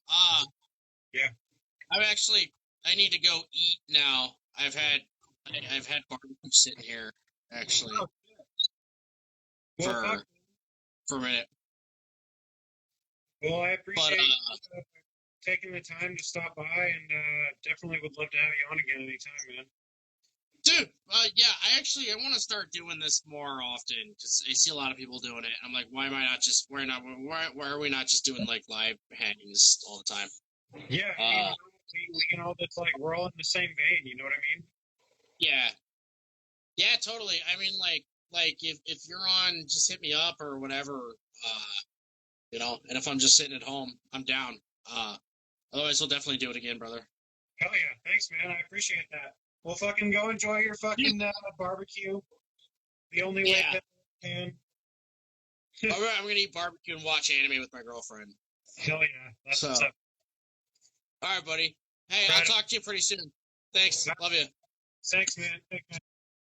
Yeah. I need to go eat now. I've had barbecue sitting here actually Well, for a minute. Well, I appreciate But taking the time to stop by, and definitely would love to have you on again anytime, man. dude, yeah, I want to start doing this more often because I see a lot of people doing it. I'm like, why am I not just? Why are we not just doing like live hangings all the time? Yeah, I mean, we can all just like we're all in the same vein. You know what I mean? Yeah, totally. I mean, like if you're on, just hit me up or whatever. You know, and if I'm just sitting at home, I'm down. Otherwise, we'll definitely do it again, brother. Hell yeah, thanks, man. I appreciate that. Well, fucking go enjoy your fucking barbecue. The only way that I can. All right, I'm gonna eat barbecue and watch anime with my girlfriend. Hell yeah, that's what's up. All right, buddy. Hey, I'll talk to you pretty soon. Thanks. Love you. Thanks, man.